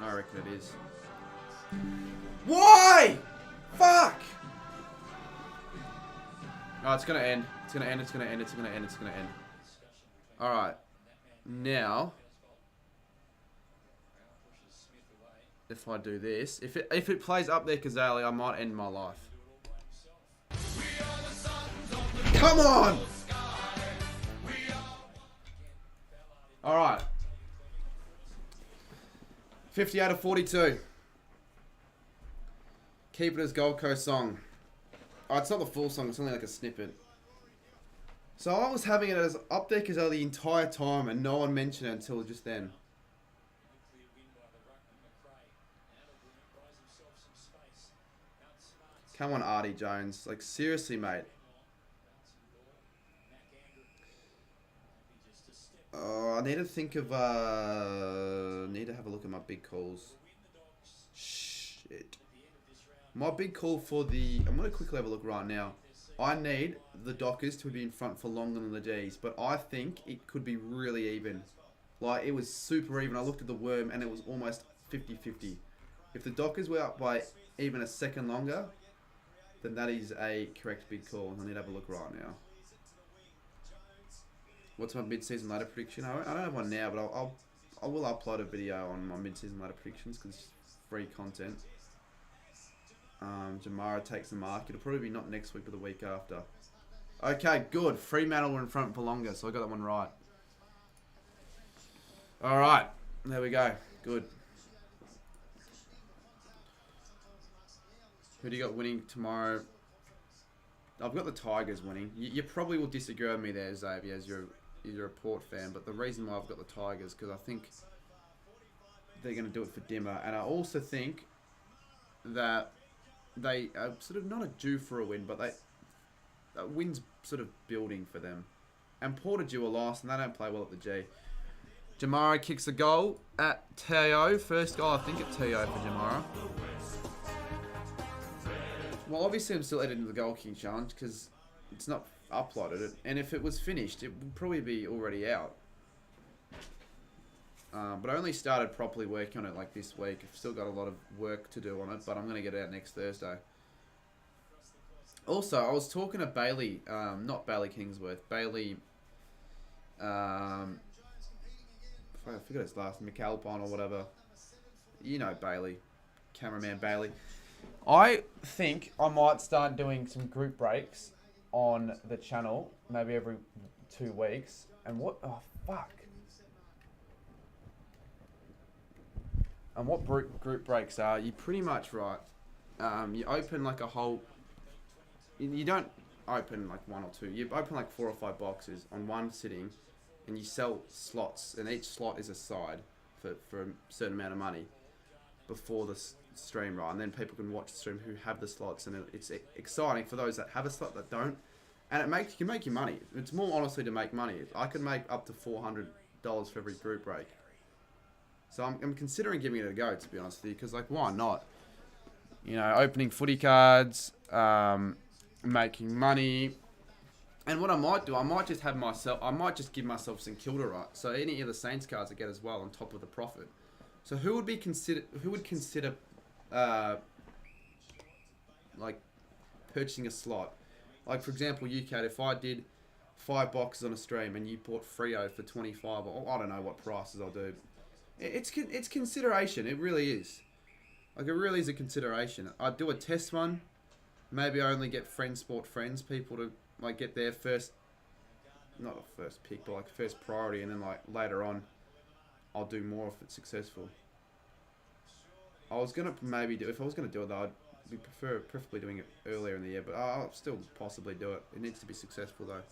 I reckon it is. Why? Fuck! Oh, it's gonna end. It's gonna end. It's gonna end. It's gonna end. It's gonna end. All right. Now, if I do this, if it plays up there, Kazali, I might end my life. Come on! All right. 50 out of 42. Keep it as Gold Coast song. Oh, it's not the full song, it's only like a snippet. So I was having it as up there Kazali the entire time and no one mentioned it until just then. Come on, Artie Jones. Like, seriously, mate. Oh, I need to think of, need to have a look at my big calls. Shit. My big call for the... I'm going to quickly have a look right now. I need the Dockers to be in front for longer than the Gs, but I think it could be really even. Like, it was super even. I looked at the worm and it was almost 50-50. If the Dockers were up by even a second longer, then that is a correct big call. I need to have a look right now. What's my mid-season ladder prediction? I don't have one now, but I will upload a video on my mid-season ladder predictions because it's free content. Jamara takes the mark. It'll probably be not next week, but the week after. Okay, good. Fremantle were in front for longer, so I got that one right. All right, there we go. Good. Who do you got winning tomorrow? I've got the Tigers winning. You probably will disagree with me there, Xavier, as you're a Port fan, but the reason why I've got the Tigers because I think they're going to do it for Dimmer, and I also think that they are sort of not a due for a win, but a win's sort of building for them. And Port are due a loss, and they don't play well at the G. Jamara kicks a goal at Teo. First goal, I think, at Teo for Jamara. Well, obviously, I'm still editing the goal kicking challenge because it's not uploaded. And if it was finished, it would probably be already out. But I only started properly working on it like this week. I've still got a lot of work to do on it, but I'm going to get it out next Thursday. Also, I was talking to Bailey, not Bailey Kingsworth, Bailey, I forgot his last name, McAlpine or whatever. You know Bailey, cameraman Bailey. I think I might start doing some group breaks on the channel, maybe every 2 weeks. And what, oh fuck. And what group breaks are, you're pretty much right. You open like a whole, you don't open like 1 or 2, you open like 4 or 5 boxes on one sitting and you sell slots, and each slot is a side for a certain amount of money before the stream, right? And then people can watch the stream who have the slots, and it's exciting for those that have a slot that don't, and it can make you money. It's more honestly to make money. I can make up to $400 for every group break. So I'm considering giving it a go, to be honest with you, because like why not? You know, opening footy cards, making money, and what I might do, I might just give myself St Kilda, right? So any of the Saints cards I get as well on top of the profit. So who would consider like purchasing a slot? Like for example, you Kat, if I did 5 boxes on a stream and you bought Freo for 25, or I don't know what prices I'll do. It's consideration. It really is. Like it really is a consideration. I'd do a test one. Maybe I only get friends, people to like get their first, not a first pick, but like first priority, and then like later on, I'll do more if it's successful. I was gonna maybe do, if I was gonna do it though, I'd We preferably doing it earlier in the year, but I'll still possibly do it. It needs to be successful though.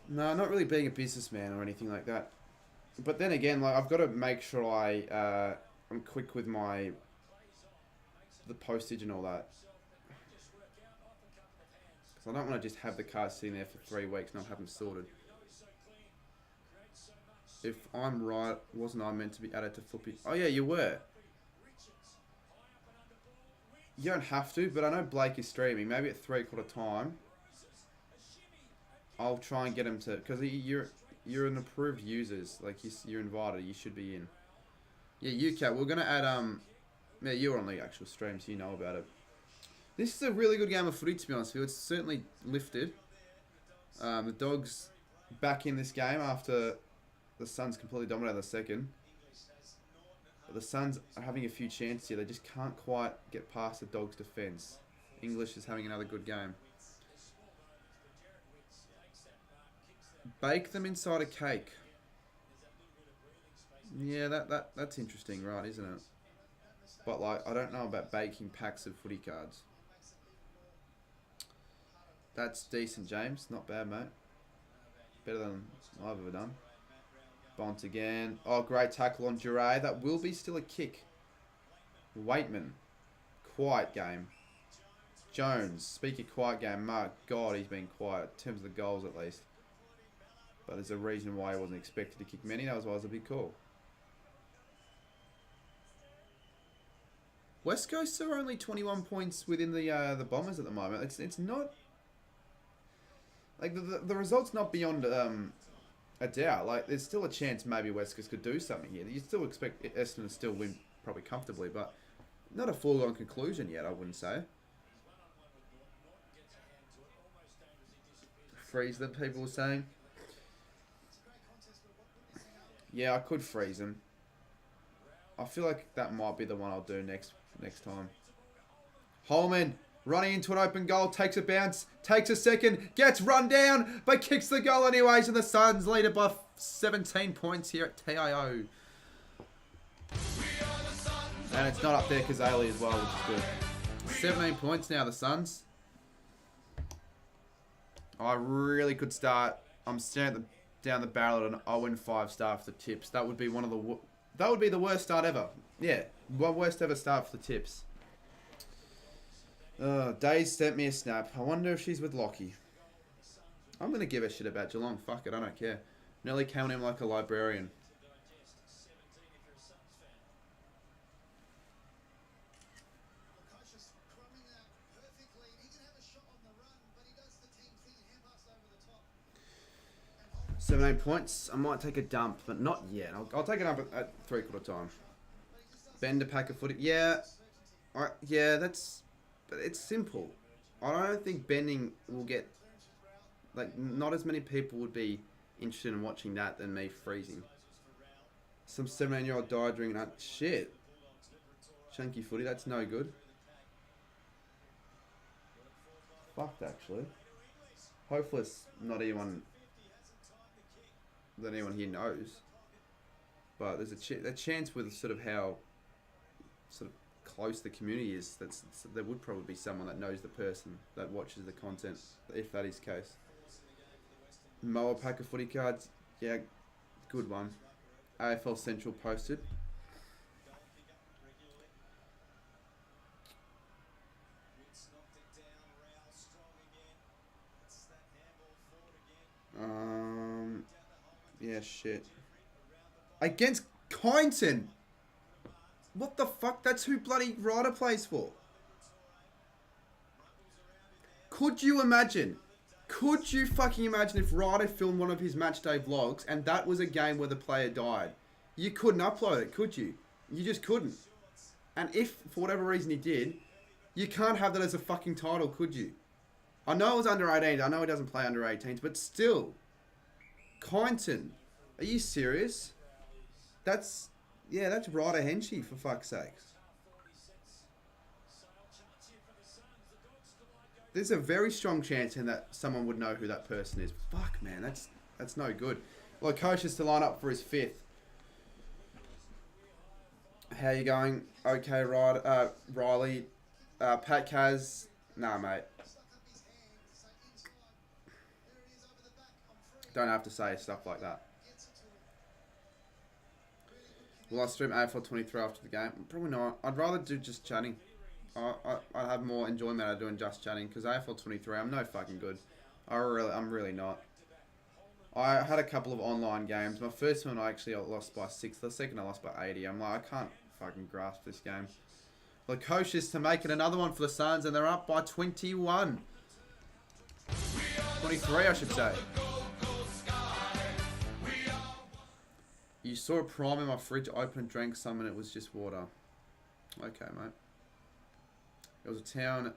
No, not really being a businessman or anything like that. But then again, like I've got to make sure I'm quick with the postage and all that. Because I don't want to just have the cars sitting there for 3 weeks and not have them sorted. If I'm right, wasn't I meant to be added to footy? Oh yeah, you were. You don't have to, but I know Blake is streaming. Maybe at 3/4 time, I'll try and get him to, because you're an approved users. Like you're invited. You should be in. Yeah, UCAT. We're gonna add Yeah, you're on the actual stream, so you know about it. This is a really good game of footy, to be honest with you. It's certainly lifted. The Dogs back in this game after the Suns completely dominated the second. But the Suns are having a few chances here. They just can't quite get past the Dogs' defence. English is having another good game. Bake them inside a cake. Yeah, that's interesting, right, isn't it? But like, I don't know about baking packs of footy cards. That's decent, James. Not bad, mate. Better than I've ever done. Bont again. Oh, great tackle on Duray. That will be still a kick. Waitman. Quiet game. Jones. Speak of quiet game. My God, he's been quiet. In terms of the goals, at least. But there's a reason why he wasn't expected to kick many. That was why it was a big call. West Coast are only 21 points within the Bombers at the moment. It's not... Like, the result's not beyond a doubt. Like, there's still a chance maybe West Coast could do something here. You still expect Essendon to still win probably comfortably, but not a foregone conclusion yet, I wouldn't say. Freeze them, people were saying. Yeah, I could freeze them. I feel like that might be the one I'll do next time. Holman running into an open goal, takes a bounce, takes a second, gets run down, but kicks the goal anyways, and the Suns lead it by 17 points here at TIO. And it's not up there Kazali as well, which is good. 17 points now, the Suns. I really could start. I'm staring down the barrel at an 0-5 start for the tips. That would be that would be the worst start ever. Yeah, worst ever start for the tips. Days sent me a snap. I wonder if she's with Lockie. I'm going to give a shit about Geelong. Fuck it, I don't care. Nearly counting him like a librarian. Seven, 8 points. I might take a dump, but not yet. I'll take a dump at 3/4 time. Bend a pack of footy. Yeah. Yeah, that's... But it's simple. I don't think bending will get... Like, not as many people would be interested in watching that than me freezing. Some 17-year-old died during that. Shit. Chunky footy, that's no good. Fucked, actually. Hopefully it's not anyone... that anyone here knows. But there's a chance with sort of how... sort of close the community is, there would probably be someone that knows the person that watches the content, if that is the case. Moa pack of footy cards, yeah, good one. AFL Central posted. Yeah, shit. Against Kyneton! What the fuck? That's who bloody Ryder plays for. Could you imagine? Could you fucking imagine if Ryder filmed one of his match day vlogs and that was a game where the player died? You couldn't upload it, could you? You just couldn't. And if, for whatever reason he did, you can't have that as a fucking title, could you? I know it was under 18s. I know he doesn't play under 18s, but still. Kyneton. Are you serious? That's Ryder Henchy, for fuck's sakes. There's a very strong chance in that someone would know who that person is. Fuck, man, that's no good. Well, coach is to line up for his 5th. How you going? Okay, right. Riley. Pat Kaz. Nah, mate. Don't have to say stuff like that. Will I stream AFL 23 after the game? Probably not. I'd rather do just chatting. I have more enjoyment out of doing just chatting because AFL 23, I'm no fucking good. I'm really not. I had a couple of online games. My first one I actually lost by 6. The second I lost by 80. I'm like, I can't fucking grasp this game. The coach is to make it another one for the Suns and they're up by 21. 23, I should say. You saw a prime in my fridge, open and drank some and it was just water. Okay, mate. It was a town.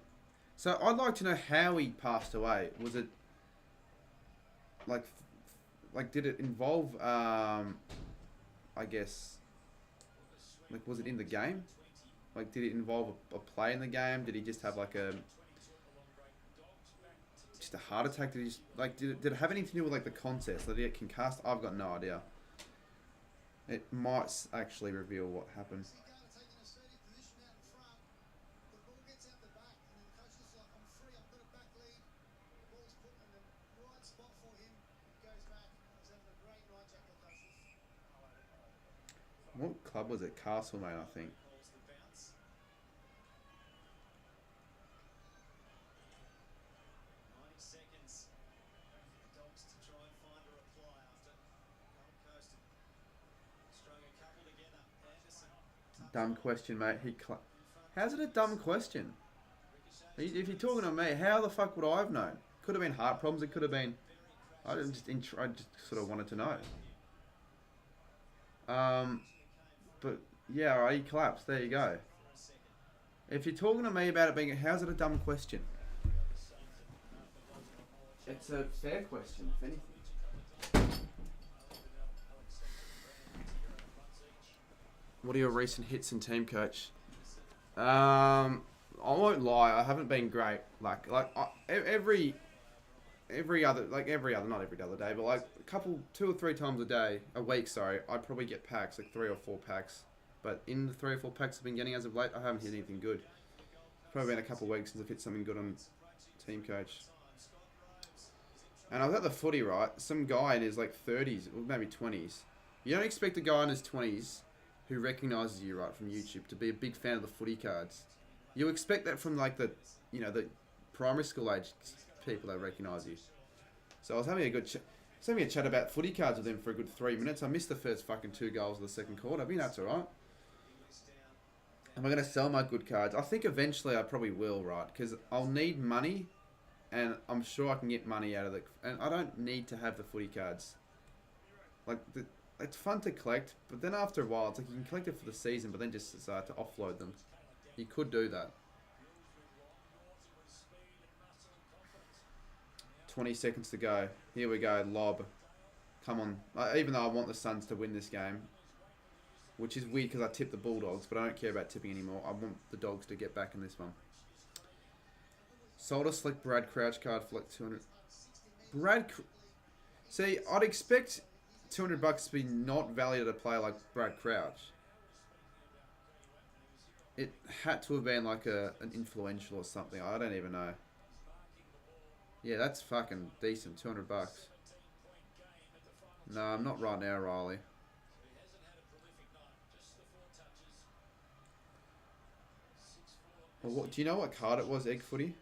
So I'd like to know how he passed away. Was it like did it involve I guess like was it in the game? Like did it involve a play in the game? Did he just have like just a heart attack? Did he just like did it have anything to do with like the contest? Did he get concussed? I've got no idea. It might actually reveal what happened. What club was it? Castlemaine, I think. Dumb question, mate. How's it a dumb question? If you're talking to me, how the fuck would I have known? Could have been heart problems. It could have been. I just sort of wanted to know. But yeah, alright, he collapsed. There you go. If you're talking to me about it being, how's it a dumb question? It's a fair question, if anything. What are your recent hits in team coach? I won't lie, I haven't been great. Every other, not every other day, but like 2 or 3 times a week, I'd probably get packs, like 3 or 4 packs. But in the 3 or 4 packs I've been getting as of late, I haven't hit anything good. It's probably been a couple of weeks since I've hit something good on team coach. And I was at the footy, right? Some guy in his like 30s, or maybe 20s. You don't expect a guy in his 20s who recognises you, right, from YouTube to be a big fan of the footy cards. You expect that from like the primary school age people that recognise you. So I was having a chat about footy cards with him for a good 3 minutes. I missed the first fucking 2 goals of the second quarter. I mean, that's alright. Am I going to sell my good cards? I think eventually I probably will, right? Because I'll need money, and I'm sure I can get money out of it. And I don't need to have the footy cards. It's fun to collect, but then after a while, it's like you can collect it for the season, but then just decide to offload them. You could do that. 20 seconds to go. Here we go, lob. Come on. Even though I want the Suns to win this game, which is weird because I tipped the Bulldogs, but I don't care about tipping anymore. I want the Dogs to get back in this one. Sold a slick Brad Crouch card for like 200. See, I'd expect $200 to be not valued at a player like Brad Crouch. It had to have been like an influential or something. I don't even know. Yeah, that's fucking decent. $200. No, I'm not right now, Riley. Well, do you know what card it was, Egg Footy?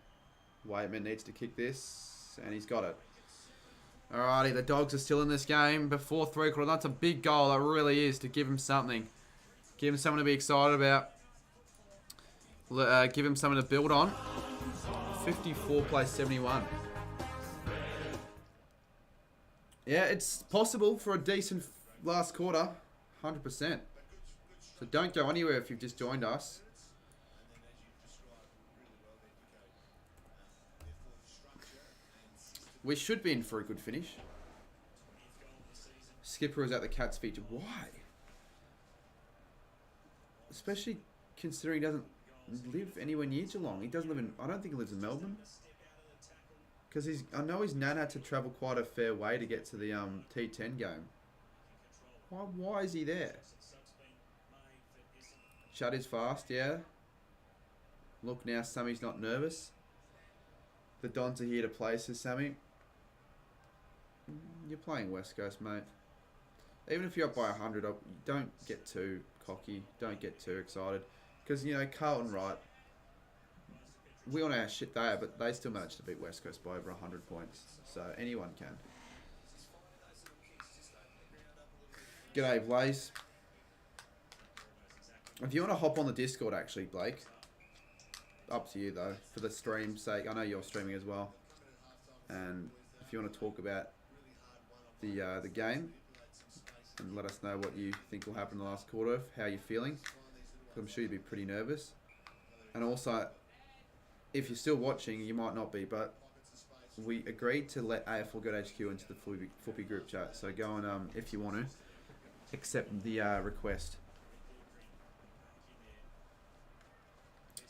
Waitman needs to kick this, and he's got it. Alrighty, the Dogs are still in this game before 3/4. That's a big goal, that really is, to give him something. Give him something to be excited about. Give him something to build on. 54 plays 71. Yeah, it's possible for a decent last quarter. 100%. So don't go anywhere if you've just joined us. We should be in for a good finish. Skipper is at the Cats feature. Why? Especially considering he doesn't live anywhere near Geelong. He doesn't live in... I don't think he lives in Melbourne. Because I know his nan had to travel quite a fair way to get to the T10 game. Why is he there? Chat is fast, yeah. Look now, Sammy's not nervous. The Dons are here to play, says Sammy. You're playing West Coast, mate. Even if you're up by 100, don't get too cocky. Don't get too excited. Because, you know, Carlton, right, we all know how shit they are, but they still managed to beat West Coast by over 100 points. So anyone can. G'day, Blaze. If you want to hop on the Discord, actually, Blake, up to you though. For the stream's sake, I know you're streaming as well. And if you want to talk about the game, and let us know what you think will happen in the last quarter, how you're feeling. I'm sure you'd be pretty nervous. And also, if you're still watching, you might not be, but we agreed to let AFL Go to HQ into the footy group chat. So go and, if you want to, accept the request.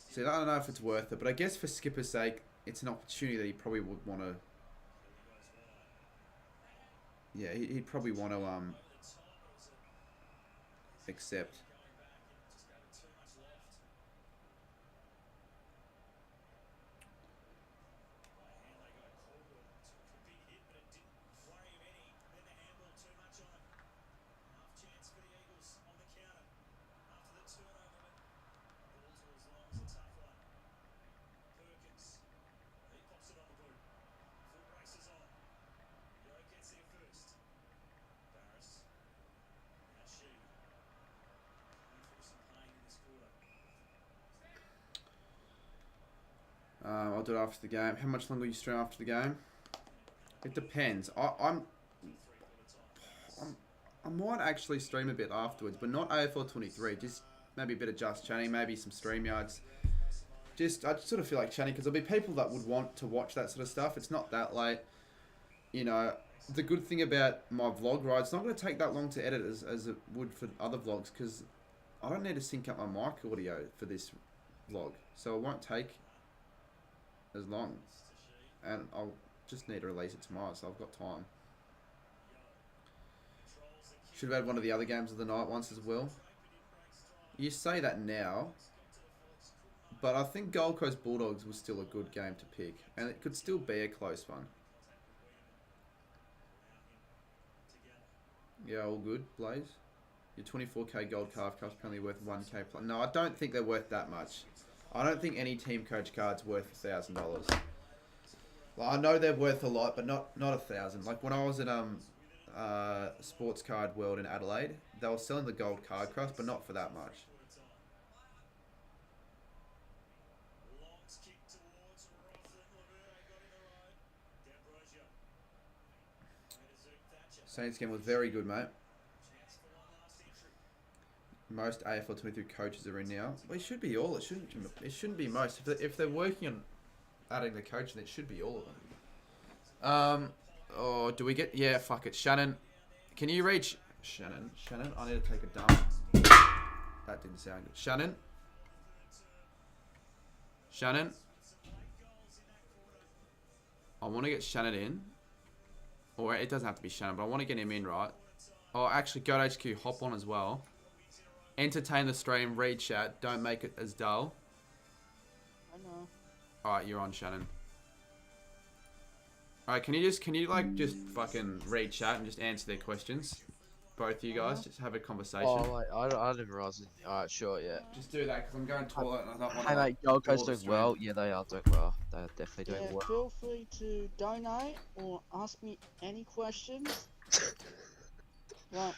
So I don't know if it's worth it, but I guess for Skipper's sake, it's an opportunity that he probably would want to. Yeah, he'd probably want to accept. I'll do it after the game. How much longer will you stream after the game? It depends. I might actually stream a bit afterwards, but not AFL 23. Just maybe a bit of just chatting, maybe some StreamYards. I just sort of feel like chatting because there'll be people that would want to watch that sort of stuff. It's not that late. You know, the good thing about my vlog, right, it's not going to take that long to edit as it would for other vlogs because I don't need to sync up my mic audio for this vlog. So it won't take as long, and I'll just need to release it tomorrow, so I've got time. Should have had one of the other games of the night once as well. You say that now, but I think Gold Coast Bulldogs was still a good game to pick, and it could still be a close one. Yeah, all good, Blaze. Your 24k gold calf cup's apparently worth 1k plus. No, I don't think they're worth that much. I don't think any team coach card's worth $1,000. Well, I know they're worth a lot, but not 1,000. Like when I was at Sports Card World in Adelaide, they were selling the gold card crush, but not for that much. Saints game was very good, mate. Most AFL 23 coaches are in now. Well, it should be all. It shouldn't be most. If they're working on adding the coach, then it should be all of them. Oh, do we get? Yeah, fuck it. Shannon, can you reach? Shannon, I need to take a dump. That didn't sound good. Shannon. I want to get Shannon in. Or it doesn't have to be Shannon, but I want to get him in, right? Oh, actually, go to HQ, hop on as well. Entertain the stream, read chat, don't make it as dull. I know. Alright, you're on, Shannon. Alright, can you like just fucking read chat and just answer their questions? Both of you guys, just have a conversation. Oh, wait, I didn't realise it. Alright, sure, yeah. Just do that, because I'm going to toilet and I don't want to... Hey, mate, Gold Coast doing well. Yeah, they are doing well. They're definitely doing Yeah, well. feel free to donate or ask me any questions. Right.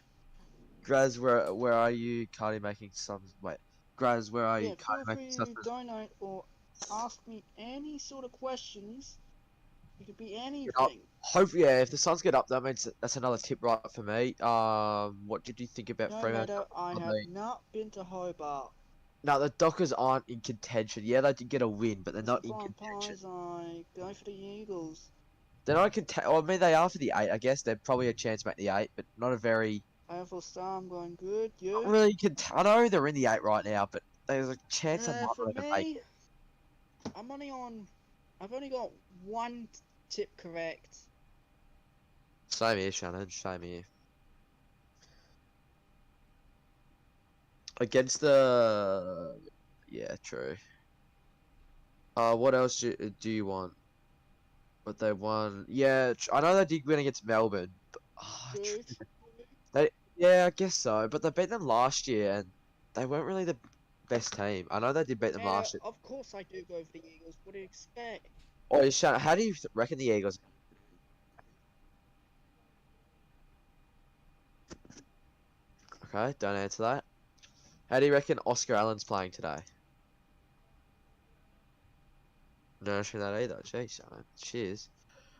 Graz, where are you? Cardi making some. Wait, Graz, where are you? Yeah, Cardi feel making free some. to donate or ask me any sort of questions. It could be anything. Hopefully, yeah. If the Suns get up, that means that's another tip right for me. What did you think about No Fremantle? matter, I have not been to Hobart. No, the Dockers aren't in contention. Yeah, they did get a win, but they're not in Fine contention. Pies, I go for the Eagles. They're not in contention. I mean, they are for the 8. I guess they're probably a chance to make the 8, but not a very. AFL Star, I'm going good. You? Not really I know they're in the 8 right now, but there's a chance they might For not even make me, I've only got one tip correct. Same here, Shannon. Same here. Against the... Yeah, true. What else do you want? But they won. Yeah, I know they did win against Melbourne. But, Good. yeah, I guess so. But they beat them last year, and they weren't really the best team. I know they did beat them Yeah, last year. of course I do go for the Eagles. What do you expect? Oh, Shaun, how do you reckon the Eagles? Okay, don't answer that. How do you reckon Oscar Allen's playing today? No answering that either. Jeez, Shaun. Cheers.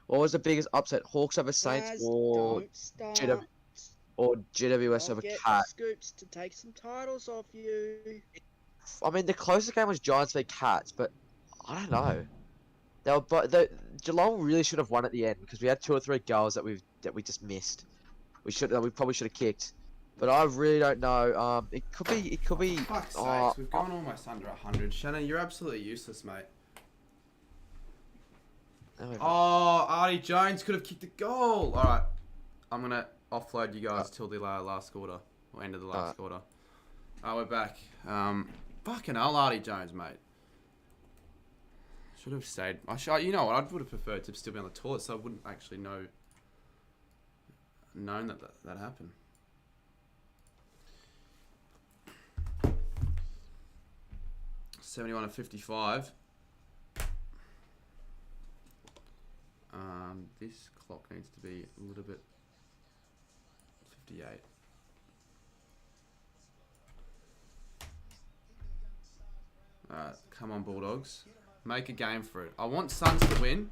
What was the biggest upset? Hawks over Saints Guys, or don't start. GW or GWS I'll over get Cat? Scoops to take some titles off you. I mean, the closest game was Giants v Cats, but I don't know. They were, but the Geelong really should have won at the end because we had 2 or 3 goals that we just missed. We probably should have kicked, but I really don't know. It could be. Fuck's sakes, we've gone almost under 100. Shannon, you're absolutely useless, mate. Oh, Artie Jones could have kicked a goal. All right, I'm gonna offload you guys till the last quarter or end of the last quarter. We're back. Fucking hell, Artie Jones, mate. Should have stayed. You know what? I would have preferred to still be on the toilet, so I wouldn't actually known that happened. $71 and 55. This clock needs to be a little bit 58. Alright, come on Bulldogs. Make a game for it. I want Suns to win.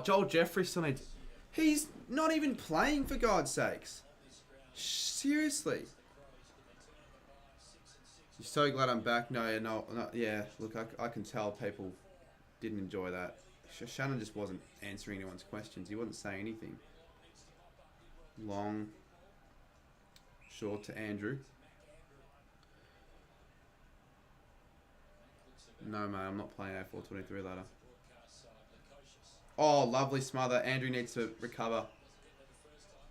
Joel Jeffrey still needs... He's not even playing, for God's sakes. Seriously. You're so glad I'm back. No, you're not. Yeah, look, I can tell people didn't enjoy that. Shannon just wasn't answering anyone's questions. He wasn't saying anything. Long. Short to Andrew. No, mate, I'm not playing AFL 23 later. Oh, lovely smother. Andrew needs to recover.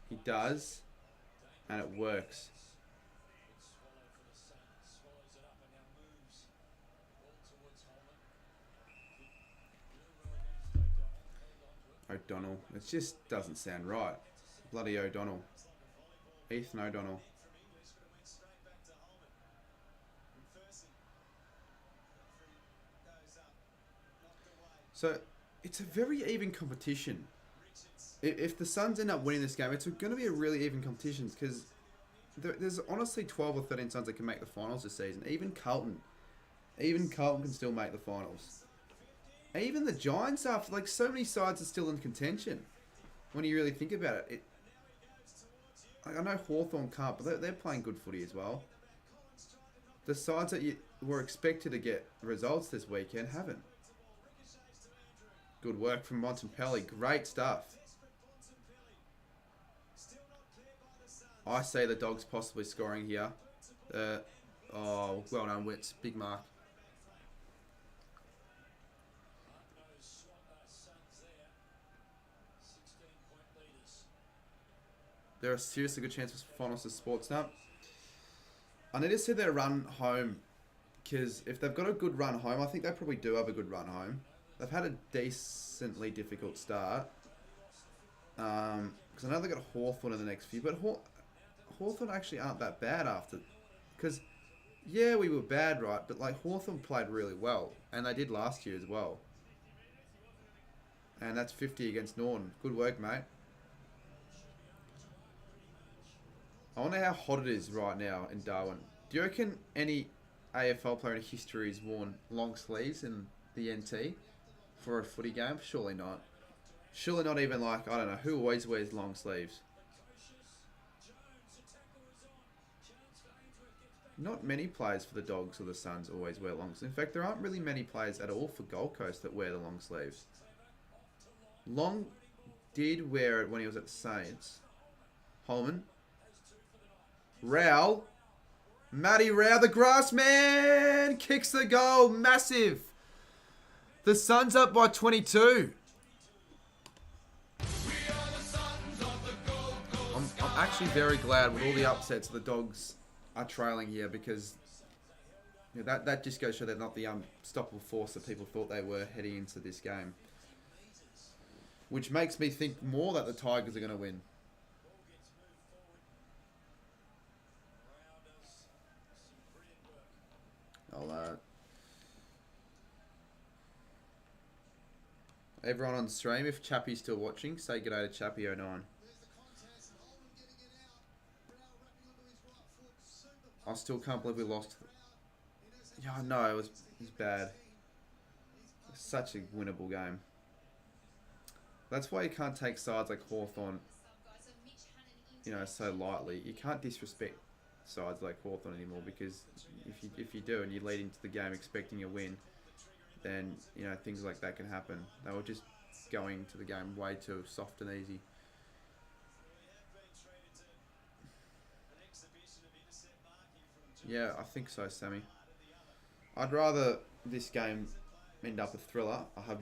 He does. And it works. O'Donnell. It just doesn't sound right. Bloody O'Donnell. Ethan O'Donnell. So, it's a very even competition. If the Suns end up winning this game, it's going to be a really even competition because there's honestly 12 or 13 Suns that can make the finals this season. Even Carlton can still make the finals. Even the Giants are, like, so many sides are still in contention when you really think about it. I know Hawthorn can't, but they're playing good footy as well. The sides that you were expected to get results this weekend haven't. Good work from Montempelli. Great stuff. I say the Dogs possibly scoring here. Oh, well done, Wits. Big mark. There are seriously good chances for finals to Sports now. I need to see their run home, because if they've got a good run home, I think they probably do have a good run home. They've had a decently difficult start. Because I know they've got Hawthorn in the next few, but Hawthorn actually aren't that bad after. Because, yeah, we were bad, right? But, like, Hawthorn played really well. And they did last year as well. And that's 50 against Norton. Good work, mate. I wonder how hot it is right now in Darwin. Do you reckon any AFL player in history has worn long sleeves in the NT for a footy game? Surely not. Surely not even, like, I don't know, who always wears long sleeves? Not many players for the Dogs or the Suns always wear long sleeves. In fact, there aren't really many players at all for Gold Coast that wear the long sleeves. Long did wear it when he was at the Saints. Holman. Rowell. Matty Rowell, the grass man, kicks the goal. Massive. The Suns up by 22. actually very glad with all the upsets the Dogs are trailing here because that just goes to show they're not the unstoppable force that people thought they were heading into this game. Which makes me think more that the Tigers are going to win. Everyone on stream, if Chappie's still watching, say good day to Chappie09. I still can't believe we lost. Yeah, I know, it was bad. It's such a winnable game. That's why you can't take sides like Hawthorn, so lightly. You can't disrespect sides like Hawthorn anymore because if you do and you lead into the game expecting a win, then things like that can happen. They were just going to the game way too soft and easy. Yeah, I think so, Sammy. I'd rather this game end up a thriller. I'd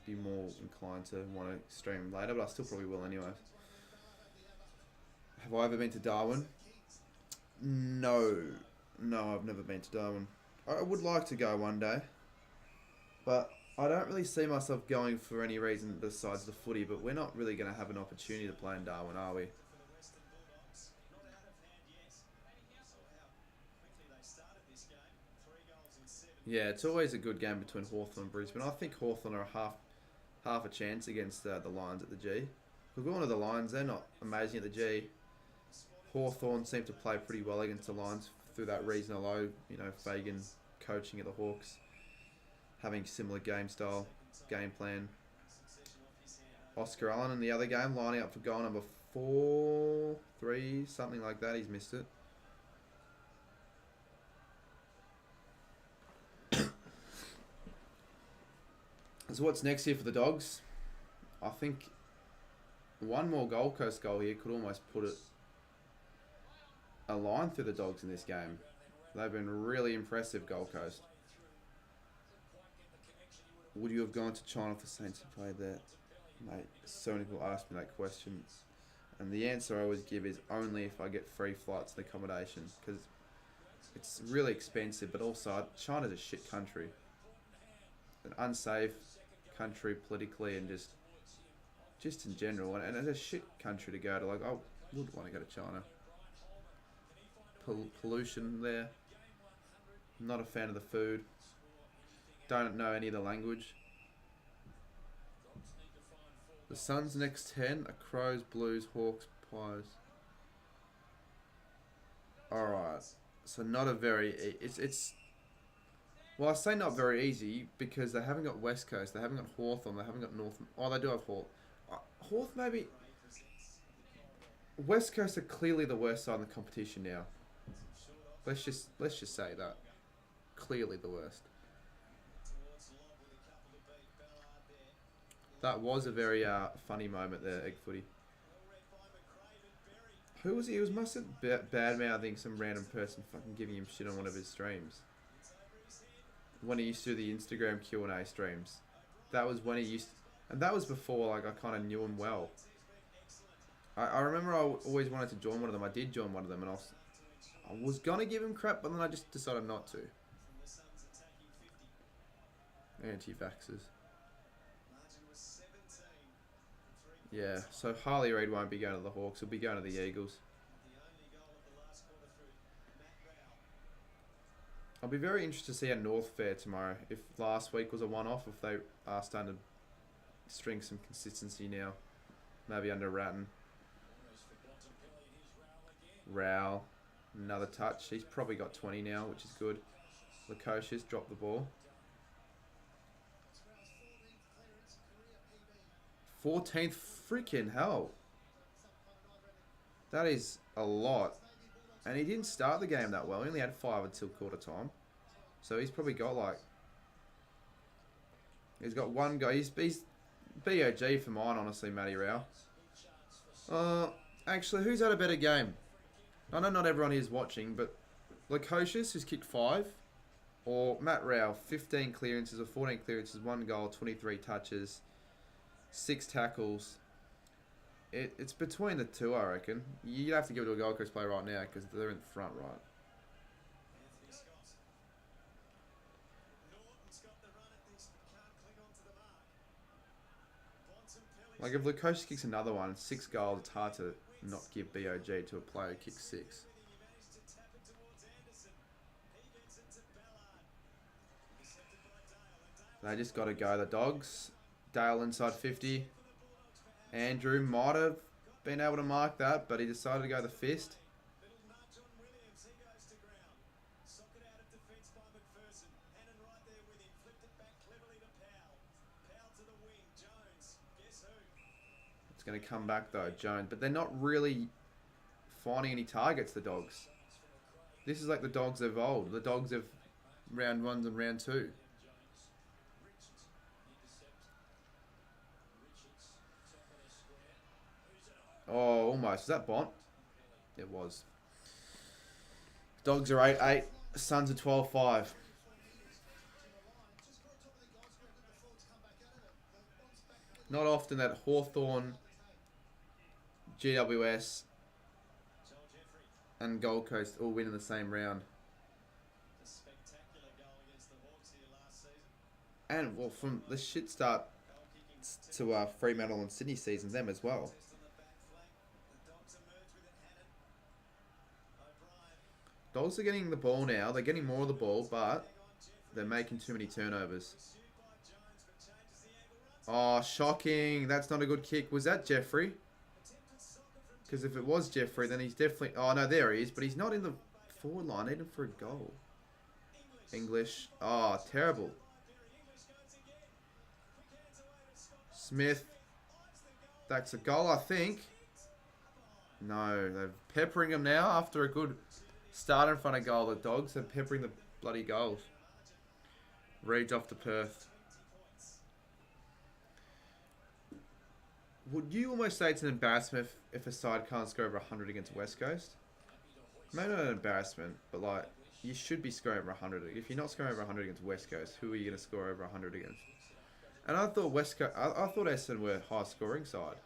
be more inclined to want to stream later, but I still probably will anyway. Have I ever been to Darwin? No, I've never been to Darwin. I would like to go one day, but I don't really see myself going for any reason besides the footy, but we're not really going to have an opportunity to play in Darwin, are we? Yeah, it's always a good game between Hawthorn and Brisbane. I think Hawthorn are half a chance against the Lions at the G. We're going to the Lions, they're not amazing at the G. Hawthorn seem to play pretty well against the Lions through that reason alone. Fagan coaching at the Hawks, having similar game style, game plan. Oscar Allen in the other game, lining up for goal number 4, 3, something like that. He's missed it. So what's next here for the Dogs? I think one more Gold Coast goal here could almost put a line through the Dogs in this game. They've been really impressive, Gold Coast. Would you have gone to China for Saints to play there? Mate, so many people ask me that question. And the answer I always give is only if I get free flights and accommodation. Because it's really expensive, but also China's a shit country. An unsafe country politically and just in general, and it's a shit country to go to. Like, I would want to go to China. Pollution there. Not a fan of the food. Don't know any of the language. The Suns next 10 are Crows, Blues, Hawks, Pies. Alright. So not a very... It's well, I say not very easy because they haven't got West Coast, they haven't got Hawthorn, they haven't got North. Oh, they do have Hawth. Hawth maybe. West Coast are clearly the worst side in the competition now. Let's just say that. Clearly the worst. That was a very funny moment there, Egg Footy. Who was he? He was must have bad mouthing some random person, fucking giving him shit on one of his streams. When he used to do the Instagram Q&A streams. That was when he used to, and that was before like I kind of knew him well. I remember I always wanted to join one of them. I did join one of them and I was gonna give him crap, but then I just decided not to. Anti-vaxxers. Yeah, so Harley Reid won't be going to the Hawks, he'll be going to the Eagles. I'll be very interested to see how North fare tomorrow. If last week was a one-off, if they are starting to string some consistency now. Maybe under Ratton. Rao, another touch. He's probably got 20 now, which is good. Lukosius dropped the ball. 14th, freaking hell. That is a lot. And he didn't start the game that well. He only had 5 until quarter time. So he's probably got like... He's got one guy. He's BOG for mine, honestly, Matty Rao. Actually, who's had a better game? I know not everyone is watching, but Lukosius, who's kicked 5, or Matt Rao, 15 clearances or 14 clearances, 1 goal, 23 touches, 6 tackles. It's between the two, I reckon. You'd have to give it to a Gold Coast player right now because they're in the front, right? Like, if Lukosi kicks another one, 6 goals, it's hard to not give BOG to a player who kicks 6. They just got to go, the Dogs. Dale inside 50. Andrew might have been able to mark that, but he decided to go the fist. It's going to come back though, Jones. But they're not really finding any targets, the Dogs. This is like the Dogs of old. The Dogs of round 1s and round 2. Oh, almost. Was that Bont? It was. Dogs are 8-8. Suns are 12-5. Not often that Hawthorn, GWS, and Gold Coast all win in the same round. And, well, from the shit start to Fremantle and Sydney seasons, them as well. Dogs are getting the ball now. They're getting more of the ball, but they're making too many turnovers. Oh, shocking. That's not a good kick. Was that Jeffrey? Because if it was Jeffrey, then he's definitely... Oh, no, there he is. But he's not in the forward line. I need him for a goal. English. Oh, terrible. Smith. That's a goal, I think. No, they're peppering him now after a good... start in front of goal, the Dogs. They're peppering the bloody goals. Reed's off to Perth. Would you almost say it's an embarrassment if a side can't score over 100 against West Coast? Maybe not an embarrassment, but like, you should be scoring over 100. If you're not scoring over 100 against West Coast, who are you going to score over 100 against? And I thought I thought Essendon were a high scoring side.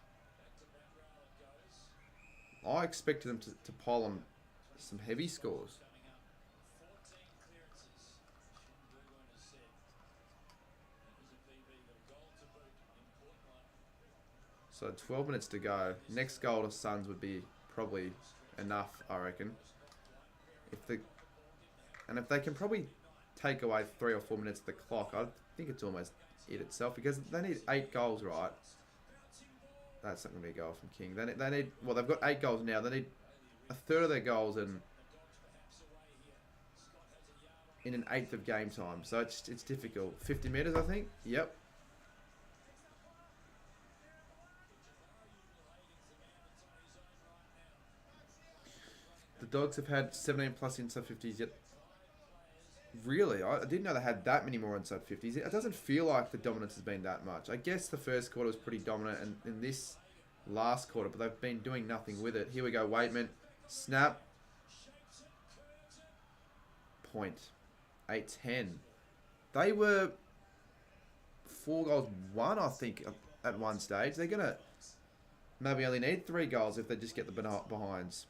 I expected them to pile on some heavy scores. So 12 minutes to go. Next goal to Suns would be probably enough, I reckon. If they can probably take away 3 or 4 minutes of the clock, I think it's almost it itself, because they need 8 goals, right? That's not going to be a goal from King. They need, well, they've got 8 goals now. They need a third of their goals in an eighth of game time. So it's difficult. 50 metres, I think. Yep. The Dogs have had 17 plus inside 50s yet. Really? I didn't know they had that many more inside 50s. It doesn't feel like the dominance has been that much. I guess the first quarter was pretty dominant, and in this last quarter, but they've been doing nothing with it. Here we go, Waitman. Snap. Point. 8-10. They were 4 goals 1, I think, at one stage. They're going to maybe only need 3 goals if they just get the behinds.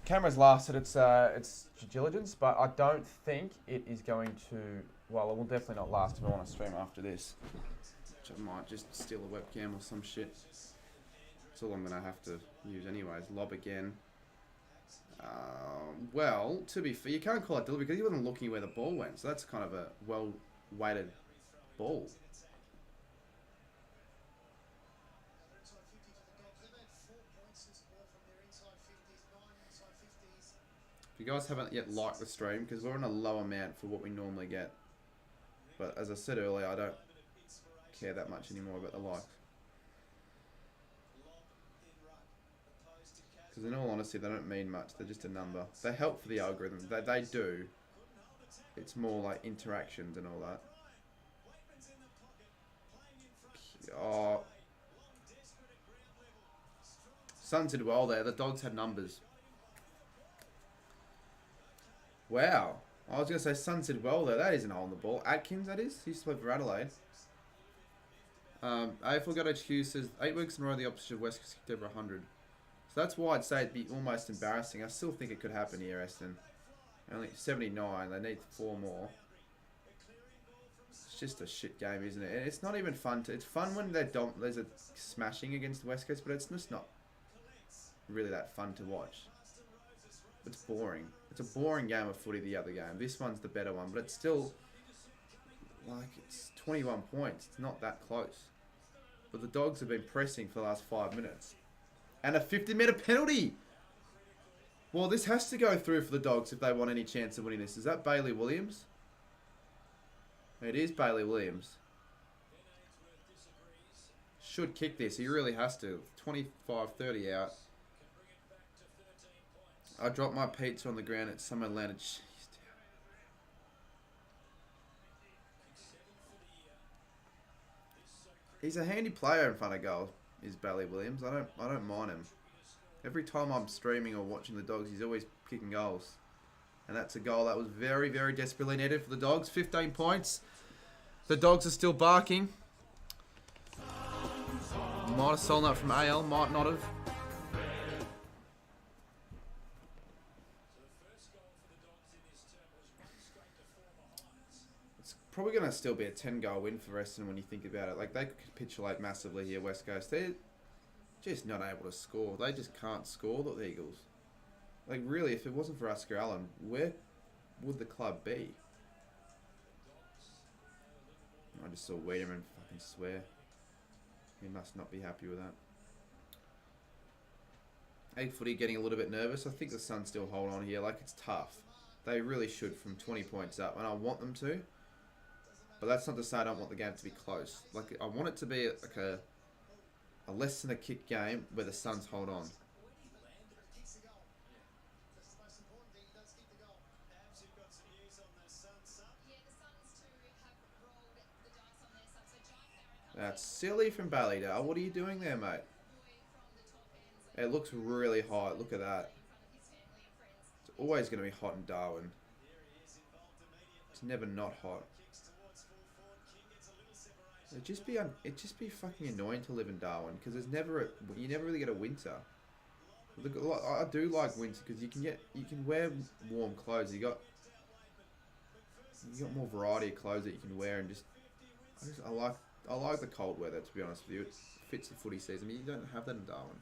Camera's lasted its due diligence, but I don't think it is going to... Well, it will definitely not last if I want to stream after this. Which I might just steal a webcam or some shit. That's all I'm going to have to use anyways. Lob again. Well, to be fair, you can't call it delivery because he wasn't looking where the ball went. So that's kind of a well-weighted ball. If you guys haven't yet liked the stream, because we're on a low amount for what we normally get. But as I said earlier, I don't care that much anymore about the likes. Because in all honesty, they don't mean much. They're just a number. They help for the algorithm. They do. It's more like interactions and all that. Oh. Suns did well there. The Dogs had numbers. Wow. I was going to say Suns did well there. That isn't a hole in the ball. Atkins, that is. He used to play for Adelaide. AFL got HQ says 8 weeks in a row the opposition of West Coast kicked over 100. So that's why I'd say it'd be almost embarrassing. I still think it could happen here, Eston. Only 79. They need 4 more. It's just a shit game, isn't it? And it's not even fun. It's fun when there's a smashing against the West Coast, but it's just not really that fun to watch. It's boring. It's a boring game of footy, the other game. This one's the better one, but it's still... Like, it's 21 points. It's not that close. But the Dogs have been pressing for the last 5 minutes. And a 50-metre penalty! Well, this has to go through for the Dogs if they want any chance of winning this. Is that Bailey Williams? It is Bailey Williams. Should kick this. He really has to. 25-30 out. I dropped my pizza on the ground at Summer landed. Jeez, he's a handy player in front of goal, is Bailey Williams. I don't mind him. Every time I'm streaming or watching the Dogs, he's always kicking goals. And that's a goal that was very, very desperately needed for the Dogs. 15 points. The Dogs are still barking. Might have stolen that from AL, might not have. It's probably going to still be a 10-goal win for Western when you think about it. Like, they could capitulate massively here, West Coast. They're just not able to score. They just can't score, the Eagles. Like, really, if it wasn't for Oscar Allen, where would the club be? I just saw Wiedemann fucking swear. He must not be happy with that. 8 footy getting a little bit nervous. I think the Suns still hold on here. Like, it's tough. They really should from 20 points up, and I want them to. But that's not to say I don't want the game to be close. Like, I want it to be like a less than a kick game where the Suns hold on. That's silly from Ballydale. What are you doing there, mate? It looks really hot. Look at that. It's always going to be hot in Darwin. It's never not hot. It'd just be fucking annoying to live in Darwin because you never really get a winter. Look, I do like winter because you can wear warm clothes. You got more variety of clothes that you can wear, and I like the cold weather, to be honest with you. It fits the footy season. I mean, you don't have that in Darwin.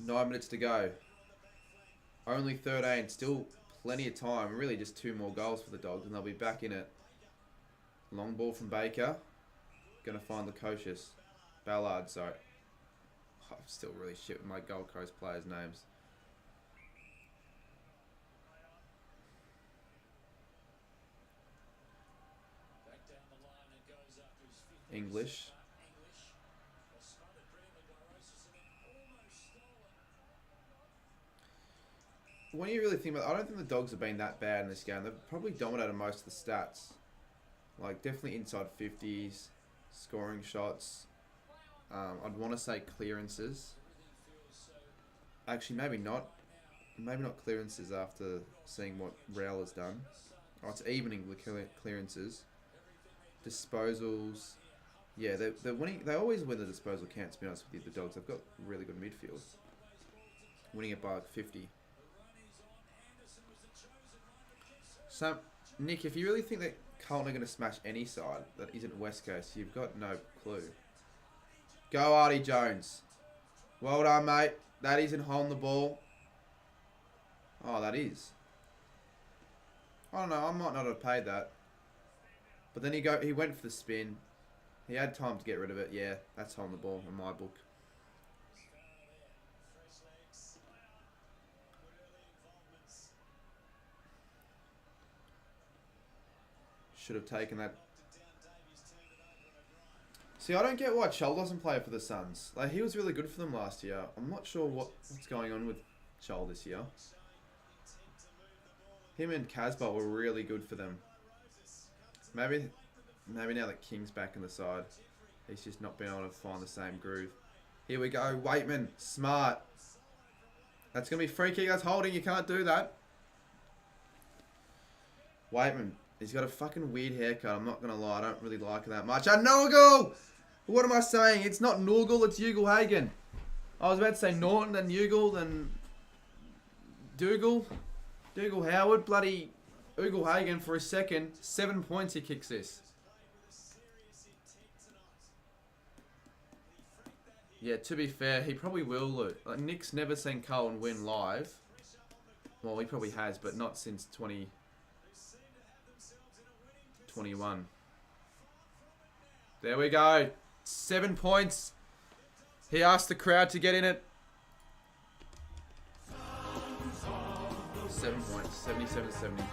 9 minutes to go. Only 13. Still plenty of time. Really just 2 more goals for the Dogs, and they'll be back in it. Long ball from Baker. Going to find Lukosius. Ballard, sorry. I'm still really shit with my Gold Coast players' names. English. When you really think about it, I don't think the Dogs have been that bad in this game. They've probably dominated most of the stats. Like, definitely inside 50s, scoring shots. I'd want to say clearances. Actually, maybe not. Maybe not clearances after seeing what Real has done. Oh, it's evening the clearances. Disposals. Yeah, they're winning. They always win the disposal count, to be honest with you, the Dogs. They've got really good midfield. Winning it by like 50. So, Nick, if you really think that Carlton are going to smash any side that isn't West Coast, you've got no clue. Go, Artie Jones. Well done, mate. That isn't holding the ball. Oh, that is. I don't know. I might not have paid that. But then he went for the spin. He had time to get rid of it. Yeah, that's holding the ball in my book. Should have taken that. See, I don't get why Chol doesn't play for the Suns. Like, he was really good for them last year. I'm not sure what's going on with Chol this year. Him and Casbolt were really good for them. Maybe now that King's back in the side, he's just not been able to find the same groove. Here we go, Waitman, smart. That's going to be free kick, that's holding, you can't do that. Waitman He's got a fucking weird haircut. I'm not going to lie. I don't really like it that much. Norgal! What am I saying? It's not Norgal, it's Ugle-Hagen. I was about to say Norton, then Ugle, then Dougal. Dougal-Howard. Bloody Ugle-Hagen for a second. 7 points he kicks this. Yeah, to be fair, he probably will lose. Like, Nick's never seen Cohen win live. Well, he probably has, but not since 2021. There we go. 7 points. He asked the crowd to get in it. 7 points. 77-70.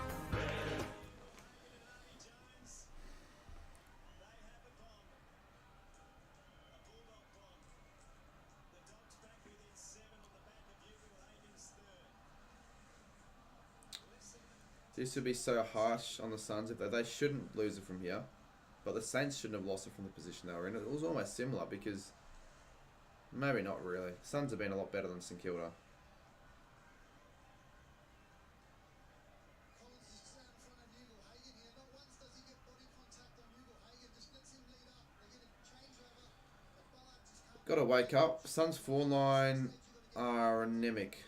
This would be so harsh on the Suns if they shouldn't lose it from here. But the Saints shouldn't have lost it from the position they were in. It was almost similar because... Maybe not really. Suns have been a lot better than St Kilda. Gotta wake up. Suns 4-9 are anemic.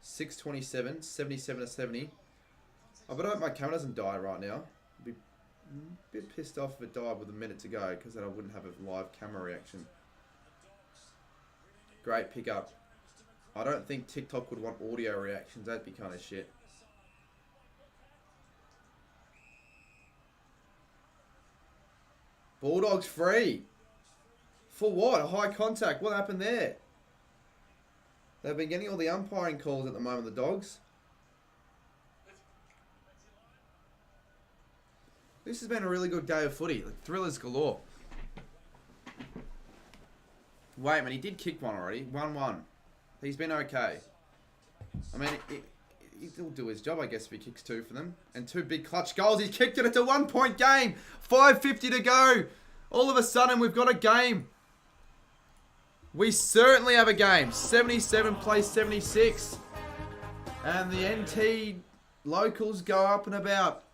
6:27, 77-70. Oh, but I hope my camera doesn't die right now. I'd be a bit pissed off if it died with a minute to go, because then I wouldn't have a live camera reaction. Great pickup. I don't think TikTok would want audio reactions. That'd be kind of shit. Bulldogs free. For what? A high contact. What happened there? They've been getting all the umpiring calls at the moment, the Dogs. This has been a really good day of footy. Like, thrillers galore. Wait, man, he did kick one already. 1-1. He's been okay. I mean, he'll do his job, I guess, if he kicks 2 for them. And 2 big clutch goals. He's kicked it. It's a 1-point game. 5:50 to go. All of a sudden, we've got a game. We certainly have a game. 77 plays 76. And the NT locals go up and about.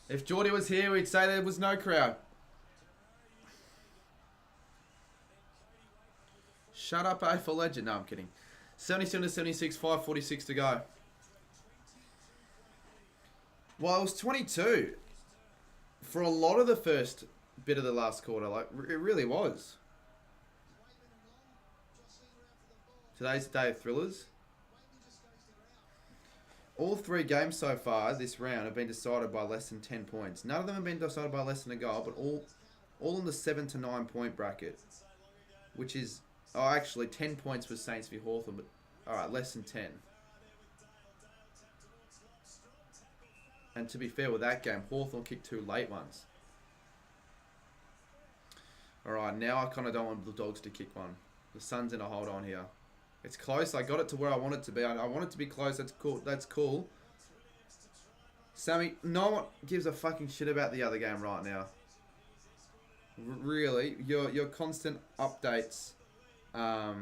If Geordie was here, we'd say there was no crowd. Shut up, AFL legend. No, I'm kidding. 77-76, 5:46 to go. Well, it was 22 for a lot of the first bit of the last quarter. Like, it really was. Today's the day of thrillers. All 3 games so far this round have been decided by less than 10 points. None of them have been decided by less than a goal, but all in the 7 to 9 point bracket. Which is, oh, actually 10 points for Saints v Hawthorn, but alright, less than 10. And to be fair with that game, Hawthorn kicked 2 late ones. Alright, now I kind of don't want the Dogs to kick one. The Suns in a hold on here. It's close. I got it to where I want it to be. I want it to be close. That's cool. That's cool. Sammy, no one gives a fucking shit about the other game right now. Really, your constant updates. Yeah,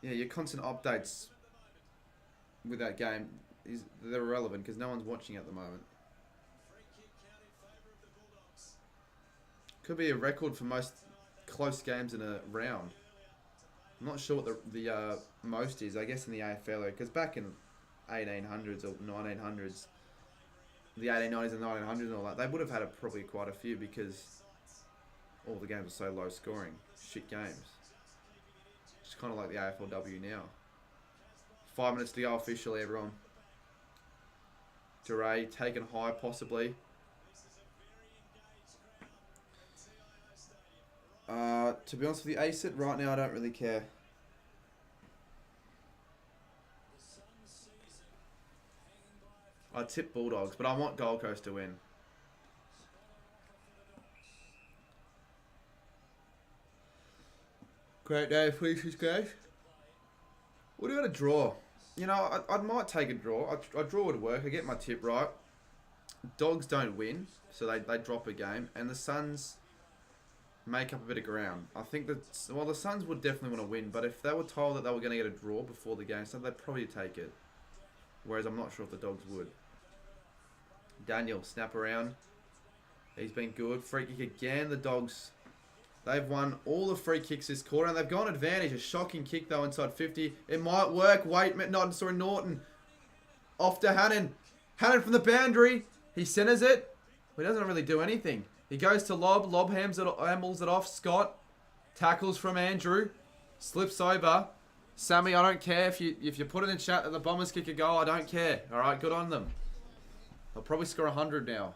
your constant updates with that game they're irrelevant because no one's watching at the moment. Could be a record for most close games in a round. I'm not sure what the most is. I guess in the AFL, because back in 1800s or 1900s, the 1890s and 1900s and all that, they would have had probably quite a few because all the games are so low scoring. Shit games. It's kind of like the AFLW now. 5 minutes to go officially, everyone. Duray taken high possibly. To be honest with you, ace it right now. I don't really care. I tip Bulldogs, but I want Gold Coast to win. Great day, Felices, guys. What do you got to draw? You know, I might take a draw. I draw would work. I get my tip right. Dogs don't win, so they drop a game. And the Suns, make up a bit of ground. I think that, well, the Suns would definitely want to win, but if they were told that they were going to get a draw before the game, so they'd probably take it. Whereas I'm not sure if the Dogs would. Daniel, snap around. He's been good. Free kick again. The Dogs, they've won all the free kicks this quarter, and they've gone advantage. A shocking kick, though, inside 50. It might work. Wait, Norton. Off to Hannon. Hannon from the boundary. He centers it. He doesn't really do anything. He goes to Lob. Lob ambles it off. Scott. Tackles from Andrew. Slips over. Sammy, I don't care if you put it in chat that the Bombers kick a goal. I don't care. All right, good on them. They'll probably score 100 now.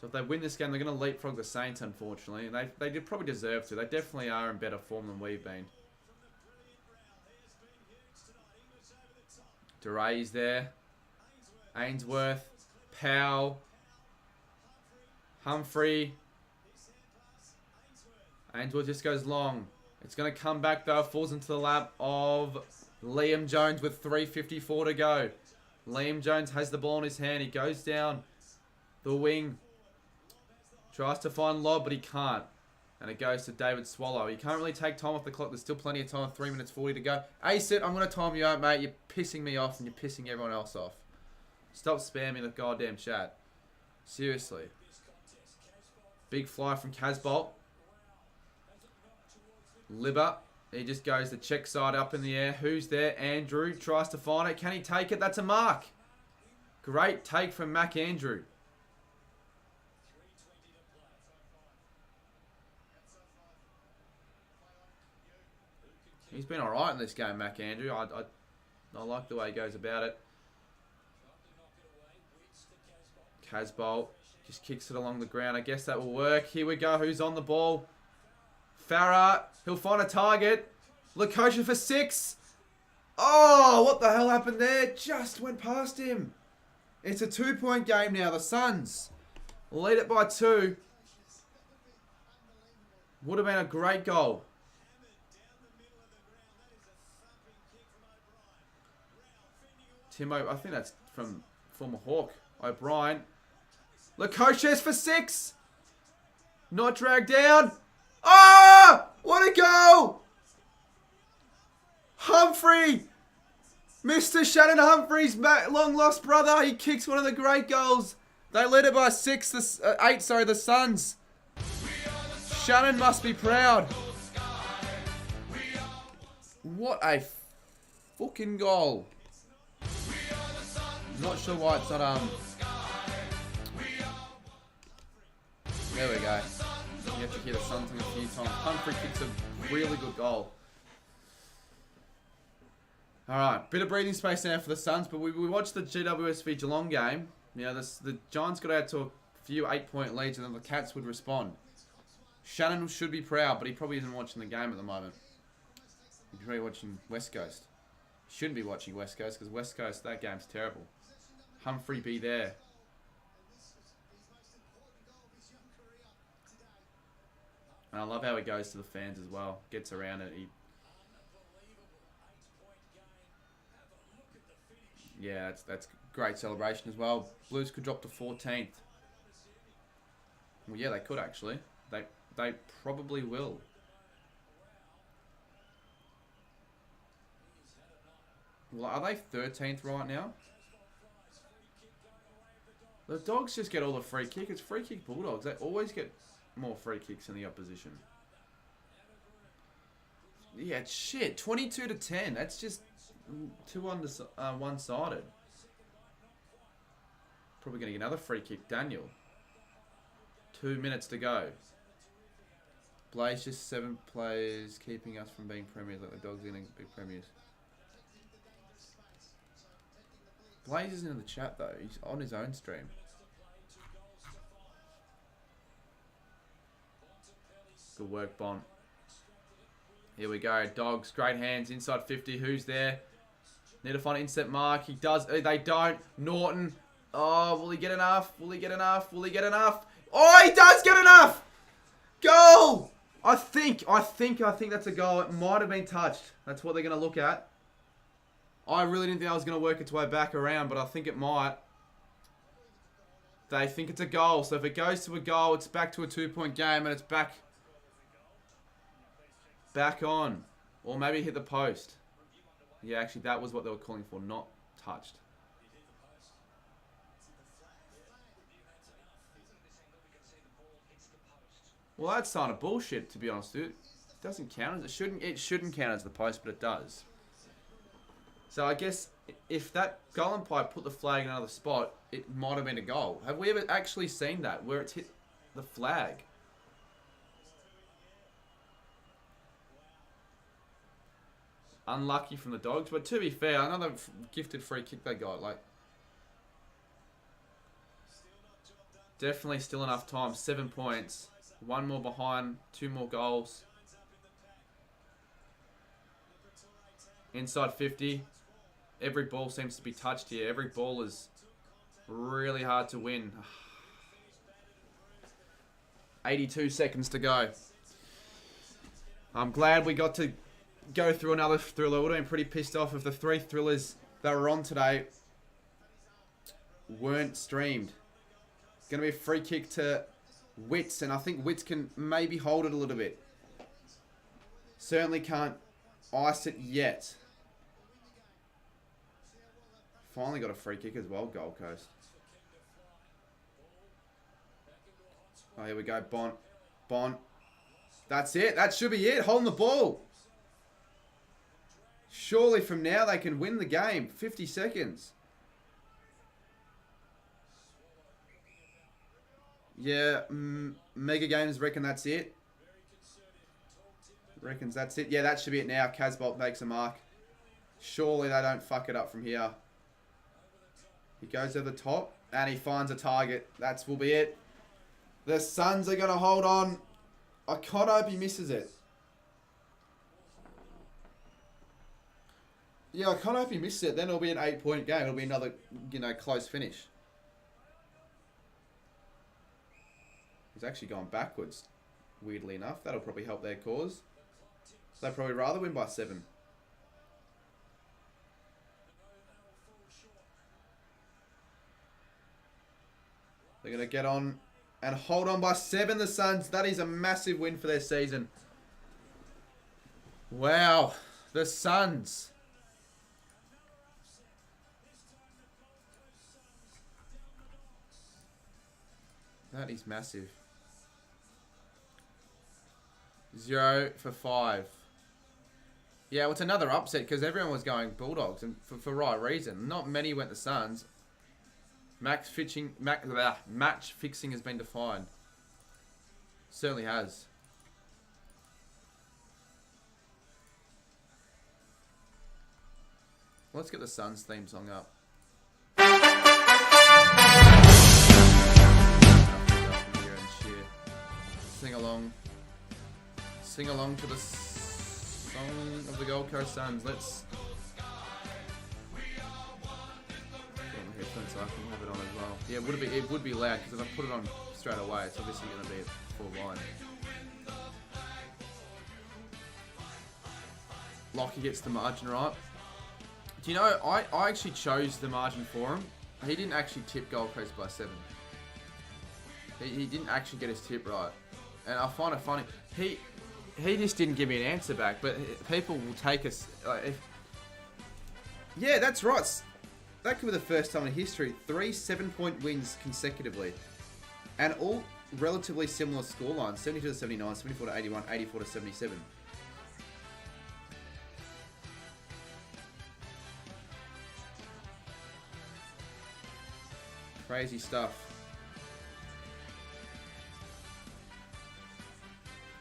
So if they win this game, they're going to leapfrog the Saints, unfortunately. And they did probably deserve to. They definitely are in better form than we've been. DeRay's there. Ainsworth. Powell. Humphrey. Ainsworth just goes long. It's going to come back, though. Falls into the lap of Liam Jones with 3:54 to go. Liam Jones has the ball in his hand. He goes down the wing. Tries to find Lob, but he can't. And it goes to David Swallow. You can't really take time off the clock. There's still plenty of time. 3 minutes 40 to go. Ace it. I'm going to time you out, mate. You're pissing me off and you're pissing everyone else off. Stop spamming the goddamn chat. Seriously. Big fly from Casbolt. Libber. He just goes the check side up in the air. Who's there? Andrew tries to find it. Can he take it? That's a mark. Great take from Mac Andrew. He's been alright in this game, Mac Andrew. I like the way he goes about it. Casbolt just kicks it along the ground. I guess that will work. Here we go. Who's on the ball? Farah. He'll find a target. Lakosha for 6. Oh, what the hell happened there? Just went past him. It's a 2-point game now. The Suns lead it by 2. Would have been a great goal. Timo, I think that's from former Hawk. O'Brien. Lakosha's for 6. Not dragged down. Ah! What a goal! Humphrey! Mr. Shannon Humphrey's long lost brother. He kicks one of the great goals. They led it by 8, the Suns. Shannon must be proud. What a fucking goal. Not sure why it's not, there we go. You have to hear the Suns a few times. Humphrey kicks a really good goal. Alright, bit of breathing space now for the Suns, but we watched the GWS v Geelong game. You know, the Giants got out to a few 8-point leads and then the Cats would respond. Shannon should be proud, but he probably isn't watching the game at the moment. He's probably watching West Coast. Shouldn't be watching West Coast because West Coast, that game's terrible. Humphrey be there. And I love how he goes to the fans as well. Gets around it. Yeah, that's great celebration as well. Blues could drop to 14th. Well, yeah, they could actually. They probably will. Well, are they 13th right now? The Dogs just get all the free kick. It's free kick Bulldogs. They always get more free kicks than the opposition. Yeah, shit. 22 to 10. That's just one-sided. Probably going to get another free kick. Daniel. 2 minutes to go. Blaze just 7 players keeping us from being premiers. Like the Dogs are going to be premiers. Blaze isn't in the chat though. He's on his own stream. Good work, Bond. Here we go. Dogs, great hands. Inside 50. Who's there? Need to find an instant mark. He does. They don't. Norton. Oh, will he get enough? Will he get enough? Will he get enough? Oh, he does get enough! Goal! I think that's a goal. It might have been touched. That's what they're going to look at. I really didn't think I was going to work its way back around, but I think it might. They think it's a goal. So if it goes to a goal, it's back to a 2-point game and it's back on. Or maybe hit the post. Yeah, actually, that was what they were calling for, not touched. Well, that's kind of bullshit, to be honest, dude. It doesn't count. It shouldn't count as the post, but it does. So I guess if that goal umpire put the flag in another spot, it might have been a goal. Have we ever actually seen that, where it's hit the flag? Unlucky from the Dogs, but to be fair, another gifted free kick they got. Like, definitely still enough time. 7 points. 1 more behind. 2 more goals. Inside 50. Every ball seems to be touched here. Every ball is really hard to win. 82 seconds to go. I'm glad we got to go through another thriller. Would have been pretty pissed off if the 3 thrillers that were on today weren't streamed. It's going to be a free kick to Wits, and I think Wits can maybe hold it a little bit. Certainly can't ice it yet. Finally got a free kick as well, Gold Coast. Oh, here we go. Bont. That's it. That should be it. Holding the ball. Surely from now they can win the game. 50 seconds. Yeah, Mega Games reckon that's it. Reckons that's it. Yeah, that should be it now. Casbolt makes a mark. Surely they don't fuck it up from here. He goes over the top and he finds a target. That will be it. The Suns are going to hold on. I can't hope he misses it. Yeah, I can't hope he misses it. Then it'll be an 8-point game. It'll be another, close finish. He's actually gone backwards, weirdly enough. That'll probably help their cause. They'd probably rather win by 7. They're going to get on and hold on by 7, the Suns. That is a massive win for their season. Wow. The Suns. That is massive. 0 for 5. Yeah, well, it's another upset because everyone was going Bulldogs, and for right reason. Not many went the Suns. Match fixing has been defined. Certainly has. Let's get the Suns theme song up. Sing along to the song of the Gold Coast Suns. Let's put on the headphones so I can have it on as well. Yeah, it would be loud because if I put it on straight away, it's obviously going to be a full line. Lockie gets the margin right. Do you know, I actually chose the margin for him. He didn't actually tip Gold Coast by 7. He didn't actually get his tip right. And I find it funny. He just didn't give me an answer back, but people will take us. Yeah, that's right. That could be the first time in history. 3 7-point wins consecutively. And all relatively similar scorelines. 72 to 79, 74 to 81, 84 to 77. Crazy stuff.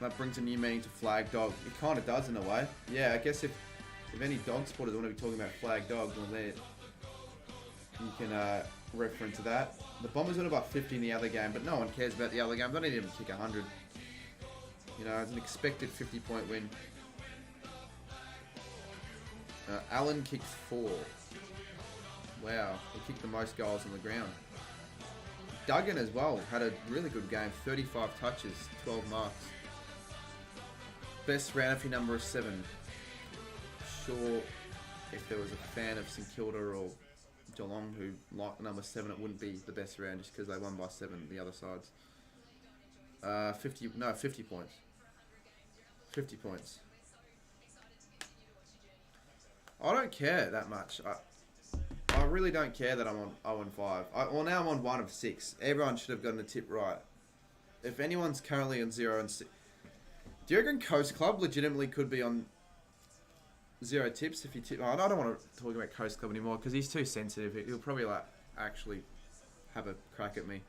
That brings a new meaning to flag dog. It kind of does in a way. Yeah, I guess if any dog supporters want to be talking about flag dogs, well, there you can reference to that. The Bombers went about 50 in the other game, but no one cares about the other game. They don't even kick 100. You know, it's an expected 50-point win. Allen kicked 4. Wow, he kicked the most goals on the ground. Duggan as well had a really good game. 35 touches, 12 marks. Best round for number 7. Sure, if there was a fan of St Kilda or Geelong, who like number 7, it wouldn't be the best round just because they won by 7 the other sides. 50 points. 50 points. I don't care that much. I really don't care that I'm on 0 and 5. Well, now I'm on 1 of 6. Everyone should have gotten the tip right. If anyone's currently on 0 and 6, do you reckon Coast Club legitimately could be on 0 tips if you tip? Oh, I don't want to talk about Coast Club anymore because he's too sensitive. He'll probably like actually have a crack at me.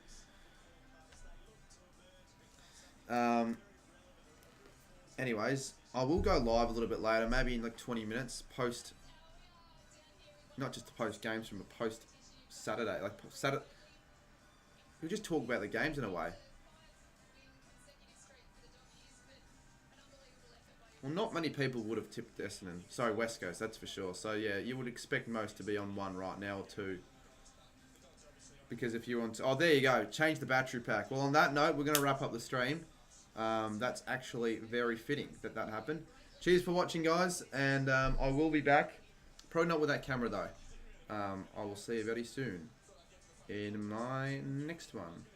Anyways, I will go live a little bit later, maybe in like 20 minutes, post, not just the post games from a post Saturday, like Saturday. We'll just talk about the games in a way. Well, not many people would have tipped Essendon. Sorry, West Coast, that's for sure. So yeah, you would expect most to be on 1 right now or 2. Because if you're on, oh, there you go, change the battery pack. Well, on that note, we're going to wrap up the stream. That's actually very fitting that happened. Cheers for watching, guys, and I will be back. Probably not with that camera though. I will see you very soon in my next one.